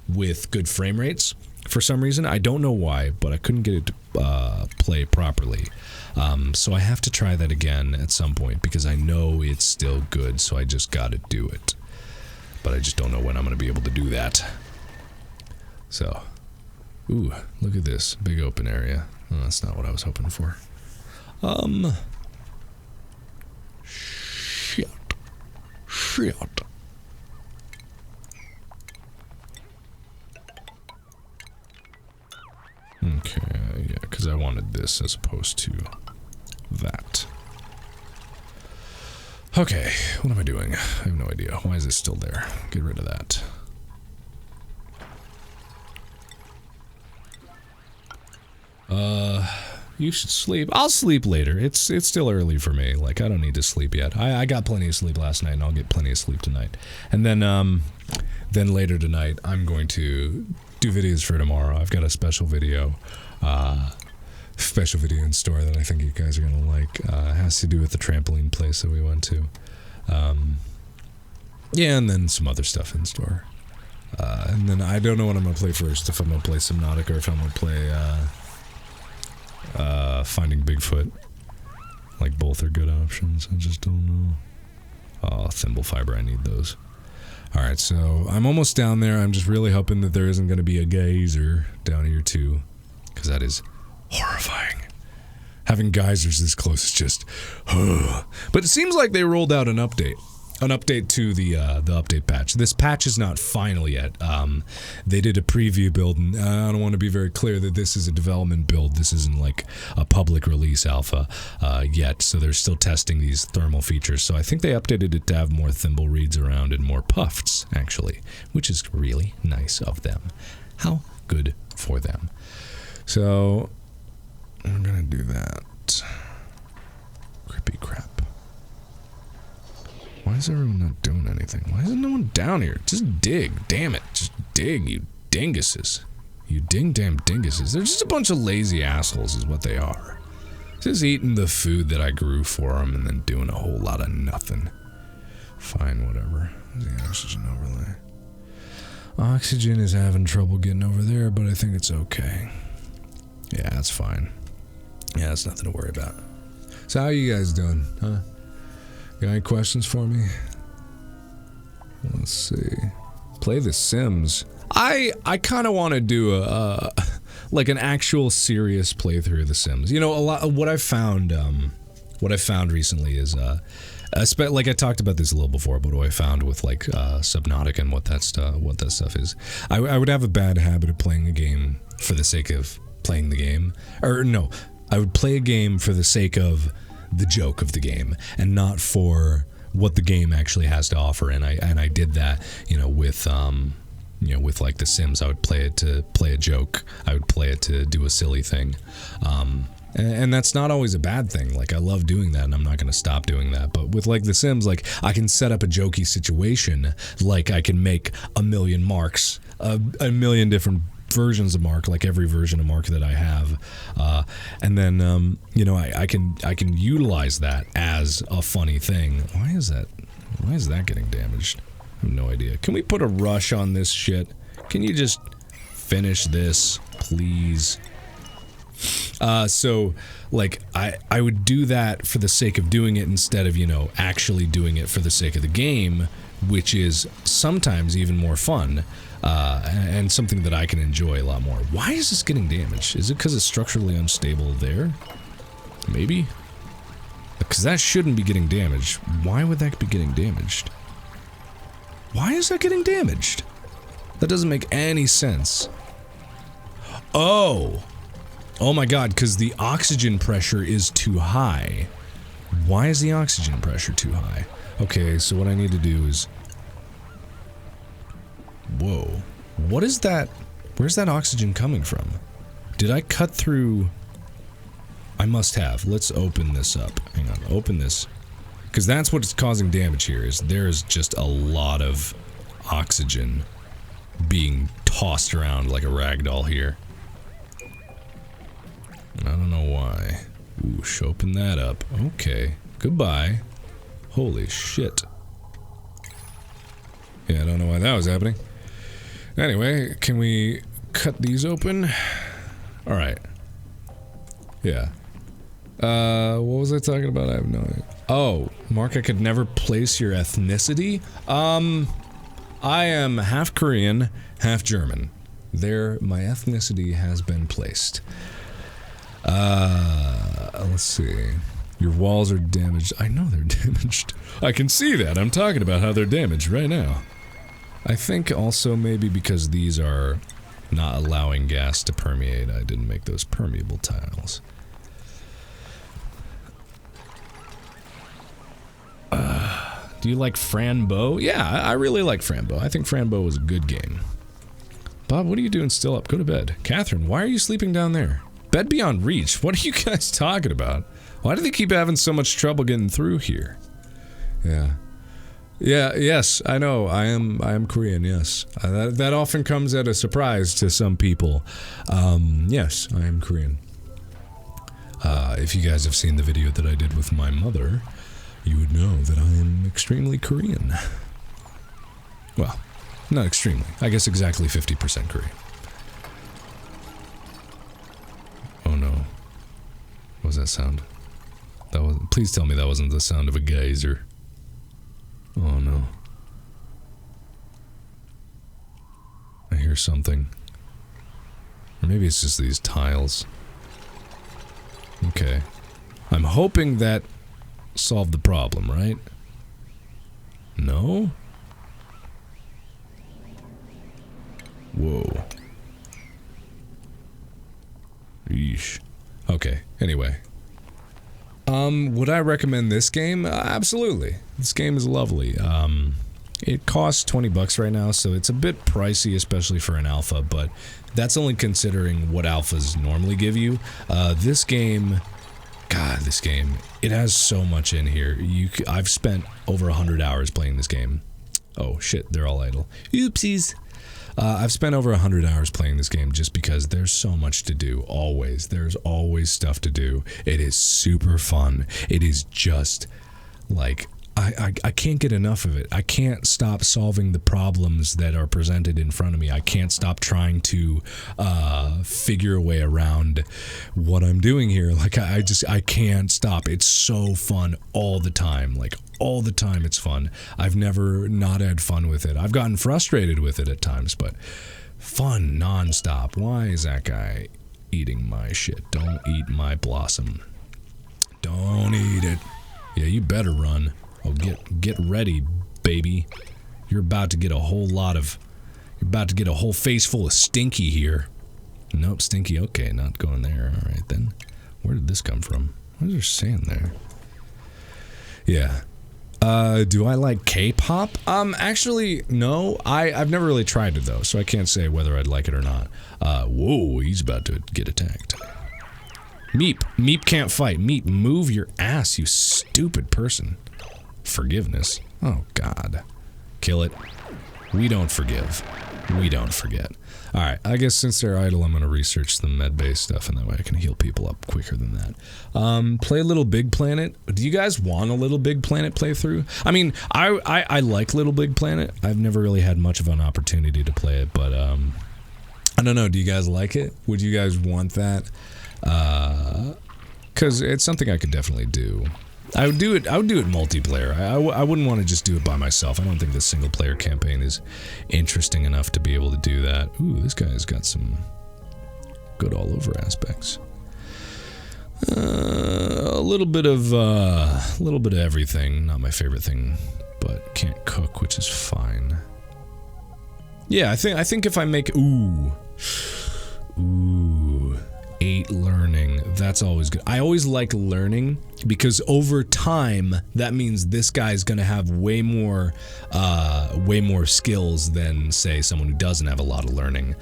with good frame rates for some reason. I don't know why, but I couldn't get it to play properly. So I have to try that again at some point because I know it's still good, so I just gotta do it. But I just don't know when I'm gonna be able to do that. So, ooh, look at this big open area. Oh, that's not what I was hoping for. Shit. Okay, yeah, because I wanted this as opposed to that. Okay, what am I doing? I have no idea. Why is this still there? Get rid of that. You should sleep. I'll sleep later. It's still early for me. Like, I don't need to sleep yet. I got plenty of sleep last night, and I'll get plenty of sleep tonight. And then later tonight, I'm going to do videos for tomorrow. I've got a special video in store that I think you guys are gonna like. It has to do with the trampoline place that we went to. Yeah, and then some other stuff in store. And then I don't know what I'm gonna play first. If I'm gonna play Subnautica or if I'm gonna play Finding Bigfoot. Like, both are good options. I just don't know. Oh, thimble fiber, I need those. Alright, so I'm almost down there. I'm just really hoping that there isn't going to be a geyser down here too. Because that is horrifying. Having geysers this close is just... But it seems like they rolled out an update. An update to the update patch. This patch is not final yet. They did a preview build, and I don't want to be very clear that this is a development build. This isn't like a public release alpha yet, so they're still testing these thermal features. So I think they updated it to have more thimble reeds around and more puffs, actually, which is really nice of them. How good for them. So I'm gonna do that. Crippy crap. Why is everyone not doing anything? Why isn't no one down here? Just dig. Damn it. Just dig, you dinguses. You ding-damn dinguses. They're just a bunch of lazy assholes is what they are. Just eating the food that I grew for them and then doing a whole lot of nothing. Fine, whatever. The oxygen overlay. Oxygen is having trouble getting over there, but I think it's okay. Yeah, that's fine. Yeah, that's nothing to worry about. So how are you guys doing, huh? Got any questions for me? Let's see. Play The Sims. I kind of want to do like an actual serious playthrough of The Sims. You know, a lot of what I've found recently is like I talked about this a little before, but what I found with like Subnautica and what that stuff is. I would have a bad habit of playing a game for the sake of playing the game, or no, I would play a game for the sake of the joke of the game and not for what the game actually has to offer. And I did that, with like The Sims. I would play it to play a joke. I would play it to do a silly thing. And that's not always a bad thing. Like, I love doing that and I'm not going to stop doing that. But with like The Sims, like, I can set up a jokey situation. Like, I can make a million marks, a million different versions of Mark, like every version of Mark that I have, and then I can utilize that as a funny thing. Why is that getting damaged? I have no idea. Can we put a rush on this shit? Can you just finish this, please? So like I would do that for the sake of doing it instead of actually doing it for the sake of the game, which is sometimes even more fun. And something that I can enjoy a lot more. Why is this getting damaged? Is it because it's structurally unstable there? Maybe? Because that shouldn't be getting damaged. Why would that be getting damaged? Why is that getting damaged? That doesn't make any sense. Oh my god, because the oxygen pressure is too high. Why is the oxygen pressure too high? Okay, so what I need to do is... Whoa. What is that? Where's that oxygen coming from? Did I cut through? I must have. Let's open this up. Hang on. Open this. Because that's what's causing damage here, is there's just a lot of oxygen being tossed around like a ragdoll here. I don't know why. Ooh, open that up. Okay. Goodbye. Holy shit. Yeah, I don't know why that was happening. Anyway, can we cut these open? Alright. Yeah. What was I talking about? I have no idea. Oh, Mark, I could never place your ethnicity? I am half Korean, half German. There, my ethnicity has been placed. Let's see. Your walls are damaged. I know they're damaged. I can see that. I'm talking about how they're damaged right now. I think also maybe because these are not allowing gas to permeate, I didn't make those permeable tiles. Do you like Frambo? Yeah, I really like Frambo. I think Frambo was a good game. Bob, what are you doing still up? Go to bed. Catherine, why are you sleeping down there? Bed beyond reach? What are you guys talking about? Why do they keep having so much trouble getting through here? Yeah. Yeah, yes, I know. I am Korean, yes. That often comes at a surprise to some people. Yes, I am Korean. If you guys have seen the video that I did with my mother, you would know that I am extremely Korean. Well, not extremely. I guess exactly 50% Korean. Oh no. What was that sound? That was. Please tell me that wasn't the sound of a geyser. Oh no. I hear something. Or maybe it's just these tiles. Okay. I'm hoping that solved the problem, right? No? Whoa. Yeesh. Okay, anyway. Would I recommend this game? Absolutely. This game is lovely. It costs 20 bucks right now, so it's a bit pricey, especially for an alpha, but that's only considering what alphas normally give you. This game... God, this game. It has so much in here. I've spent over 100 hours playing this game. Oh, shit, they're all idle. Oopsies. I've spent over 100 hours playing this game just because there's so much to do, always. There's always stuff to do. It is super fun. It is just, like, I can't get enough of it. I can't stop solving the problems that are presented in front of me. I can't stop trying to figure a way around what I'm doing here. Like, I can't stop. It's so fun all the time. Like, all the time it's fun. I've never not had fun with it. I've gotten frustrated with it at times, but fun nonstop. Why is that guy eating my shit? Don't eat my blossom. Don't eat it. Yeah, you better run. Oh, get ready, baby. You're about to get a whole face full of Stinky here. Nope, Stinky, okay, not going there. Alright then. Where did this come from? Why is there sand there? Yeah. Do I like K-pop? Actually, no. I've never really tried it though, so I can't say whether I'd like it or not. Whoa, he's about to get attacked. Meep. Meep can't fight. Meep, move your ass, you stupid person. Forgiveness. Oh, God. Kill it. We don't forgive. We don't forget. Alright, I guess since they're idle, I'm going to research the med-based stuff, and that way I can heal people up quicker than that. Play Little Big Planet. Do you guys want a Little Big Planet playthrough? I mean, I like Little Big Planet. I've never really had much of an opportunity to play it, but, I don't know. Do you guys like it? Would you guys want that? Because it's something I could definitely do. I would do it multiplayer. I wouldn't want to just do it by myself. I don't think the single player campaign is interesting enough to be able to do that. Ooh, this guy's got some good all over aspects. A little bit of everything. Not my favorite thing, but can't cook, which is fine. Yeah, I think if I make 8 learning, that's always good. I always like learning because over time that means this guy's gonna have way more skills than say someone who doesn't have a lot of learning.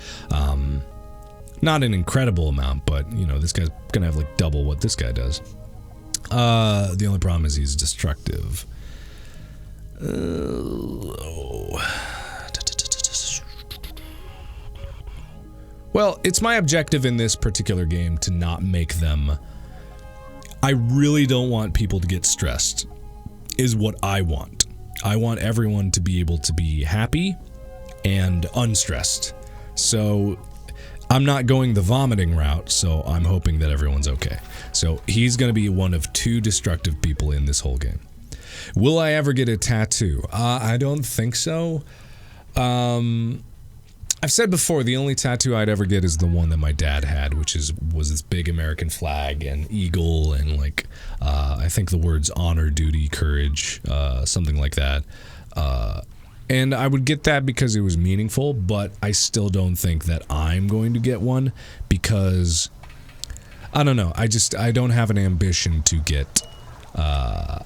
Not an incredible amount, but you know, this guy's gonna have like double what this guy does. The only problem is he's destructive. Well, it's my objective in this particular game to not make them... I really don't want people to get stressed, is what I want. I want everyone to be able to be happy and unstressed. So I'm not going the vomiting route, so I'm hoping that everyone's okay. So he's going to be one of 2 destructive people in this whole game. Will I ever get a tattoo? I don't think so. I've said before, the only tattoo I'd ever get is the one that my dad had, which was this big American flag and eagle and like, I think the words honor, duty, courage, something like that. And I would get that because it was meaningful, but I still don't think that I'm going to get one because, I don't know, I don't have an ambition to get, a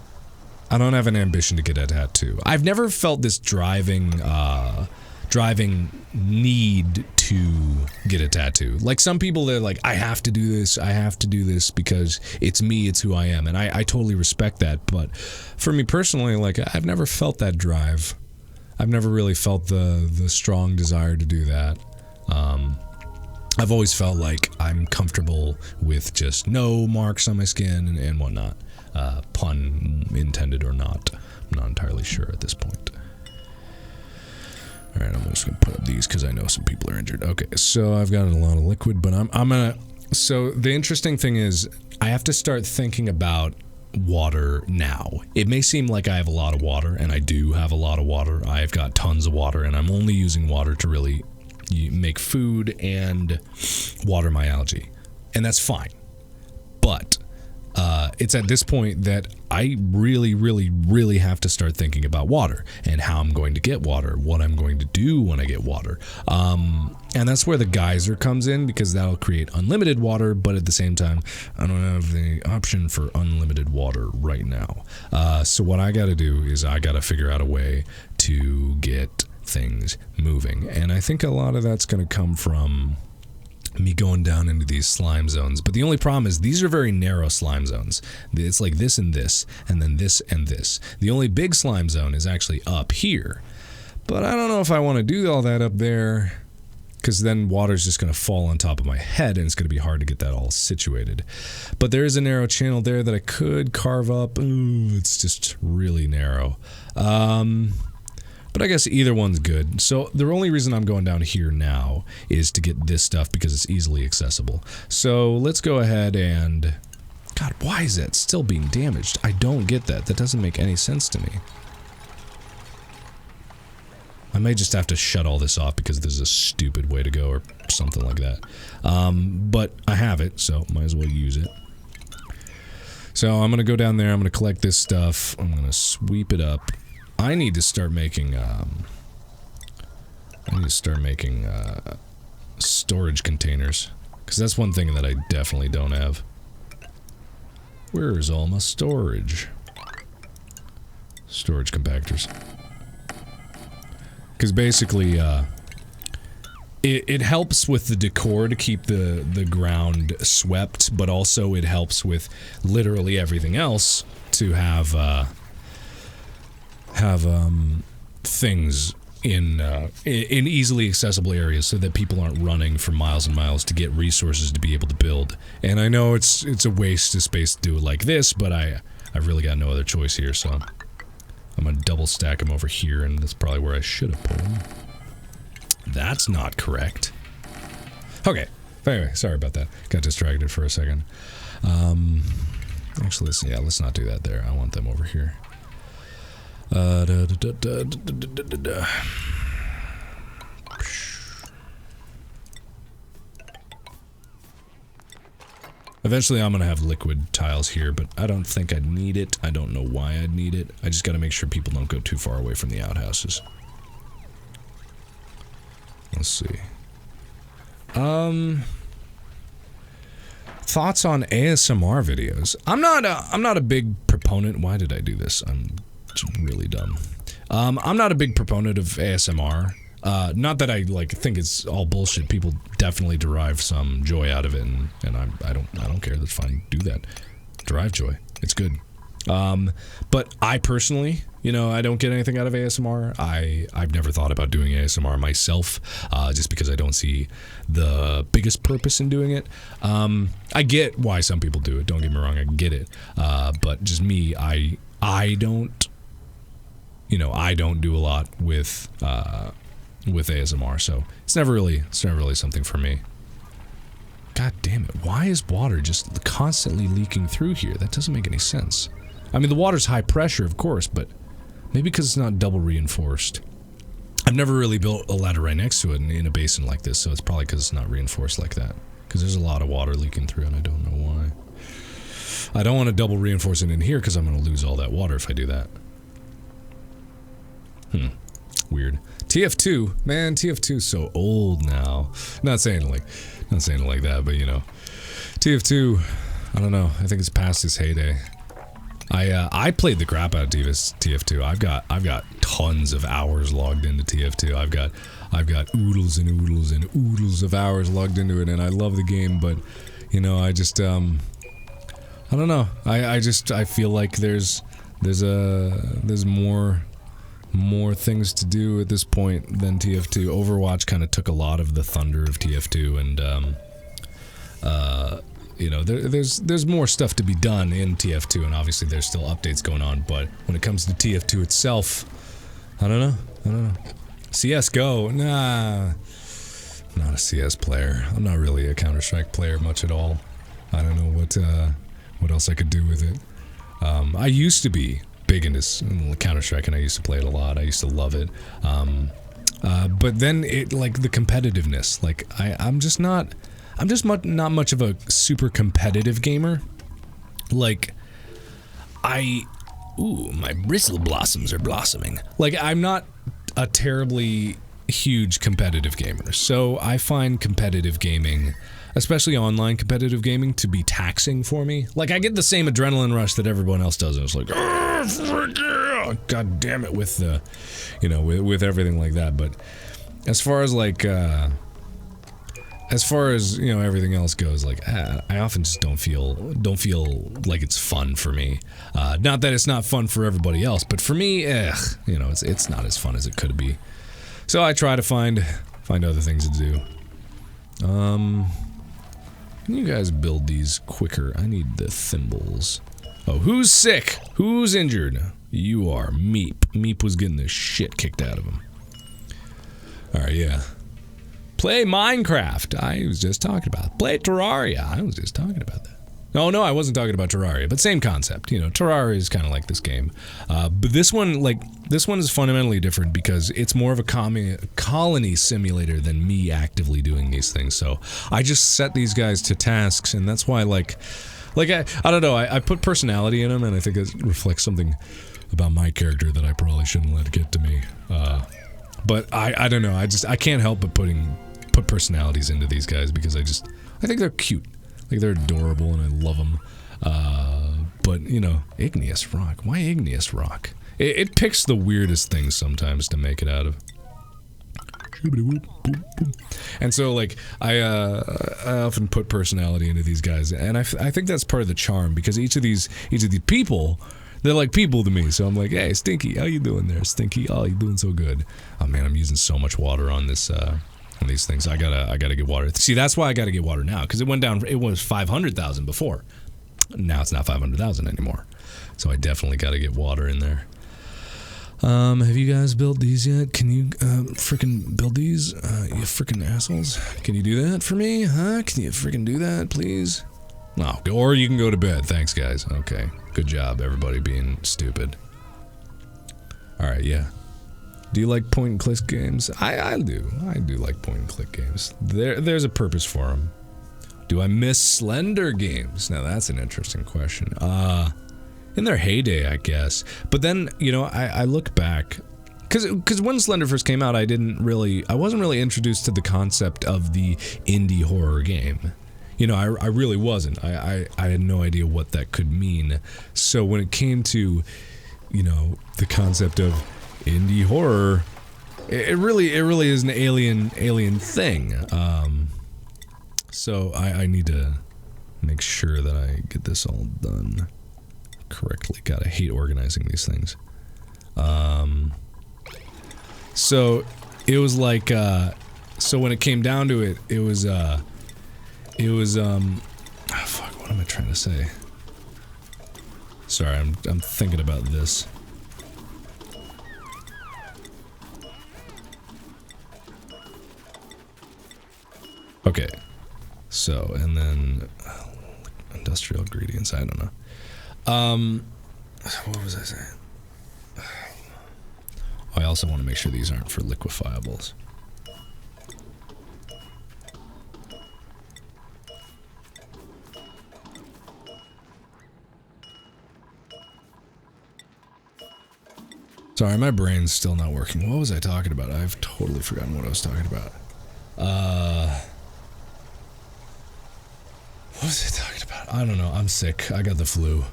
tattoo. I've never felt this driving need to get a tattoo. Like some people, they're like, I have to do this because it's me, it's who I am. And I totally respect that. But for me personally, like I've never felt that drive. I've never really felt the strong desire to do that. I've always felt like I'm comfortable with just no marks on my skin and whatnot. Pun intended or not. I'm not entirely sure at this point. Alright, I'm just gonna put up these because I know some people are injured. Okay, so I've got a lot of liquid, but I'm gonna... So the interesting thing is, I have to start thinking about water now. It may seem like I have a lot of water, and I do have a lot of water. I've got tons of water, and I'm only using water to really make food and water my algae. And that's fine. But it's at this point that I really, really, really have to start thinking about water and how I'm going to get water, what I'm going to do when I get water. And that's where the geyser comes in, because that'll create unlimited water, but at the same time, I don't have the option for unlimited water right now. So what I got to do is I got to figure out a way to get things moving. And I think a lot of that's going to come from me going down into these slime zones. But the only problem is these are very narrow slime zones. It's like this and this, and then this and this. The only big slime zone is actually up here. But I don't know if I want to do all that up there, because then water's just going to fall on top of my head, and it's going to be hard to get that all situated. But there is a narrow channel there that I could carve up. Ooh, it's just really narrow. But I guess either one's good. So the only reason I'm going down here now is to get this stuff because it's easily accessible. So let's go ahead and... God, why is that still being damaged? I don't get that. That doesn't make any sense to me. I may just have to shut all this off because there's a stupid way to go or something like that. But I have it, so might as well use it. So I'm going to go down there. I'm going to collect this stuff. I'm going to sweep it up. I need to start making, storage containers, because that's one thing that I definitely don't have. Where is all my storage? Storage compactors. Because basically, it helps with the decor to keep the ground swept, but also it helps with literally everything else to have things in easily accessible areas so that people aren't running for miles and miles to get resources to be able to build. And I know it's a waste of space to do it like this, but I've really got no other choice here, so I'm gonna double stack them over here, and that's probably where I should have put them. That's not correct. Okay, but anyway, sorry about that. Got distracted for a second. Actually, let's not do that there. I want them over here. Eventually I'm gonna have liquid tiles here, but I don't think I'd need it. I don't know why I'd need it. I just gotta make sure people don't go too far away from the outhouses. Let's see. Thoughts on ASMR videos? I'm not a big proponent. Why did I do this? I'm really dumb. I'm not a big proponent of ASMR. Not that I think it's all bullshit. People definitely derive some joy out of it, and I don't care. That's fine. Do that. Derive joy. It's good. But I personally, I don't get anything out of ASMR. I've never thought about doing ASMR myself, just because I don't see the biggest purpose in doing it. I get why some people do it. Don't get me wrong. I get it. But just me, I don't do a lot with with ASMR, so it's never really something for me. God damn it, why is water just constantly leaking through here? That doesn't make any sense. I mean, the water's high pressure, of course, but maybe because it's not double reinforced. I've never really built a ladder right next to it in a basin like this, so it's probably because it's not reinforced like that. Because there's a lot of water leaking through, and I don't know why. I don't want to double reinforce it in here, because I'm going to lose all that water if I do that. Weird. TF2, man, TF2 is so old now. Not saying it like that, but you know, TF2, I don't know. I think it's past its heyday. I played the crap out of TF2. I've got tons of hours logged into TF2. I've got oodles and oodles and oodles of hours logged into it, and I love the game. But you know, I just I don't know. I feel like there's more things to do at this point than TF2. Overwatch kind of took a lot of the thunder of TF2, and you know, there's more stuff to be done in TF2, and obviously there's still updates going on, but when it comes to TF2 itself, I don't know. CSGO, nah, I'm not a CS player. I'm not really a Counter-Strike player much at all. I don't know what else I could do with it. I used to be big into Counter-Strike, and I used to play it a lot. I used to love it. But then it, like, the competitiveness, like, I'm just not much of a super competitive gamer. Like, ooh, my bristle blossoms are blossoming. Like, I'm not a terribly huge competitive gamer, so I find competitive gaming, especially online competitive gaming, to be taxing for me. Like, I get the same adrenaline rush that everyone else does, and it's like, oh, frick yeah! God damn it, with the, you know, with everything like that. But as far as like, you know, everything else goes, like, I often just don't feel like it's fun for me. Not that it's not fun for everybody else, but for me, you know, it's not as fun as it could be. So I try to find other things to do. Can you guys build these quicker? I need the thimbles. Oh, who's sick? Who's injured? You are. Meep. Meep was getting the shit kicked out of him. Alright, yeah. Play Minecraft. I was just talking about it. Play Terraria. I was just talking about that. No, I wasn't talking about Terraria, but same concept. You know, Terraria is kind of like this game. But this one is fundamentally different because it's more of a colony simulator than me actively doing these things. So I just set these guys to tasks, and that's why, I don't know, I put personality in them, and I think it reflects something about my character that I probably shouldn't let get to me. But I don't know, I can't help but put personalities into these guys because I think they're cute. Like, they're adorable and I love them. But, you know, igneous rock. Why igneous rock? It picks the weirdest things sometimes to make it out of. And so, like, I often put personality into these guys, and I think that's part of the charm, because each of these people, they're like people to me. So I'm like, hey, Stinky, how you doing there, Stinky? Oh, you doing so good. Oh man, I'm using so much water on this on these things. I gotta get water. See, that's why I gotta get water now, because it went down. It was 500,000 before. Now it's not 500,000 anymore. So I definitely gotta get water in there. Have you guys built these yet? Can you freaking build these? You freaking assholes. Can you do that for me? Huh? Can you freaking do that, please? No, or you can go to bed. Thanks, guys. Okay. Good job, everybody being stupid. Alright, yeah. Do you like point and click games? I do. I do like point and click games. There's a purpose for them. Do I miss Slender games? Now that's an interesting question. In their heyday, I guess. But then, you know, I look back, because when Slender first came out, I wasn't really introduced to the concept of the indie horror game. You know, I really wasn't. I had no idea what that could mean. So when it came to, you know, the concept of indie horror, it really is an alien thing. So I need to make sure that I get this all done correctly. God, I hate organizing these things. So it was like, so when it came down to it, it was fuck, what am I trying to say? Sorry, I'm thinking about this. Okay. So, and then industrial ingredients, I don't know. What was I saying? I also want to make sure these aren't for liquefiables. Sorry, my brain's still not working. What was I talking about? I've totally forgotten what I was talking about. What was I talking about? I don't know. I'm sick. I got the flu.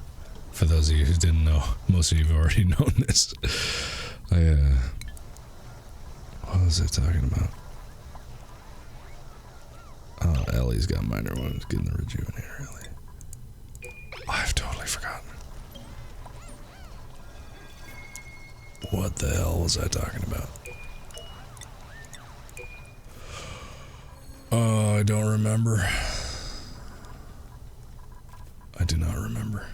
For those of you who didn't know, most of you have already known this. What was I talking about? Oh, Ellie's got minor ones. Getting the rejuvenator, Ellie. I've totally forgotten. What the hell was I talking about? Oh, I don't remember. I do not remember.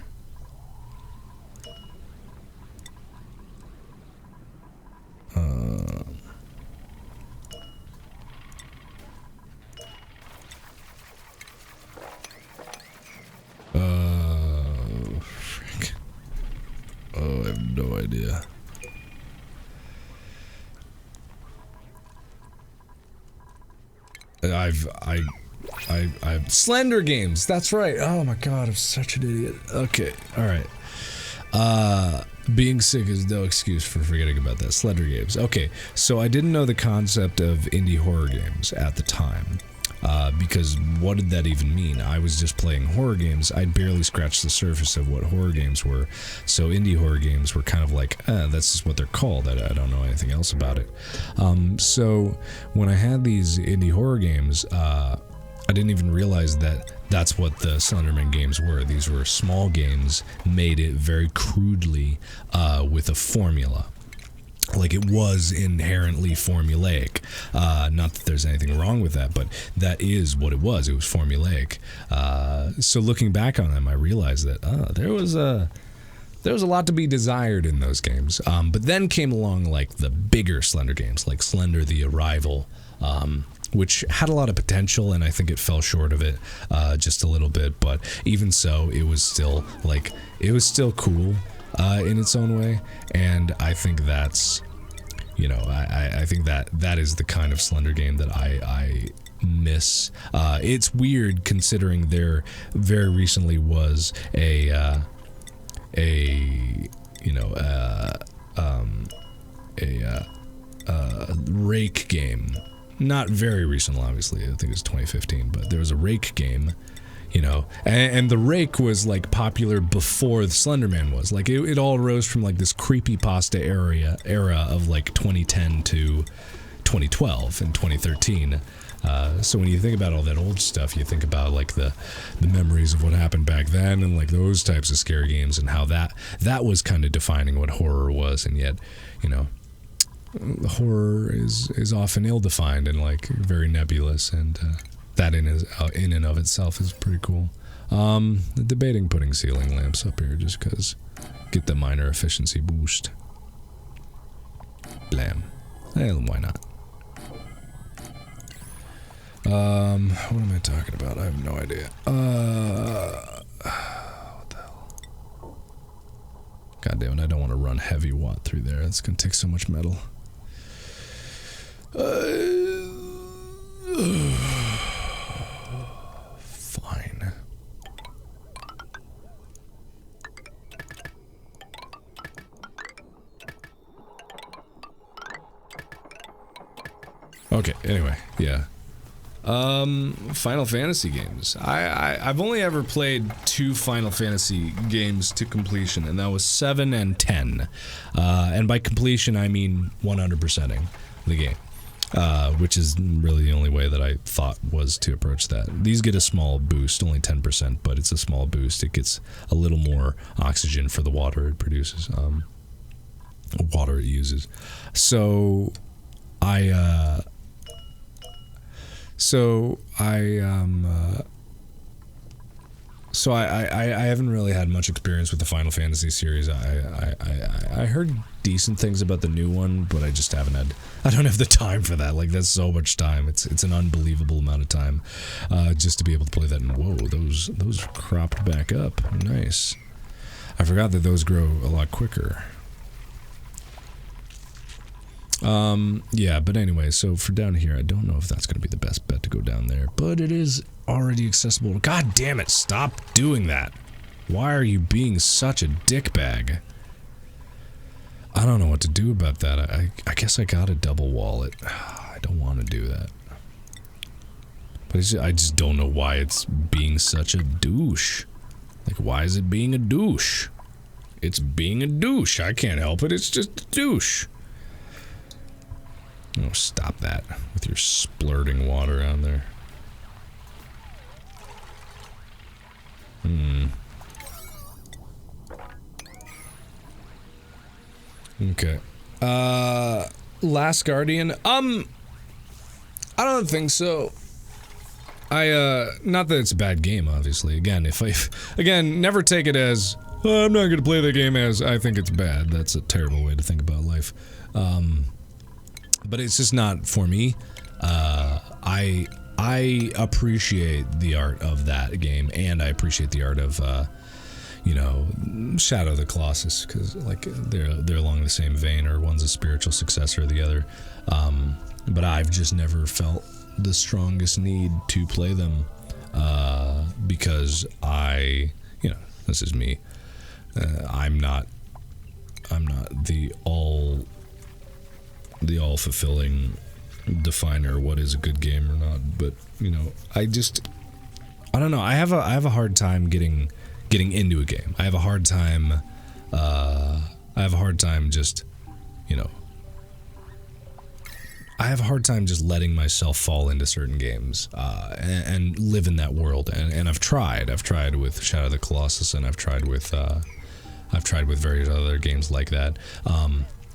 Frick. Oh, I have no idea. I've Slender games. That's right. Oh my god, I'm such an idiot. Okay, all right. Being sick is no excuse for forgetting about that. Slender games. Okay, so I didn't know the concept of indie horror games at the time. Because what did that even mean? I was just playing horror games. I'd barely scratched the surface of what horror games were. So indie horror games were kind of like, that's just what they're called. I don't know anything else about it. So when I had these indie horror games, I didn't even realize that that's what the Slenderman games were. These were small games made it very crudely with a formula. Like, it was inherently formulaic. Not that there's anything wrong with that, but that is what it was. It was formulaic. So looking back on them, I realized that there was a lot to be desired in those games. But then came along like the bigger Slender games, like Slender: The Arrival, which had a lot of potential, and I think it fell short of it just a little bit. But even so, it was still cool. In its own way, and I think that's, I think that is the kind of Slender game that I miss. It's weird considering there very recently was a Rake game. Not very recent, obviously. I think it was 2015, but there was a Rake game. And the Rake was like popular before the Slenderman was. Like it all rose from like this creepypasta era of like 2010 to 2012 and 2013. So when you think about all that old stuff, you think about like the memories of what happened back then and like those types of scary games and how that was kind of defining what horror was. And yet, horror is often ill-defined and like very nebulous, and that in and of itself is pretty cool. Debating putting ceiling lamps up here just because get the minor efficiency boost. Blam. Well, why not? What am I talking about? I have no idea. What the hell? God damn it, I don't want to run heavy watt through there. It's gonna take so much metal. Fine. Okay, anyway, yeah. Final Fantasy games. I've only ever played 2 Final Fantasy games to completion, and that was 7 and 10. And by completion, I mean 100%ing the game. Which is really the only way that I thought was to approach that. These get a small boost, only 10%, but it's a small boost. It gets a little more oxygen for the water it produces, water it uses. So I So I haven't really had much experience with the Final Fantasy series. I heard decent things about the new one, but I just haven't had. I don't have the time for that. Like, that's so much time. It's an unbelievable amount of time, just to be able to play that. And whoa, those cropped back up. Nice. I forgot that those grow a lot quicker. Yeah, but anyway, so for down here, I don't know if that's going to be the best bet to go down there, but it is already accessible. God damn it, stop doing that. Why are you being such a dickbag? I don't know what to do about that. I guess I gotta double wall it. I don't want to do that. But I just don't know why it's being such a douche. Like, why is it being a douche? It's being a douche. I can't help it. It's just a douche. Oh, stop that with your splurting water on there. Okay. Last Guardian. I don't think so. Not that it's a bad game, obviously. Again, again, never take it as, oh, I'm not gonna play the game as I think it's bad. That's a terrible way to think about life. But it's just not for me. I appreciate the art of that game, and I appreciate the art of, you know, Shadow of the Colossus, because, like, they're along the same vein, or one's a spiritual successor of the other. But I've just never felt the strongest need to play them, because you know, this is me. I'm not the all-fulfilling definer what is a good game or not, but, you know, I don't know. I have a hard time getting into a game. I have a hard time just, you know, I have a hard time just letting myself fall into certain games, and live in that world, and I've tried with Shadow of the Colossus, and I've tried with various other games like that,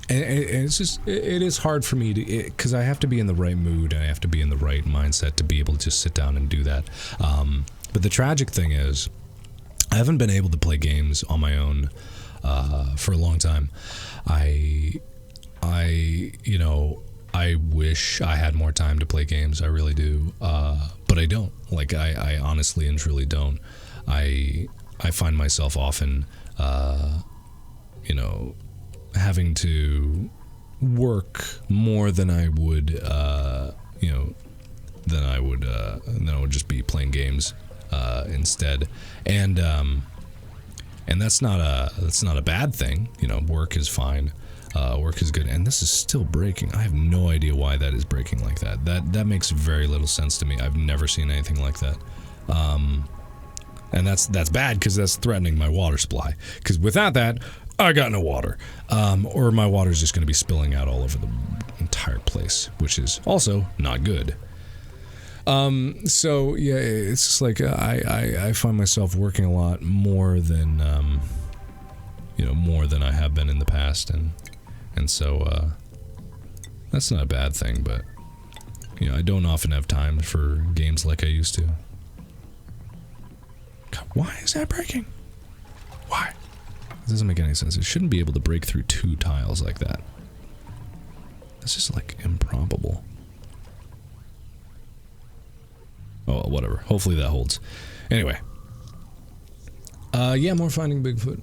and it's just, it is hard for me to, because I have to be in the right mood, and I have to be in the right mindset to be able to just sit down and do that. But the tragic thing is, I haven't been able to play games on my own for a long time. You know, I wish I had more time to play games. I really do, but I don't. Like, I honestly and truly don't. I find myself often, you know, having to work more than I would, you know, than I would just be playing games instead, and that's not a bad thing. You know, work is fine, work is good, and this is still breaking. I have no idea why that is breaking like that. That makes very little sense to me. I've never seen anything like that. And that's bad, because that's threatening my water supply. Because without that, I got no water. Or my water's just going to be spilling out all over the entire place, which is also not good. So yeah, it's just like, I find myself working a lot more than, you know, more than I have been in the past, and so, that's not a bad thing, but, you know, I don't often have time for games like I used to. God, why is that breaking? Why? It doesn't make any sense. It shouldn't be able to break through 2 tiles like that. That's just, like, improbable. Oh, whatever. Hopefully that holds. Anyway. Yeah, more Finding Bigfoot.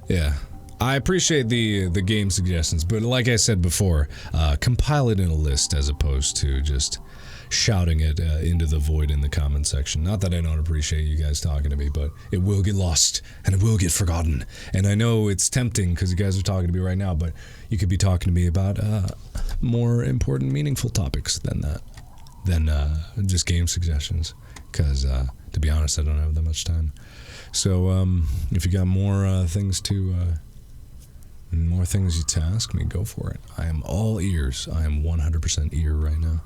Yeah. I appreciate the game suggestions, but like I said before, compile it in a list as opposed to just shouting it into the void in the comment section. Not that I don't appreciate you guys talking to me, but it will get lost and it will get forgotten. And I know it's tempting because you guys are talking to me right now, but you could be talking to me about more important, meaningful topics than that, than just game suggestions. Because to be honest, I don't have that much time. So if you got more things to ask me, go for it. I am all ears. I am 100% ear right now.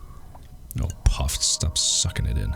No, Puff, stop sucking it in.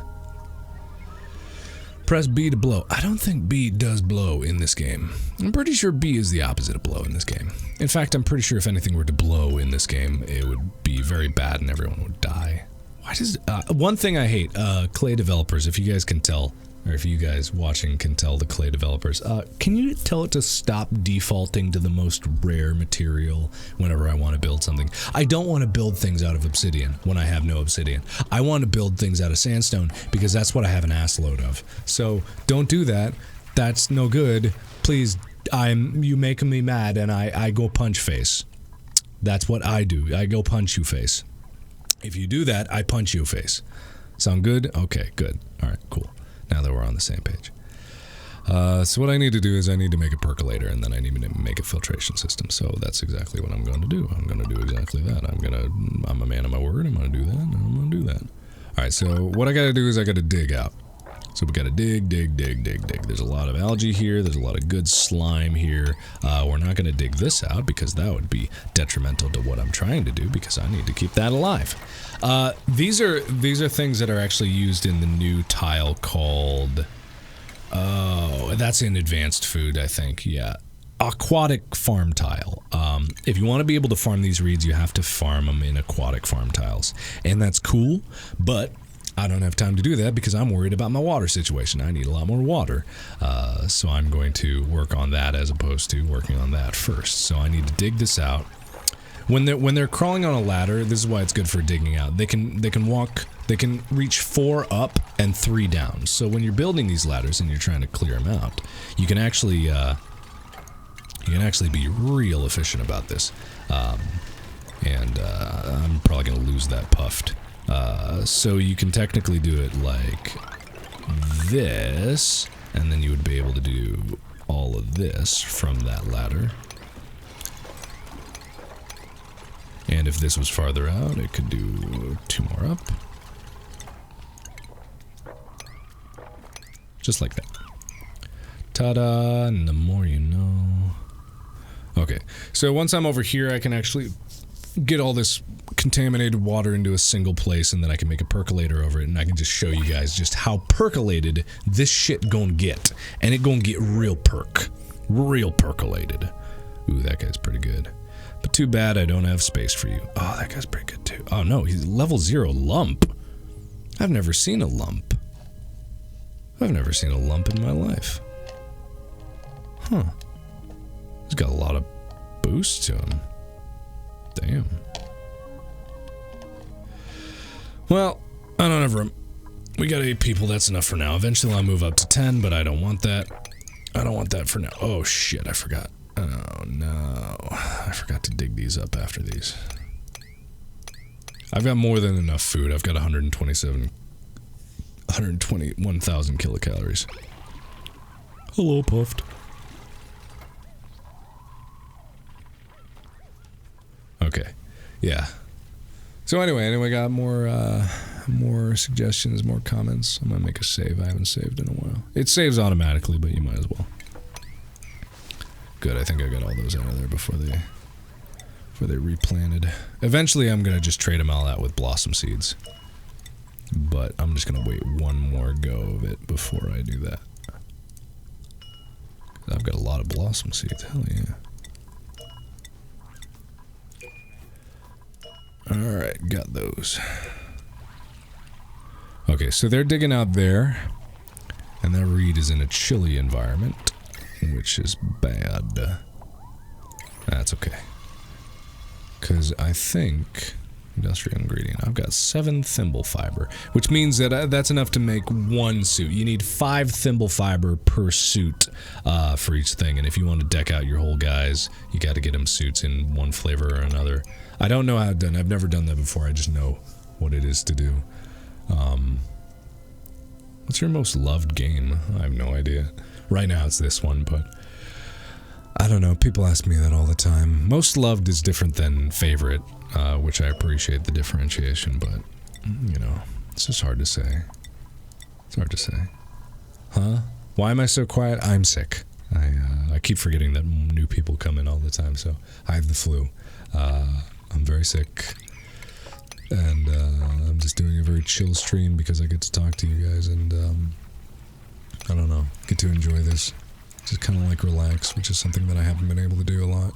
Press B to blow. I don't think B does blow in this game. I'm pretty sure B is the opposite of blow in this game. In fact, I'm pretty sure if anything were to blow in this game, it would be very bad and everyone would die. Why does one thing I hate, clay developers, if you guys can tell, or if you guys watching can tell the clay developers, can you tell it to stop defaulting to the most rare material whenever I want to build something? I don't want to build things out of obsidian when I have no obsidian. I want to build things out of sandstone because that's what I have an ass load of. So don't do that. That's no good. Please, you making me mad, and I go punch face. That's what I do. I go punch you face. If you do that, I punch you face. Sound good? Okay, good. All right, cool. Now that we're on the same page. So what I need to do is I need to make a percolator, and then I need to make a filtration system. So that's exactly what I'm going to do. I'm going to do exactly that. I'm a man of my word. I'm going to do that, and I'm going to do that. All right, so what I got to do is I got to dig out. So we got to dig. There's a lot of algae here. There's a lot of good slime here. We're not going to dig this out because that would be detrimental to what I'm trying to do because I need to keep that alive. These are things that are actually used in the new tile called... Oh, that's in advanced food, I think. Yeah. Aquatic farm tile. If you want to be able to farm these reeds, you have to farm them in aquatic farm tiles. And that's cool, but... I don't have time to do that because I'm worried about my water situation. I need a lot more water. So I'm going to work on that as opposed to working on that first. So I need to dig this out. When they're crawling on a ladder, this is why it's good for digging out. They can reach 4 up and 3 down. So when you're building these ladders and you're trying to clear them out, you can actually be real efficient about this. I'm probably going to lose that puffed. So you can technically do it like this, and then you would be able to do all of this from that ladder. And if this was farther out, it could do 2 more up. Just like that. Ta-da, and the more you know. Okay, so once I'm over here, I can actually get all this contaminated water into a single place, and then I can make a percolator over it, and I can just show you guys just how percolated this shit gonna get. And it gonna get real percolated. Ooh, that guy's pretty good. But too bad I don't have space for you. Oh, that guy's pretty good too. Oh no, he's level 0 lump. I've never seen a lump. I've never seen a lump in my life. Huh. He's got a lot of boost to him. Damn. Well, I don't have room. We got 8 people, that's enough for now. Eventually I'll move up to 10, but I don't want that. I don't want that for now. Oh shit, I forgot. Oh no. I forgot to dig these up after these. I've got more than enough food. I've got 121,000 kilocalories. Hello, Puffed. Okay, yeah. So anyway, got more suggestions, more comments. I'm gonna make a save. I haven't saved in a while. It saves automatically, but you might as well. Good, I think I got all those out of there before they replanted. Eventually, I'm gonna just trade them all out with blossom seeds. But I'm just gonna wait one more go of it before I do that. I've got a lot of blossom seeds. Hell yeah. Alright, got those. Okay, so they're digging out there. And that reed is in a chilly environment, which is bad. That's okay. Because I think... Industrial ingredient. I've got 7 thimble fiber, which means that that's enough to make 1 suit. You need 5 thimble fiber per suit for each thing, and if you want to deck out your whole guys, you got to get them suits in one flavor or another. I don't know how it's done. I've never done that before. I just know what it is to do. What's your most loved game? I have no idea. Right now it's this one, but I don't know. People ask me that all the time. Most loved is different than favorite. Which I appreciate the differentiation, but, you know, it's just hard to say. It's hard to say. Huh? Why am I so quiet? I'm sick. I keep forgetting that new people come in all the time, so I have the flu. I'm very sick, and I'm just doing a very chill stream because I get to talk to you guys, and, I don't know, get to enjoy this. Just kind of like relax, which is something that I haven't been able to do a lot.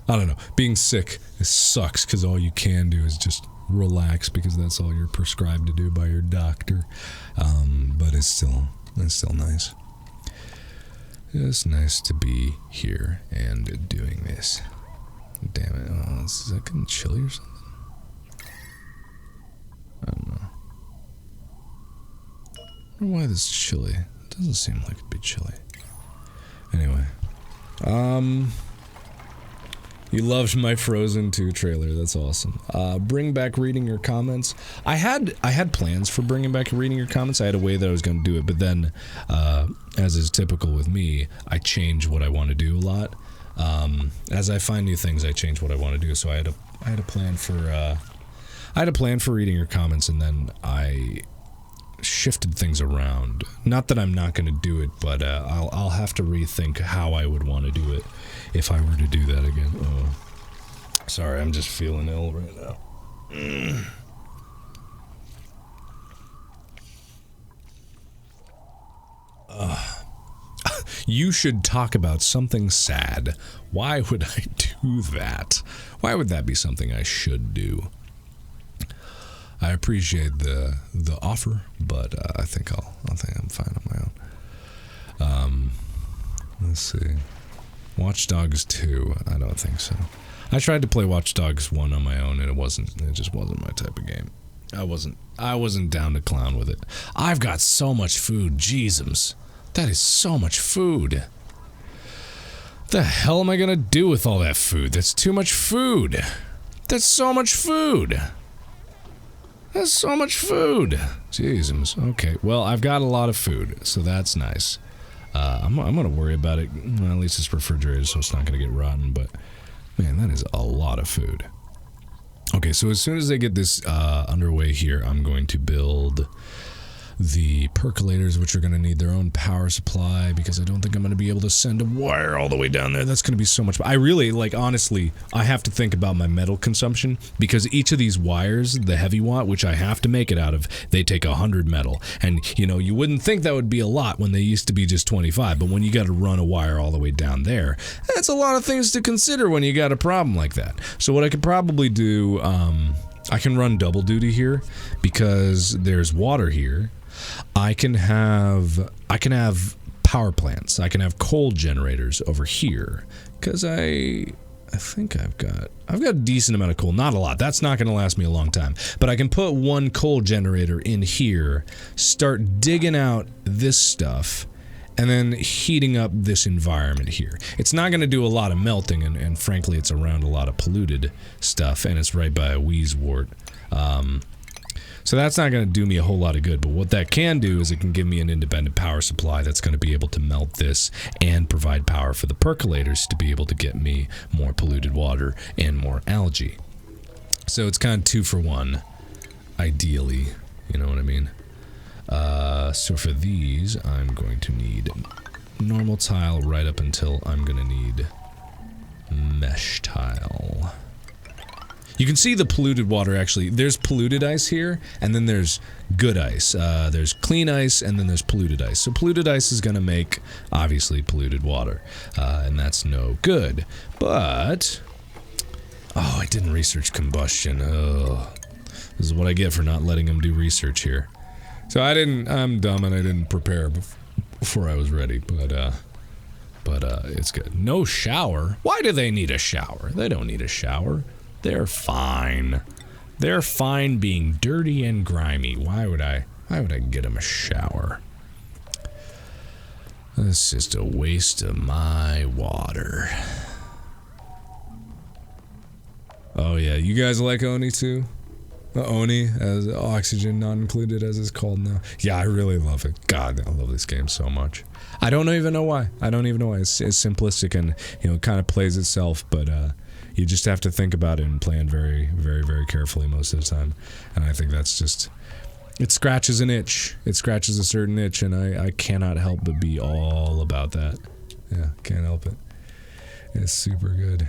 I don't know. Being sick, it sucks because all you can do is just relax because that's all you're prescribed to do by your doctor. But it's still nice. It's nice to be here and doing this. Damn it. Oh, is that getting chilly or something? I don't know. I wonder why this is chilly. It doesn't seem like it'd be chilly. Anyway. You loved my Frozen 2 trailer. That's awesome. Bring back reading your comments. I had plans for bringing back reading your comments. I had a way that I was going to do it, but then, as is typical with me, I change what I want to do a lot. As I find new things, I change what I want to do. So I had a plan for reading your comments, and then I shifted things around. Not that I'm not going to do it, but I'll have to rethink how I would want to do it if I were to do that again. Oh, sorry, I'm just feeling ill right now. You should talk about something sad. Why would I do that? Why would that be something I should do? I appreciate the offer, but I think I'm fine on my own. Let's see. Watch Dogs 2. I don't think so. I tried to play Watch Dogs 1 on my own, and it just wasn't my type of game. I wasn't down to clown with it. I've got so much food, Jeezums. That is so much food. The hell am I gonna do with all that food? That's too much food. That's so much food. That's so much food. Jeezums. Okay, well, I've got a lot of food, so that's nice. I'm gonna worry about it. Well, at least it's refrigerated, so it's not gonna get rotten, but man, that is a lot of food. Okay, so as soon as I get this underway here, I'm going to build the percolators, which are going to need their own power supply, because I don't think I'm going to be able to send a wire all the way down there. That's going to be so much. I really, like, honestly, I have to think about my metal consumption, because each of these wires, the heavy watt, which I have to make it out of, they take 100 metal. And, you know, you wouldn't think that would be a lot when they used to be just 25, but when you got to run a wire all the way down there, that's a lot of things to consider when you got a problem like that. So what I could probably do, I can run double duty here, because there's water here. I can have power plants. I can have coal generators over here, because I think I've got a decent amount of coal. Not a lot. That's not going to last me a long time. But I can put one coal generator in here, start digging out this stuff, and then heating up this environment here. It's not going to do a lot of melting, and frankly, it's around a lot of polluted stuff, and it's right by a wheezewort. So that's not going to do me a whole lot of good, but what that can do is it can give me an independent power supply that's going to be able to melt this and provide power for the percolators to be able to get me more polluted water and more algae. So it's kind of 2 for 1, ideally, you know what I mean? So for these, I'm going to need normal tile right up until I'm going to need mesh tile. You can see the polluted water, actually. There's polluted ice here, and then there's good ice. There's clean ice, and then there's polluted ice. So polluted ice is going to make, obviously, polluted water, and that's no good. But, oh, I didn't research combustion. Oh, this is what I get for not letting him do research here. So I'm dumb, and I didn't prepare before I was ready, but it's good. No shower? Why do they need a shower? They don't need a shower. They're fine. They're fine being dirty and grimy. Why would I get them a shower? That's just a waste of my water. Oh yeah, you guys like Oni too? Oni, as oxygen not included as it's called now. Yeah, I really love it. God, I love this game so much. I don't even know why. It's simplistic and, you know, it kind of plays itself, but you just have to think about it and plan very, very, very carefully most of the time. And I think that's just, it scratches an itch. It scratches a certain itch, and I cannot help but be all about that. Yeah, can't help it. It's super good.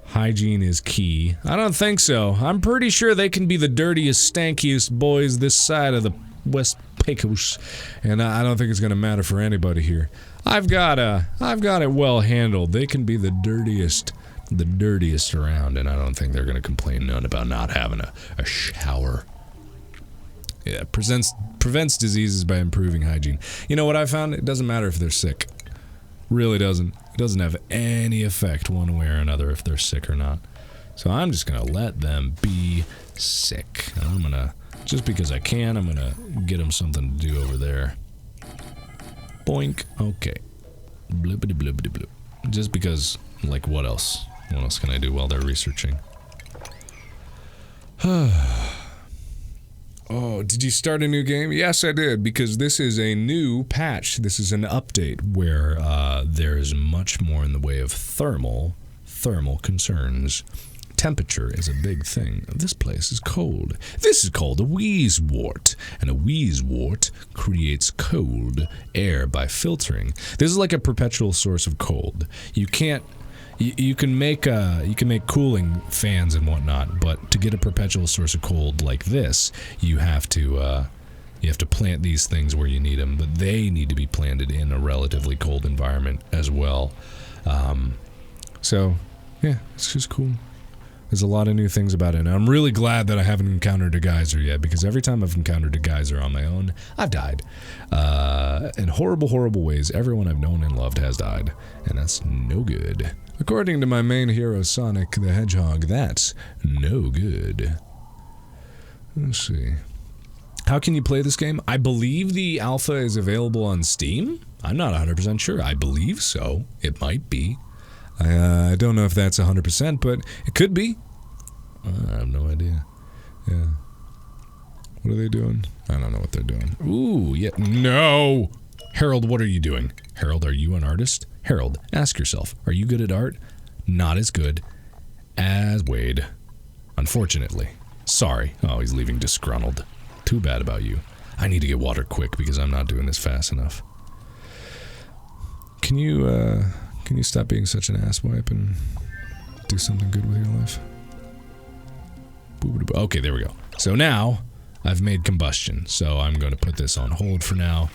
Hygiene is key. I don't think so. I'm pretty sure they can be the dirtiest, stankiest boys this side of the West Pecos, and I don't think it's gonna matter for anybody here. I've got it well handled. They can be the dirtiest the dirtiest around, and I don't think they're going to complain none about not having a shower. Yeah, prevents diseases by improving hygiene. You know what I found? It doesn't matter if they're sick. Really doesn't. It doesn't have any effect one way or another if they're sick or not. So I'm just going to let them be sick. And I'm going to, just because I can, I'm going to get them something to do over there. Boink. Okay. Blippity blippity bloop. Just because, like, what else? What else can I do while they're researching? Oh, did you start a new game? Yes, I did, because this is a new patch. This is an update where there's much more in the way of thermal concerns. Temperature is a big thing. This place is cold. This is called a wheezewort, and a wheezewort creates cold air by filtering. This is like a perpetual source of cold. You can't. You can make cooling fans and whatnot, but to get a perpetual source of cold like this, you have to plant these things where you need them, but they need to be planted in a relatively cold environment as well. So yeah, it's just cool. There's a lot of new things about it, and I'm really glad that I haven't encountered a geyser yet, because every time I've encountered a geyser on my own, I've died. In horrible, horrible ways. Everyone I've known and loved has died, and that's no good. According to my main hero, Sonic the Hedgehog, that's no good. Let's see. How can you play this game? I believe the alpha is available on Steam? I'm not 100% sure. I believe so. It might be. I don't know if that's 100%, but it could be. I have no idea. Yeah. What are they doing? I don't know what they're doing. Ooh, yeah. No! Harold, what are you doing? Harold, are you an artist? Harold, ask yourself, are you good at art? Not as good as Wade. Unfortunately. Sorry. Oh, he's leaving disgruntled. Too bad about you. I need to get water quick because I'm not doing this fast enough. Can you stop being such an asswipe and do something good with your life? Okay, there we go. So now, I've made combustion, so I'm going to put this on hold for now.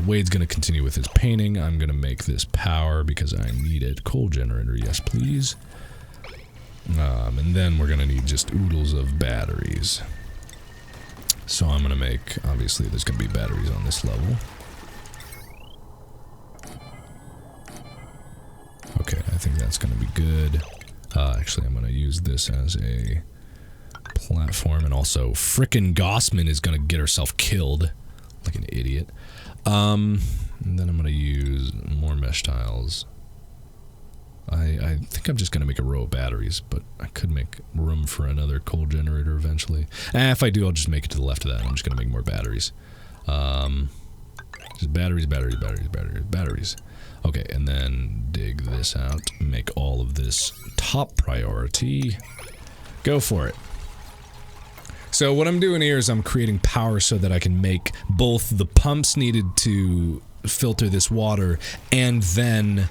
Wade's going to continue with his painting. I'm going to make this power because I need it. Coal generator, yes please. And then we're going to need just oodles of batteries. So I'm going to make, obviously there's going to be batteries on this level. Okay, I think that's going to be good. Actually, I'm going to use this as a platform, and also frickin' Gossman is going to get herself killed. Like an idiot. And then I'm going to use more mesh tiles. I think I'm just going to make a row of batteries, but I could make room for another coal generator eventually. If I do, I'll just make it to the left of that. I'm just going to make more batteries. Just batteries, batteries, batteries, batteries, batteries. Okay, and then dig this out. Make all of this top priority. Go for it. So what I'm doing here is I'm creating power so that I can make both the pumps needed to filter this water, and then,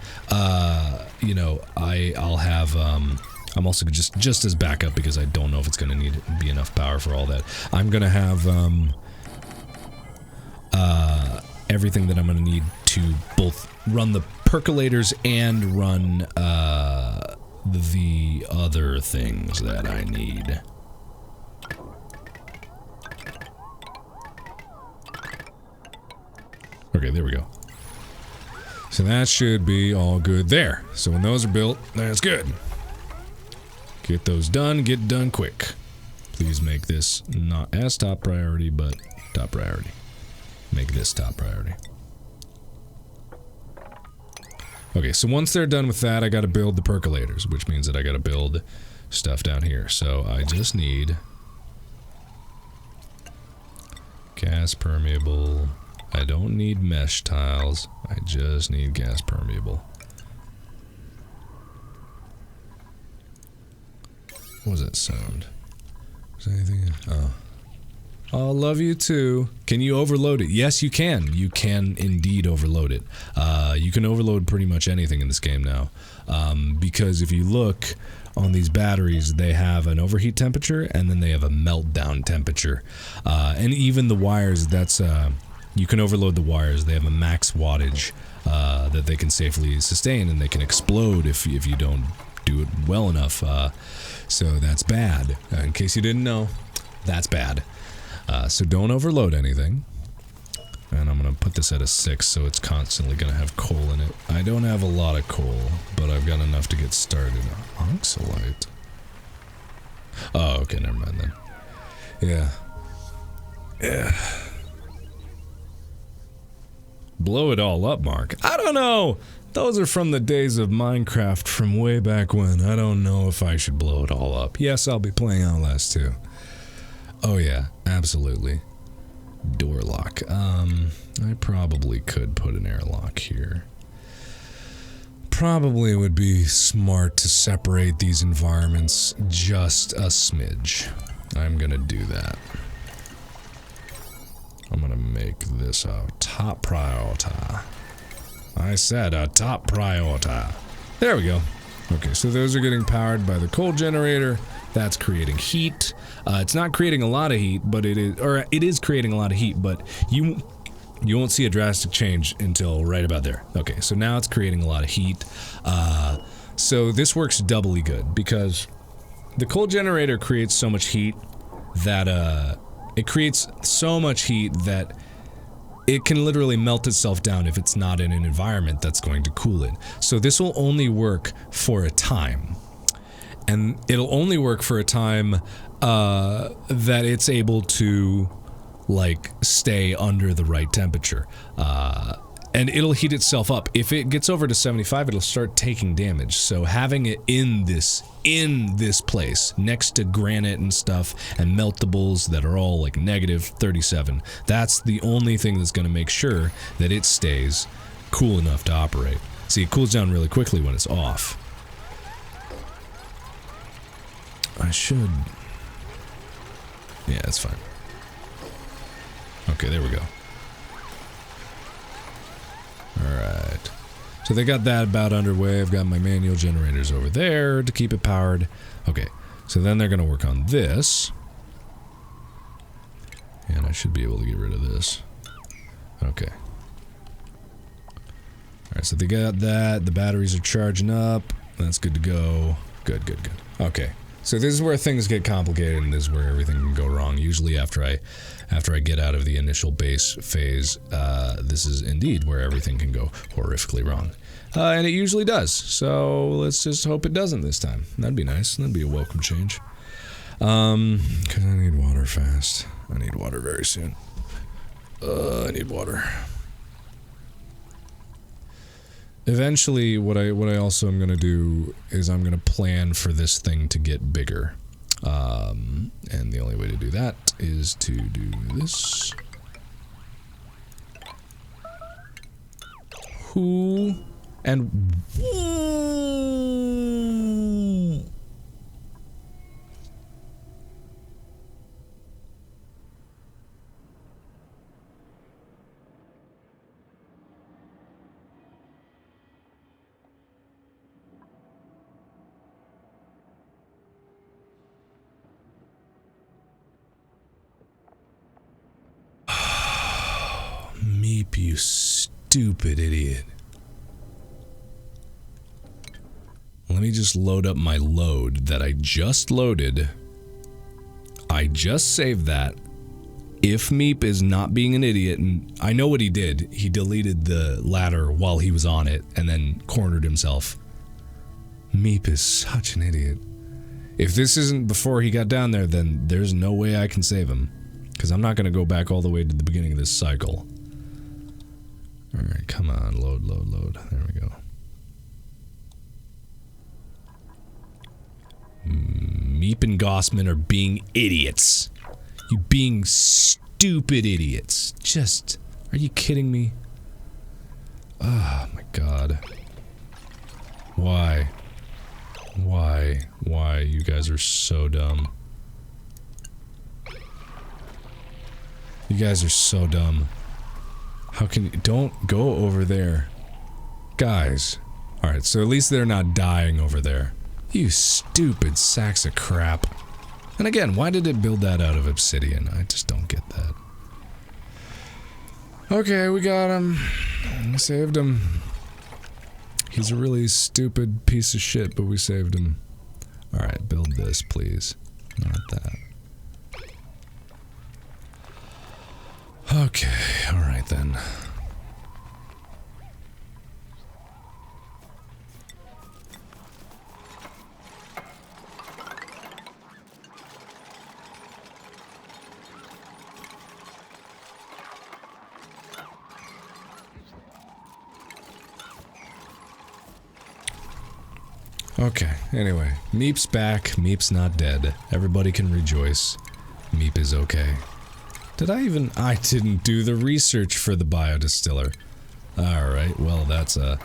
you know, I'll have, I'm also just as backup because I don't know if it's going to be enough power for all that. I'm going to have, everything that I'm going to need to both run the percolators and run, the other things that I need. Okay, there we go. So that should be all good there. So when those are built, that's good. Get those done, get done quick. Please make this not as top priority, but top priority. Make this top priority. Okay, so once they're done with that, I gotta build the percolators, which means that I gotta build stuff down here. So I just need gas permeable. I don't need mesh tiles. I just need gas permeable. What was that sound? Was there anything? Oh. I'll love you too. Can you overload it? Yes, you can. You can indeed overload it. You can overload pretty much anything in this game now. Because if you look on these batteries, they have an overheat temperature and then they have a meltdown temperature. And even the wires, that's you can overload the wires. They have a max wattage that they can safely sustain, and they can explode if you don't do it well enough. So that's bad. In case you didn't know, that's bad. So don't overload anything. And I'm going to put this at a 6, so it's constantly going to have coal in it. I don't have a lot of coal, but I've got enough to get started. Oxalite. Oh, okay, never mind then. Yeah. Yeah. Blow it all up, Mark. I don't know! Those are from the days of Minecraft from way back when. I don't know if I should blow it all up. Yes, I'll be playing Outlast too. Oh yeah, absolutely. Door lock. I probably could put an airlock here. Probably would be smart to separate these environments just a smidge. I'm gonna do that. I'm gonna make this a top priority. I said a top priority. There we go. Okay, so those are getting powered by the coal generator. That's creating heat. It's not creating a lot of heat, but it is creating a lot of heat, but you won't see a drastic change until right about there. Okay, so now it's creating a lot of heat. So this works doubly good because the coal generator creates so much heat that it creates so much heat that it can literally melt itself down if it's not in an environment that's going to cool it. So this will only work for a time. And it'll only work for a time that it's able to, like, stay under the right temperature. And it'll heat itself up. If it gets over to 75, it'll start taking damage. So having it in this place, next to granite and stuff, and meltables that are all, like, negative 37, that's the only thing that's going to make sure that it stays cool enough to operate. See, it cools down really quickly when it's off. I should... Yeah, that's fine. Okay, there we go. Alright. So they got that about underway. I've got my manual generators over there to keep it powered. Okay, so then they're going to work on this. And I should be able to get rid of this. Okay. Alright, so they got that. The batteries are charging up. That's good to go. Good, good, good. Okay. So this is where things get complicated, and this is where everything can go wrong. Usually after I get out of the initial base phase, this is indeed where everything can go horrifically wrong. And it usually does, so let's just hope it doesn't this time. That'd be nice. That'd be a welcome change. Because I need water fast. I need water very soon. I need water. Eventually, what I also am going to do is I'm going to plan for this thing to get bigger. And the only way to do that is to do this. Who and... Meep, you stupid idiot. Let me just load up my load that I just loaded. I just saved that. If Meep is not being an idiot, and I know what he did, he deleted the ladder while he was on it and then cornered himself. Meep is such an idiot. If this isn't before he got down there, then there's no way I can save him. Because I'm not going to go back all the way to the beginning of this cycle. Alright, come on, load, load, load. There we go. Meep and Gossman are being idiots. You being stupid idiots. Just, are you kidding me? Oh my god. Why? Why? Why? You guys are so dumb. You guys are so dumb. How can you... Don't go over there. Guys. Alright, so at least they're not dying over there. You stupid sacks of crap. And again, why did it build that out of obsidian? I just don't get that. Okay, we got him. We saved him. He's a really stupid piece of shit, but we saved him. Alright, build this, please. Not that. Okay, alright then. Okay, anyway. Meep's back. Meep's not dead. Everybody can rejoice. Meep is okay. Did I even... I didn't do the research for the biodistiller. Alright, well that's a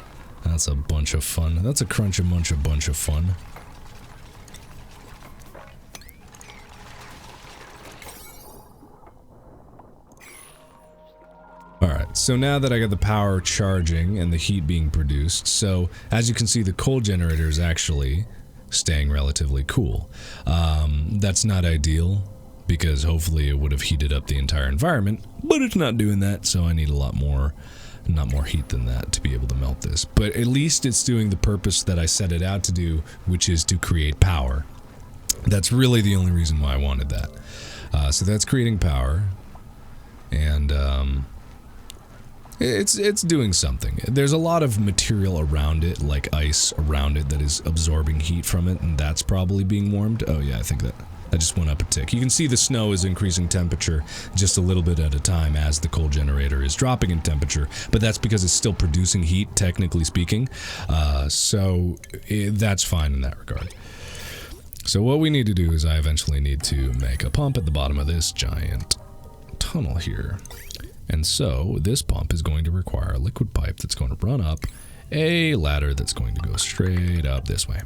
bunch of fun. That's a bunch of fun. Alright, so now that I got the power charging and the heat being produced, so as you can see the coal generator is actually staying relatively cool. That's not ideal, because hopefully it would have heated up the entire environment, but it's not doing that, so I need a lot more, not more heat than that to be able to melt this. But at least it's doing the purpose that I set it out to do, which is to create power. That's really the only reason why I wanted that. So that's creating power, and it's doing something. There's a lot of material around it, like ice around it, that is absorbing heat from it, and that's probably being warmed. Oh yeah, I think that just went up a tick. You can see the snow is increasing temperature just a little bit at a time as the coal generator is dropping in temperature, but that's because it's still producing heat, technically speaking, so that's fine in that regard. So what we need to do is I eventually need to make a pump at the bottom of this giant tunnel here. And so this pump is going to require a liquid pipe that's going to run up a ladder that's going to go straight up this way.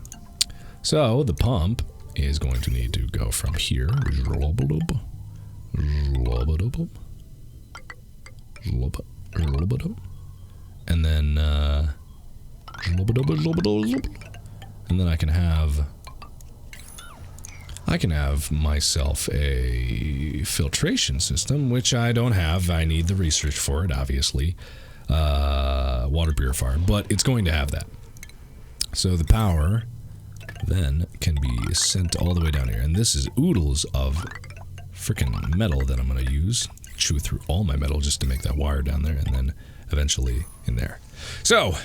So the pump is going to need to go from here, and then I can have myself a filtration system, which I don't have. I need the research for it, obviously. Water purifier, but it's going to have that. So the power then can be sent all the way down here. And this is oodles of freaking metal that I'm going to use. Chew through all my metal just to make that wire down there, and then eventually in there. So,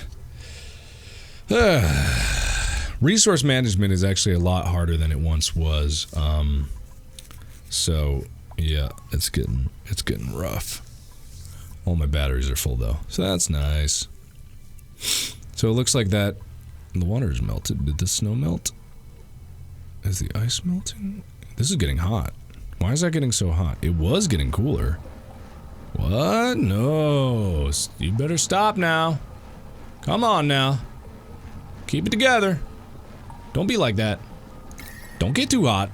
resource management is actually a lot harder than it once was. So yeah, it's getting rough. All my batteries are full though, so that's nice. So it looks like that the water is melted. Did the snow melt? Is the ice melting? This is getting hot. Why is that getting so hot? It was getting cooler. What? No. You better stop now. Come on now. Keep it together. Don't be like that. Don't get too hot.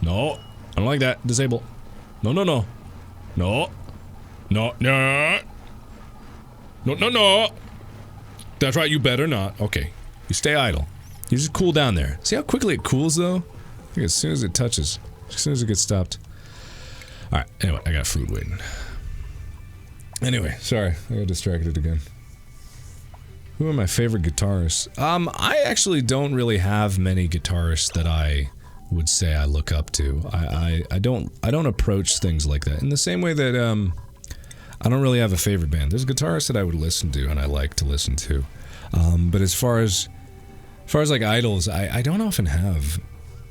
No. I don't like that. Disable. No, no, no. No. No, no. No, no, no. That's right, you better not. Okay. You stay idle. You just cool down there. See how quickly it cools, though? I think as soon as it touches. As soon as it gets stopped. Alright, anyway, I got food waiting. Anyway, sorry. I got distracted again. Who are my favorite guitarists? I actually don't really have many guitarists that I would say I look up to. I don't approach things like that. In the same way that, I don't really have a favorite band. There's guitarists that I would listen to and I like to listen to. But as far as like idols, I don't often have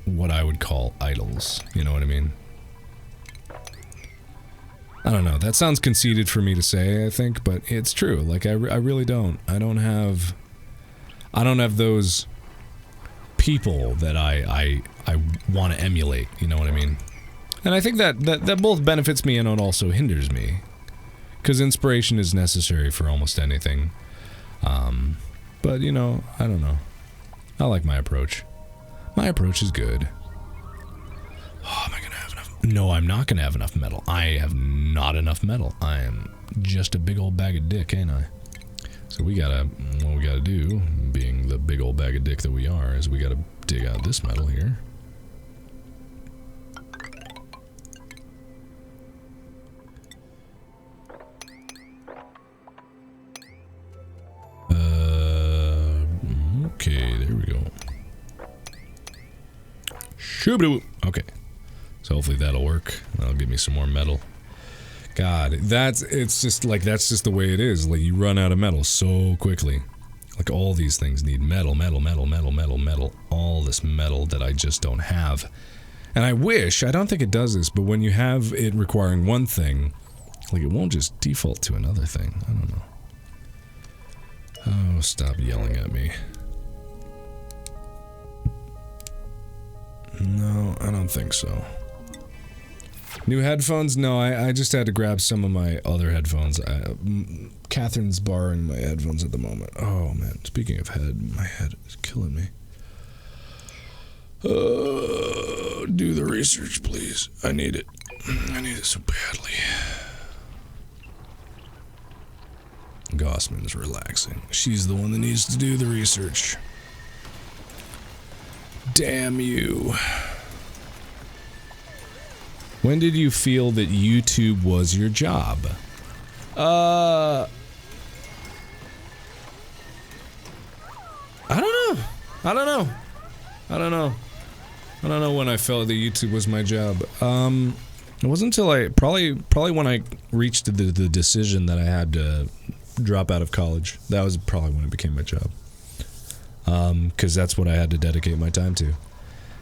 what I would call idols. You know what I mean? I don't know. That sounds conceited for me to say, I think, but it's true. Like, I really don't. I don't have those people that I want to emulate. You know what I mean? And I think that both benefits me and it also hinders me. Because inspiration is necessary for almost anything. But, you know, I don't know. I like my approach. My approach is good. Oh, am I gonna have enough? No, I'm not gonna have enough metal. I have not enough metal. I am just a big old bag of dick, ain't I? So what we gotta do, being the big old bag of dick that we are, is we gotta dig out this metal here. Okay. So hopefully that'll work. That'll give me some more metal. God, that's just the way it is. Like, you run out of metal so quickly. Like, all these things need metal. All this metal that I just don't have. And I don't think it does this, but when you have it requiring one thing, like, it won't just default to another thing. I don't know. Oh, stop yelling at me. No, I don't think so. New headphones? No, I just had to grab some of my other headphones. Catherine's borrowing my headphones at the moment. Oh, man. Speaking of head, my head is killing me. Do the research, please. I need it. I need it so badly. Gossman's relaxing. She's the one that needs to do the research. Damn you. When did you feel that YouTube was your job? I don't know when I felt that YouTube was my job. It wasn't until probably when I reached the decision that I had to drop out of college. That was probably when it became my job. Because that's what I had to dedicate my time to.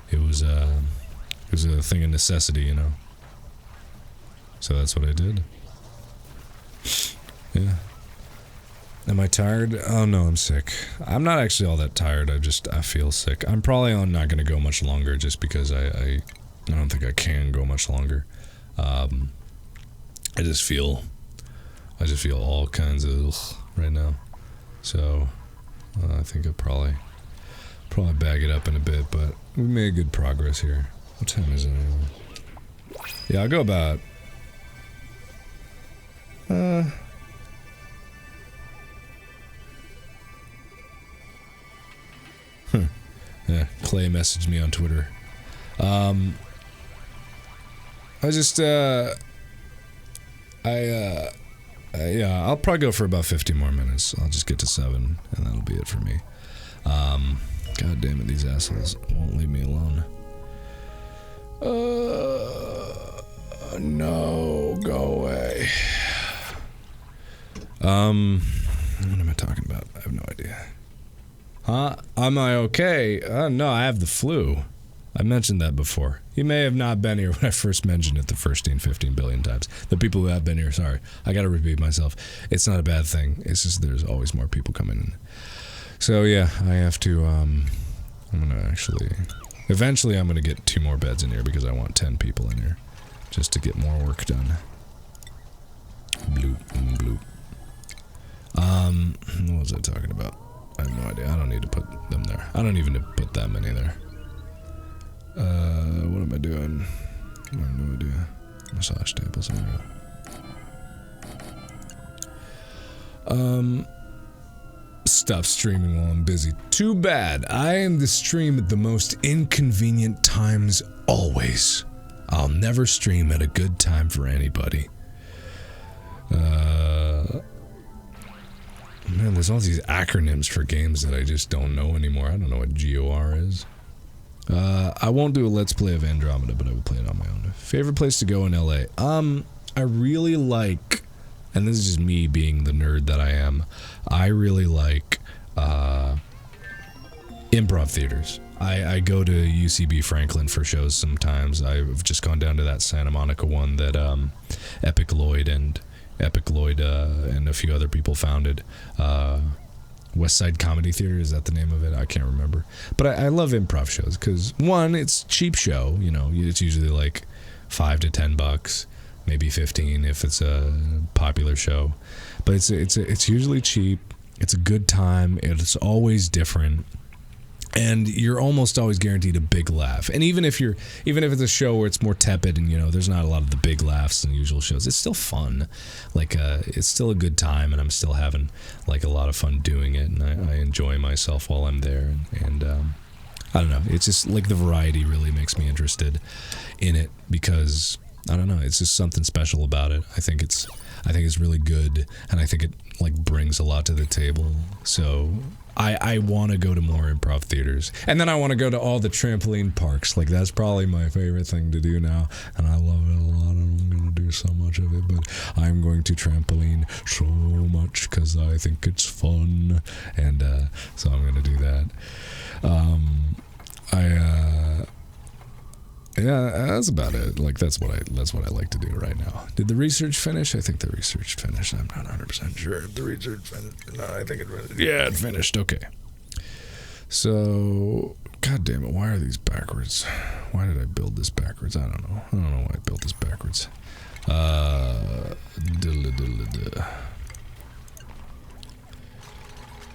It was a thing of necessity, you know. So that's what I did. Yeah. Am I tired? Oh no, I'm sick. I'm not actually all that tired. I feel sick. I'm probably not going to go much longer just because I don't think I can go much longer. I just feel all kinds of right now. So I think I'll probably bag it up in a bit, but we made good progress here. What time is it anyway? Yeah, I'll go about Yeah, Clay messaged me on Twitter. Yeah, I'll probably go for about 50 more minutes. I'll just get to 7, and that'll be it for me. God damn it, these assholes won't leave me alone. No, go away. What am I talking about? I have no idea. Huh? Am I okay? No, I have the flu. I mentioned that before. You may have not been here when I first mentioned it the first 15 billion times. The people who have been here, sorry. I gotta repeat myself. It's not a bad thing. It's just there's always more people coming in. So yeah, I have to, I'm gonna actually... Eventually I'm gonna get 2 more beds in here because I want 10 people in here. Just to get more work done. Bloop, bloop. What was I talking about? I have no idea. I don't need to put them there. I don't even need to put that many there. What am I doing? I have no idea. Massage tables, there we go. Stop streaming while I'm busy. Too bad. I am the stream at the most inconvenient times always. I'll never stream at a good time for anybody. Man, there's all these acronyms for games that I just don't know anymore. I don't know what GOR is. I won't do a Let's Play of Andromeda, but I will play it on my own. Favorite place to go in LA? I really like, and this is just me being the nerd that I am, I really like, improv theaters. I go to UCB Franklin for shows sometimes. I've just gone down to that Santa Monica one that, Epic Lloyd and a few other people founded. West Side Comedy Theater, is that the name of it? I can't remember. But I love improv shows because, one, it's cheap show, you know, it's usually like $5 to $10, maybe 15 if it's a popular show. But it's usually cheap. It's a good time. It's always different. And you're almost always guaranteed a big laugh. And even if it's a show where it's more tepid and, you know, there's not a lot of the big laughs in usual shows, it's still fun. Like, it's still a good time, and I'm still having, like, a lot of fun doing it, and I enjoy myself while I'm there. And I don't know, it's just, like, the variety really makes me interested in it because, I don't know, it's just something special about it. I think it's really good, and I think it, like, brings a lot to the table. So I want to go to more improv theaters. And then I want to go to all the trampoline parks. Like, that's probably my favorite thing to do now. And I love it a lot, and I'm going to do so much of it. But I'm going to trampoline so much because I think it's fun. And so I'm going to do that. Yeah, that's about it. Like, that's what I like to do right now. Did the research finish? I think the research finished. I'm not 100% sure if the research finished. No, I think it finished. Yeah, it finished. Okay. So, god damn it, why are these backwards? Why did I build this backwards? I don't know. I don't know why I built this backwards.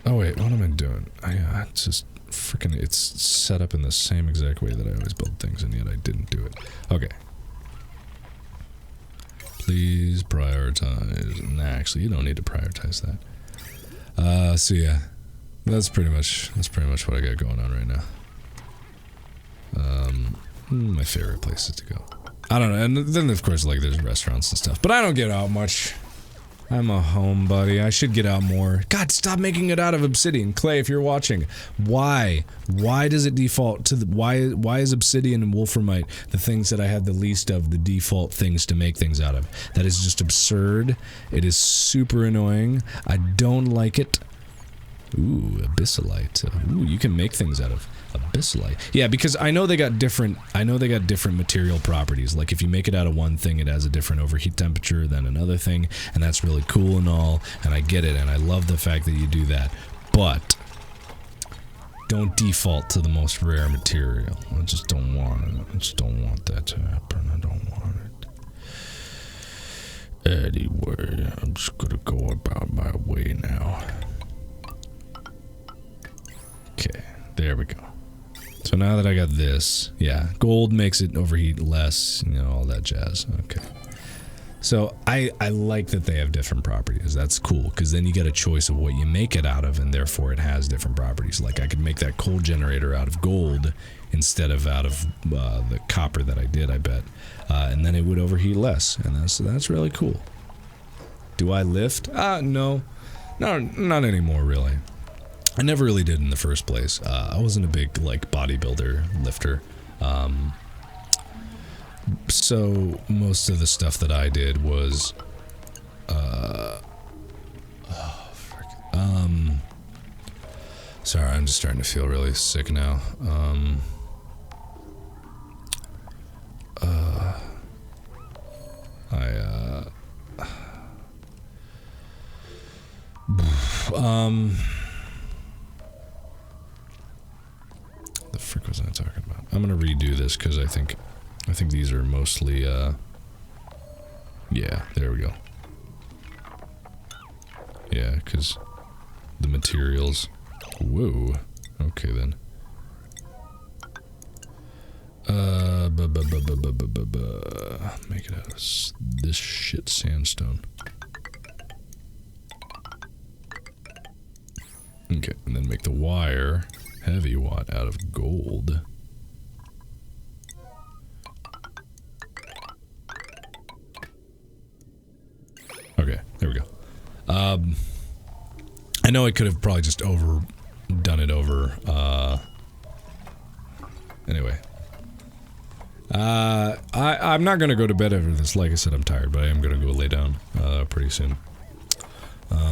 Oh wait, what am I doing? I just freaking, it's set up in the same exact way that I always build things, and yet I didn't do it. Okay. Please prioritize. Nah, actually, you don't need to prioritize that. So yeah, that's pretty much what I got going on right now. My favorite places to go. I don't know, and then of course, like, there's restaurants and stuff, but I don't get out much. I'm a homebody. I should get out more. God, stop making it out of obsidian. Clay, if you're watching, why? Why does it default to the... Why is obsidian and wolframite the things that I have the least of, the default things to make things out of? That is just absurd. It is super annoying. I don't like it. Ooh, abyssalite. Ooh, you can make things out of abyssalite. Yeah, because I know they got different material properties. Like, if you make it out of one thing, it has a different overheat temperature than another thing, and that's really cool and all, and I get it, and I love the fact that you do that. But don't default to the most rare material. I just don't want it. I just don't want that to happen. I don't want it. Anyway, I'm just gonna go about my way now. Okay, there we go. So now that I got this, yeah, gold makes it overheat less, you know, all that jazz. Okay. So I like that they have different properties. That's cool, because then you get a choice of what you make it out of, and therefore it has different properties. Like, I could make that coal generator out of gold instead of out of the copper that I did, I bet. And then it would overheat less, and that's really cool. Do I lift? No. Not anymore, really. I never really did in the first place. I wasn't a big, like, bodybuilder lifter. So most of the stuff that I did was, sorry, I'm just starting to feel really sick now. The frick was I talking about? I'm gonna redo this because I think these are mostly, yeah, there we go. Yeah, because the materials, whoa, okay then. Make it out of this shit sandstone. Okay, and then make the wire heavy watt out of gold. Okay, there we go. I know I could have probably just done it over, anyway. I'm not gonna go to bed after this. Like I said, I'm tired, but I am gonna go lay down, pretty soon. What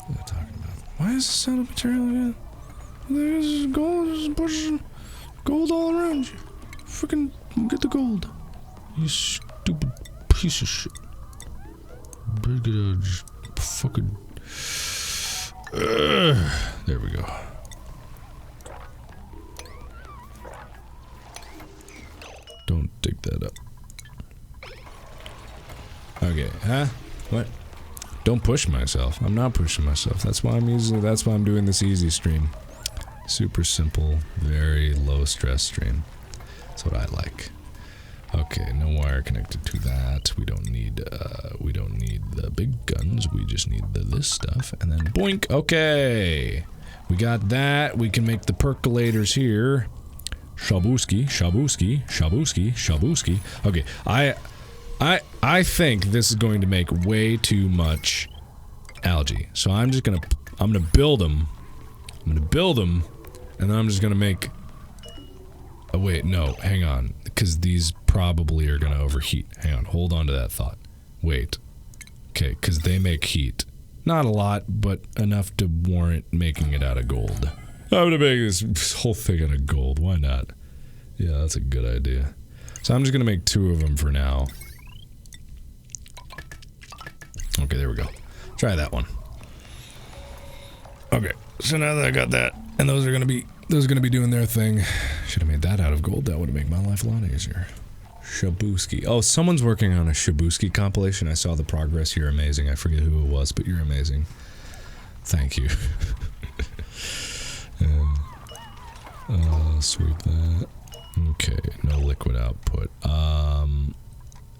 am I talking about? Why is this out of material again? There's gold, there's bushes, gold all around you. Freaking get the gold. You stupid piece of shit. Break it out, just fucking... there we go. Don't dig that up. Okay, huh? What? Don't push myself. I'm not pushing myself. That's why I'm doing this easy stream. Super simple, very low stress stream. That's what I like. Okay, no wire connected to that. We don't need the big guns. We just need this stuff, and then boink. Okay, we got that. We can make the percolators here. Shabuski, shabuski, shabuski, shabuski. Okay, I think this is going to make way too much algae. So I'm gonna build them. I'm gonna build them, and then I'm just gonna make... Oh wait, no, hang on. Because these probably are gonna overheat. Hang on, hold on to that thought. Wait. Okay, because they make heat. Not a lot, but enough to warrant making it out of gold. I'm gonna make this whole thing out of gold. Why not? Yeah, that's a good idea. So I'm just gonna make 2 of them for now. Okay, there we go. Try that one. Okay, so now that I got that, and those are gonna be doing their thing. Should have made that out of gold. That would have made my life a lot easier. Shabuski. Oh, someone's working on a Shabuski compilation. I saw the progress. You're amazing. I forget who it was, but you're amazing. Thank you. Sweep that. Okay, no liquid output.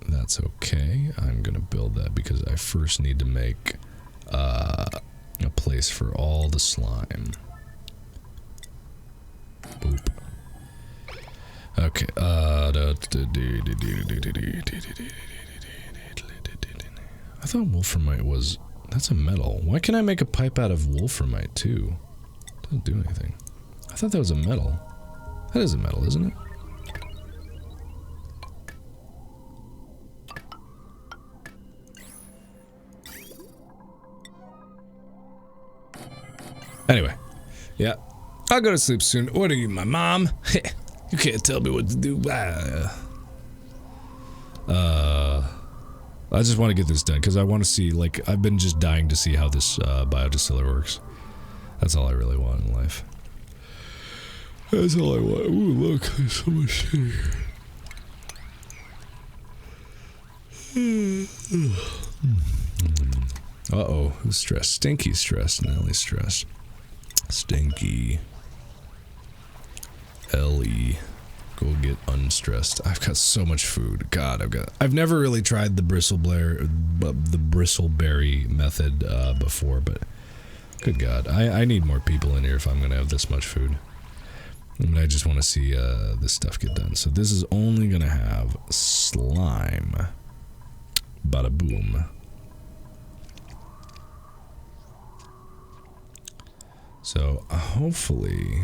That's okay. I'm gonna build that because I first need to make a place for all the slime. Boop. Okay, I thought wolframite was... That's a metal. Why can't I make a pipe out of wolframite, too? Doesn't do anything. I thought that was a metal. That is a metal, isn't it? Anyway. Yeah. I'll go to sleep soon. What are you, my mom? You can't tell me what to do. I just want to get this done because I want to see, like, I've been just dying to see how this biodistiller works. That's all I really want in life. That's all I want. Ooh, look, there's so much shit here. Uh-oh, who's stressed? Stinky's stressed. Nellie's stressed. Stinky. Ellie. Go get unstressed. I've got so much food. God, I've never really tried the bristleberry method before, but good God, I need more people in here if I'm gonna have this much food. And I just want to see this stuff get done. So this is only gonna have slime. Bada boom. So hopefully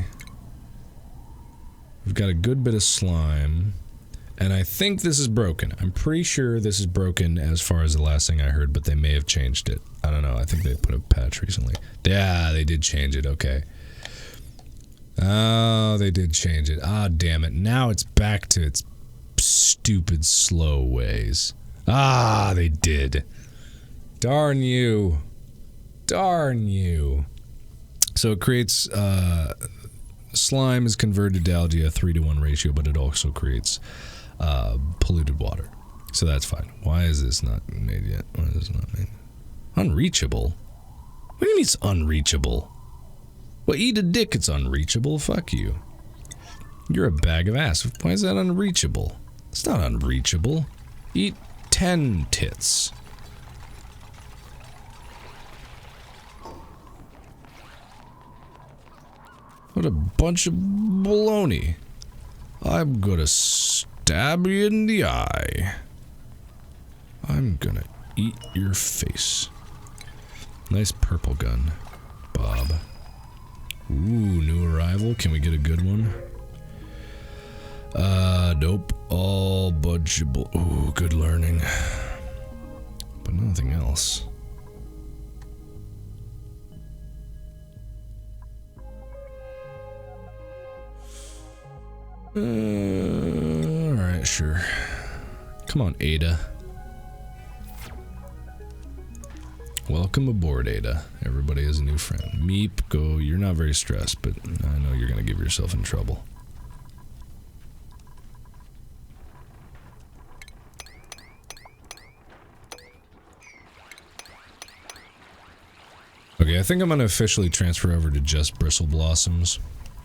we've got a good bit of slime, and I think this is broken. I'm pretty sure this is broken as far as the last thing I heard, but they may have changed it. I don't know. I think they put a patch recently. Yeah, they did change it. Okay. Oh, they did change it. Ah, damn it. Now it's back to its stupid slow ways. Ah, they did. Darn you. Darn you. So it creates, slime is converted to algae, a 3-to-1 ratio, but it also creates polluted water. So that's fine. Why is this not made yet? Why is this not made? Unreachable? What do you mean it's unreachable? Well, eat a dick, it's unreachable. Fuck you. You're a bag of ass. Why is that unreachable? It's not unreachable. Eat 10 tits. What a bunch of baloney. I'm gonna stab you in the eye. I'm gonna eat your face. Nice purple gun, Bob. Ooh, new arrival. Can we get a good one? Nope. All budgeable. Ooh, good learning. But nothing else. Alright, sure. Come on, Ada. Welcome aboard, Ada. Everybody is a new friend. Meep, go. You're not very stressed, but I know you're gonna give yourself in trouble. Okay, I think I'm gonna officially transfer over to just bristle blossoms.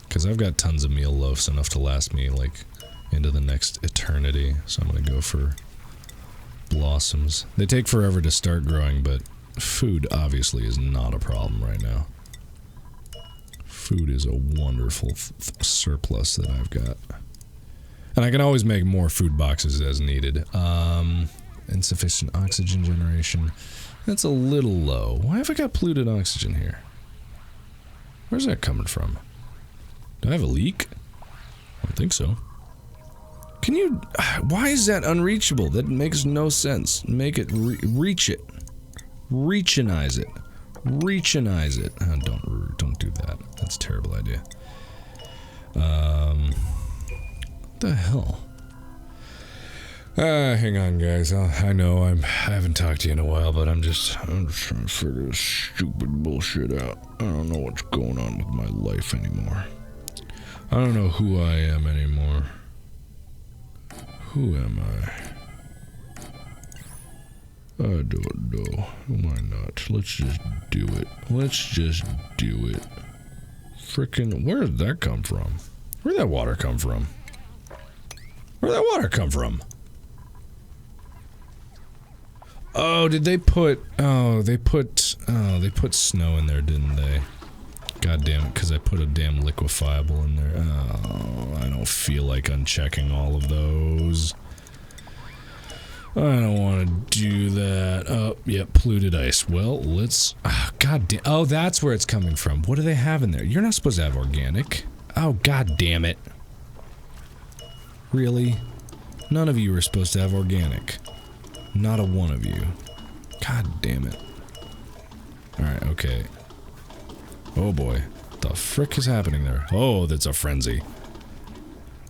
Because I've got tons of meal loaves, enough to last me, like, into the next eternity. So I'm gonna go for blossoms. They take forever to start growing, but food obviously is not a problem right now. Food is a wonderful surplus that I've got. And I can always make more food boxes as needed. Insufficient oxygen generation. That's a little low. Why have I got polluted oxygen here? Where's that coming from? Do I have a leak? I don't think so. Can you... Why is that unreachable? That makes no sense. Make it... reach it. Reachinize it. Reachinize it. Oh, don't do that. That's a terrible idea. What the hell? Hang on, guys. I know I haven't talked to you in a while, but I'm just trying to figure this stupid bullshit out. I don't know what's going on with my life anymore. I don't know who I am anymore. Who am I? I don't know. Why not? Let's just do it. Let's just do it. Frickin', where did that come from? Where'd that water come from? Where'd that water come from? Oh, did they put... Oh, they put snow in there, didn't they? God damn it, because I put a damn liquefiable in there. Oh, I don't feel like unchecking all of those. I don't want to do that. Oh, yep, polluted ice. Well, let's... Oh, God damn... Oh, that's where it's coming from. What do they have in there? You're not supposed to have organic. Oh, God damn it. Really? None of you are supposed to have organic. Not a one of you. God damn it. Alright, okay. Oh boy. What the frick is happening there? Oh, that's a frenzy.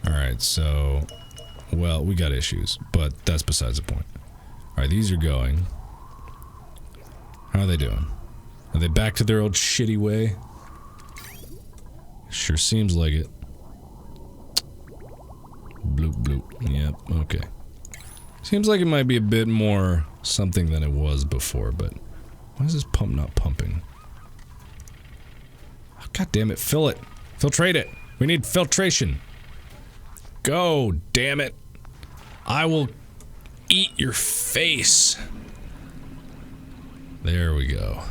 Alright, so... Well, we got issues, but that's besides the point. Alright, these are going. How are they doing? Are they back to their old shitty way? Sure seems like it. Bloop bloop. Yep, okay. Seems like it might be a bit more something than it was before, but why is this pump not pumping? Oh, God damn it, fill it. Filtrate it. We need filtration. Go, damn it. I will eat your face. There we go.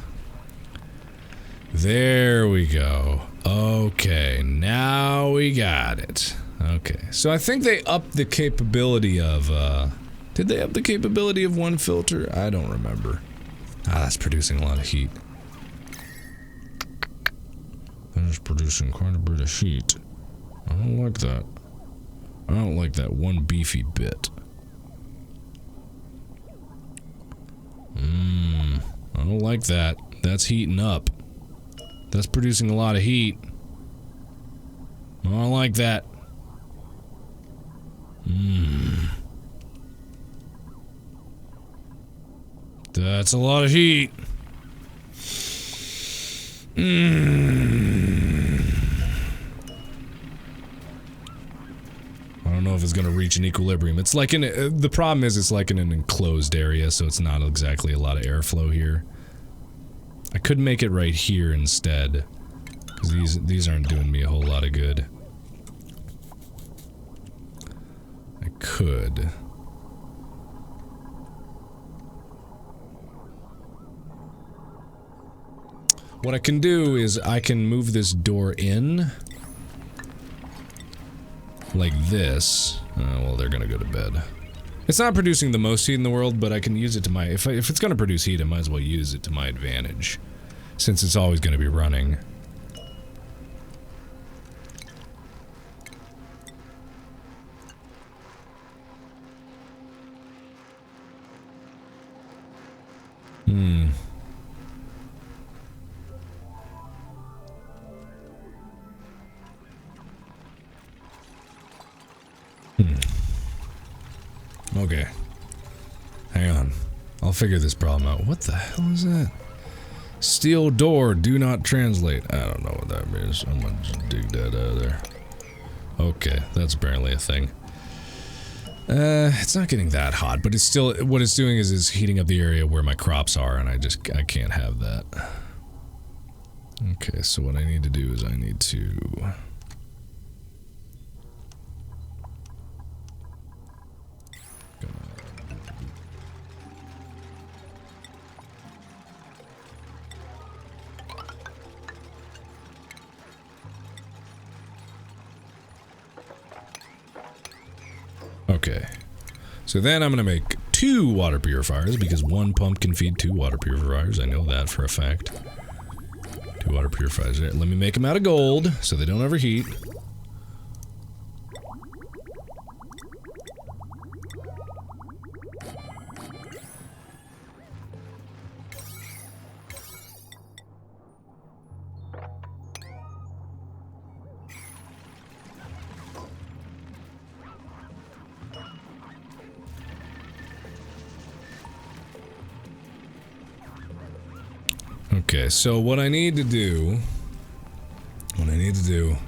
There we go. Okay, now we got it. Okay, so I think they upped the capability of, did they up the capability of one filter? I don't remember. Ah, that's producing a lot of heat. That is producing quite a bit of heat. I don't like that. I don't like that one beefy bit. I don't like that. That's heating up. That's producing a lot of heat. I don't like that. That's a lot of heat. I don't know if it's gonna reach an equilibrium. It's like in a, the problem is it's like in an enclosed area, so it's not exactly a lot of airflow here. I could make it right here instead, because these aren't doing me a whole lot of good. I could. What I can do is I can move this door in like this. Well, they're gonna go to bed. It's not producing the most heat in the world, but I can use it to my... If it's gonna produce heat, I might as well use it to my advantage, since it's always gonna be running. Okay. Hang on. I'll figure this problem out. What the hell is that? Steel door, do not translate. I don't know what that means. I'm gonna just dig that out of there. Okay, that's apparently a thing. It's not getting that hot, but it's still, what it's doing is heating up the area where my crops are, and I can't have that. Okay, so what I need to do is I need to... Okay, so then I'm gonna make 2 water purifiers, because 1 pump can feed 2 water purifiers. I know that for a fact. 2 water purifiers there. Let me make them out of gold, so they don't overheat. Okay, so what I need to do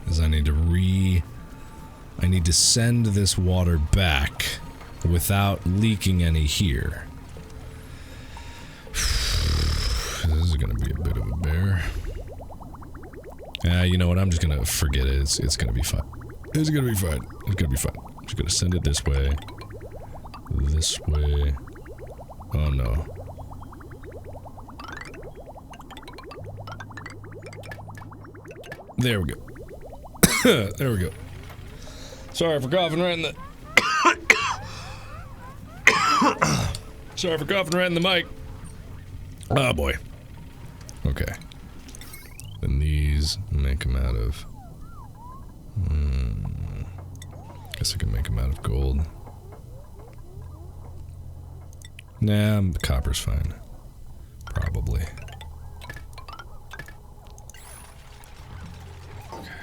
is I need to send this water back without leaking any here. This is gonna be a bit of a bear. You know what, I'm just gonna forget it, it's gonna be fine. It's gonna be fine, it's gonna be fine. I'm just gonna send it this way. This way. Oh no. There we go. There we go. Sorry for coughing right in the... Sorry for coughing right in the mic. Oh boy. Okay. Then these, make them out of... guess I can make them out of gold. Nah, copper's fine. Probably.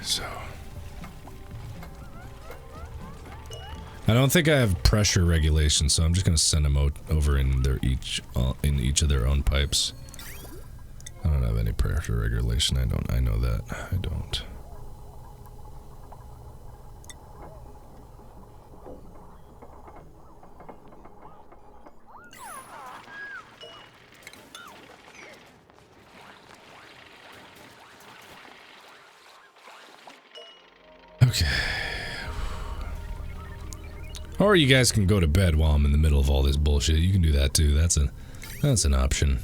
So, I don't think I have pressure regulation, so I'm just gonna send them out over in their each of their own pipes. I don't have any pressure regulation. I know that. I don't. Okay. Or you guys can go to bed while I'm in the middle of all this bullshit. You can do that too. That's an option.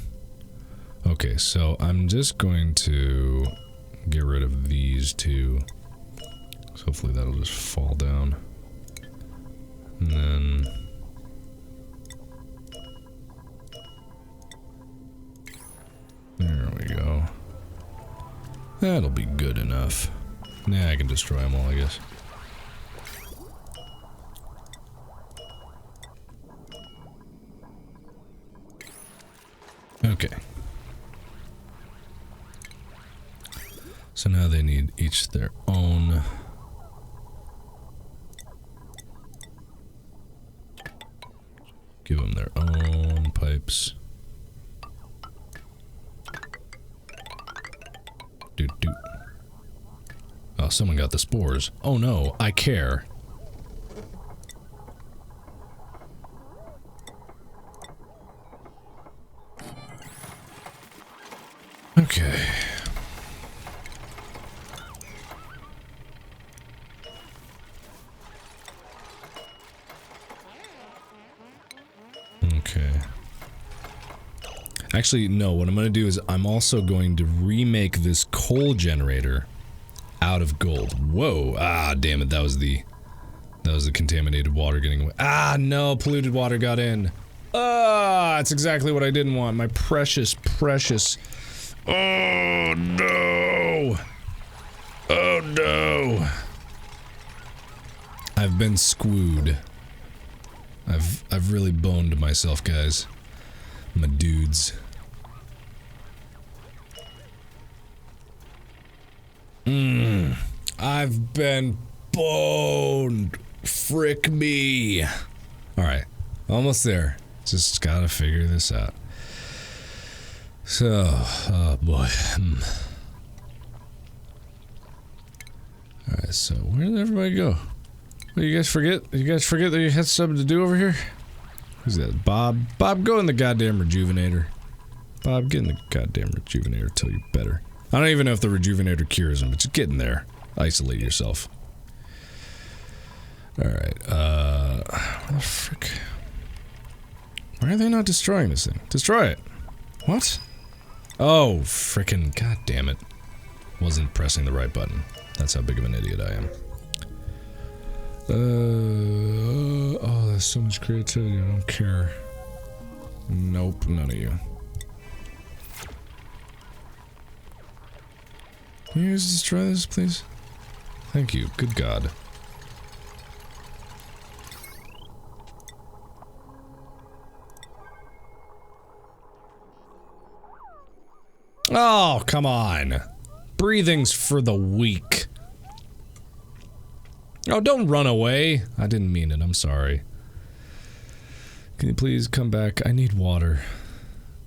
Okay, so I'm just going to get rid of these 2. So hopefully that'll just fall down. And then there we go. That'll be good enough. Nah, I can destroy them all, I guess. Okay. So now they need each their own. Give them their own pipes. Doot doot. Oh, someone got the spores. Oh no, I care. Okay. Okay. Actually, no, what I'm going to do is I'm also going to remake this coal generator out of gold. Whoa. Ah, damn it. That was the contaminated water getting away. Ah, no. Polluted water got in. Ah, that's exactly what I didn't want. My precious, precious. Oh, no. Oh, no. I've been screwed. I've really boned myself, guys. My dudes. I've been boned. Frick me. Alright. Almost there. Just gotta figure this out. So, oh boy. Alright, so where did everybody go? What, you guys forget? You guys forget that you had something to do over here? Who's that? Bob? Bob, go in the goddamn rejuvenator. Bob, get in the goddamn rejuvenator till you're better. I don't even know if the rejuvenator cures him, but just get in there. Isolate yourself. Alright, what the frick? Why are they not destroying this thing? Destroy it! What? Oh, frickin' god damn it. Wasn't pressing the right button. That's how big of an idiot I am. Oh, there's so much creativity, I don't care. Nope, none of you. Can you just try this, please? Thank you. Good God. Oh, come on. Breathing's for the weak. Oh, don't run away. I didn't mean it. I'm sorry. Can you please come back? I need water.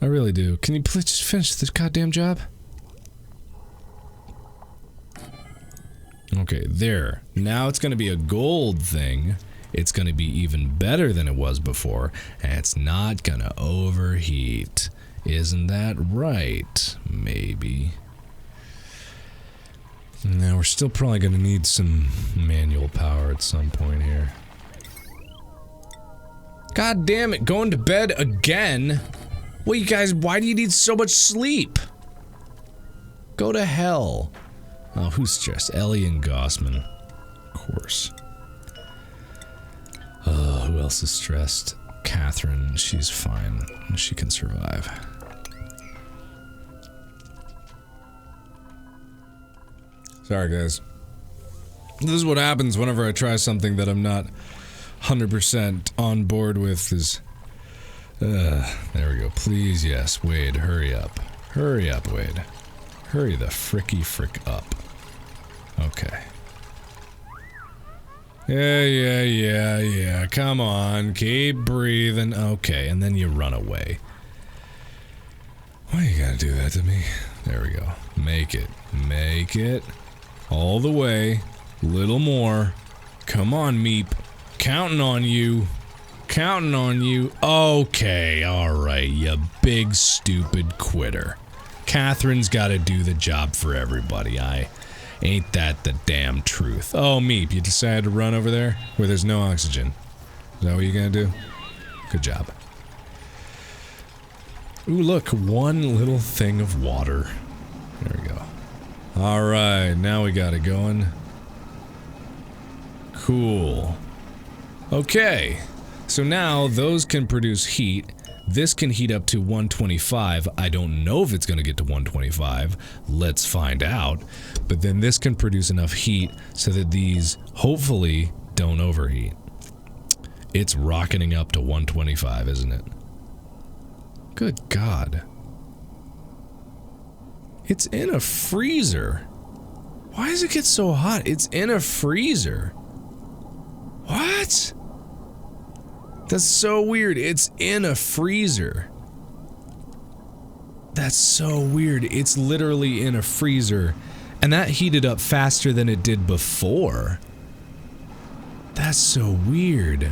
I really do. Can you please just finish this goddamn job? Okay, there. Now it's gonna be a gold thing. It's gonna be even better than it was before, and it's not gonna overheat. Isn't that right? Maybe. Now we're still probably gonna need some manual power at some point here. God damn it, going to bed again? Well, you guys, why do you need so much sleep? Go to hell. Oh, who's stressed? Ellie and Gossman. Of course. Who else is stressed? Catherine, she's fine. She can survive. Sorry, guys. This is what happens whenever I try something that I'm not 100% on board with is... there we go. Please, yes. Wade, hurry up. Hurry up, Wade. Hurry the frick up. Okay. Yeah. Come on. Keep breathing. Okay, and then you run away. Why you gotta do that to me? There we go. Make it. Make it. All the way. Little more. Come on, Meep. Counting on you. Counting on you. Okay, alright, you big stupid quitter. Catherine's gotta do the job for everybody. Ain't that the damn truth? Oh, Meep, you decided to run over there where there's no oxygen. Is that what you're gonna do? Good job. Ooh, look, one little thing of water. There we go. Alright, now we got it going. Cool. Okay. So now those can produce heat. This can heat up to 125. I don't know if it's going to get to 125. Let's find out. But then this can produce enough heat so that these hopefully don't overheat. It's rocketing up to 125, isn't it? Good God. It's in a freezer. Why does it get so hot? It's in a freezer. What? That's so weird. It's in a freezer. That's so weird. It's literally in a freezer. And that heated up faster than it did before. That's so weird.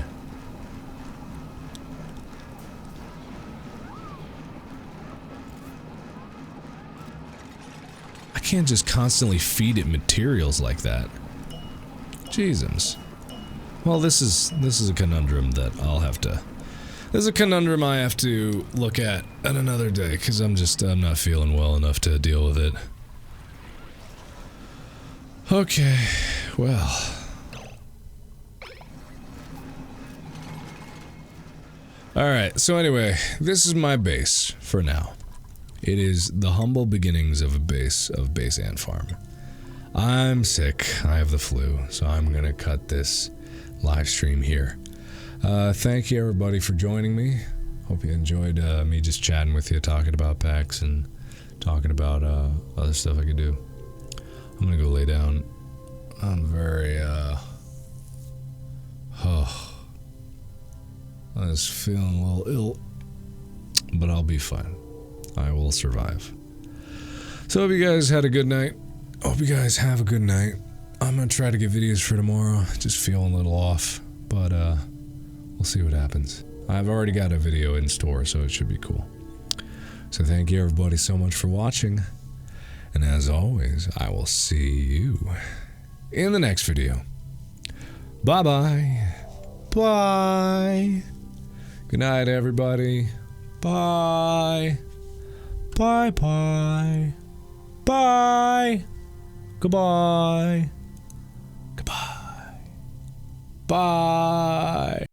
I can't just constantly feed it materials like that. Jesus. Well, this is a conundrum that I'll have to... This is a conundrum I have to look at another day, because I'm not feeling well enough to deal with it. Okay, well... Alright, so anyway, this is my base, for now. It is the humble beginnings of a base ant farm. I'm sick, I have the flu, so I'm gonna cut this live stream here. Thank you everybody for joining me. Hope you enjoyed me just chatting with you, talking about packs and talking about other stuff I could do. I'm gonna go lay down. I'm very I was feeling a little ill, but I'll be fine. I will survive. So hope you guys had a good night. Hope you guys have a good night. I'm gonna try to get videos for tomorrow. Just feeling a little off, but we'll see what happens. I've already got a video in store, so it should be cool. So thank you everybody so much for watching, and as always, I will see you in the next video. Bye bye. Bye. Good night, everybody. Bye. Bye bye. Bye. Goodbye. Goodbye. Bye.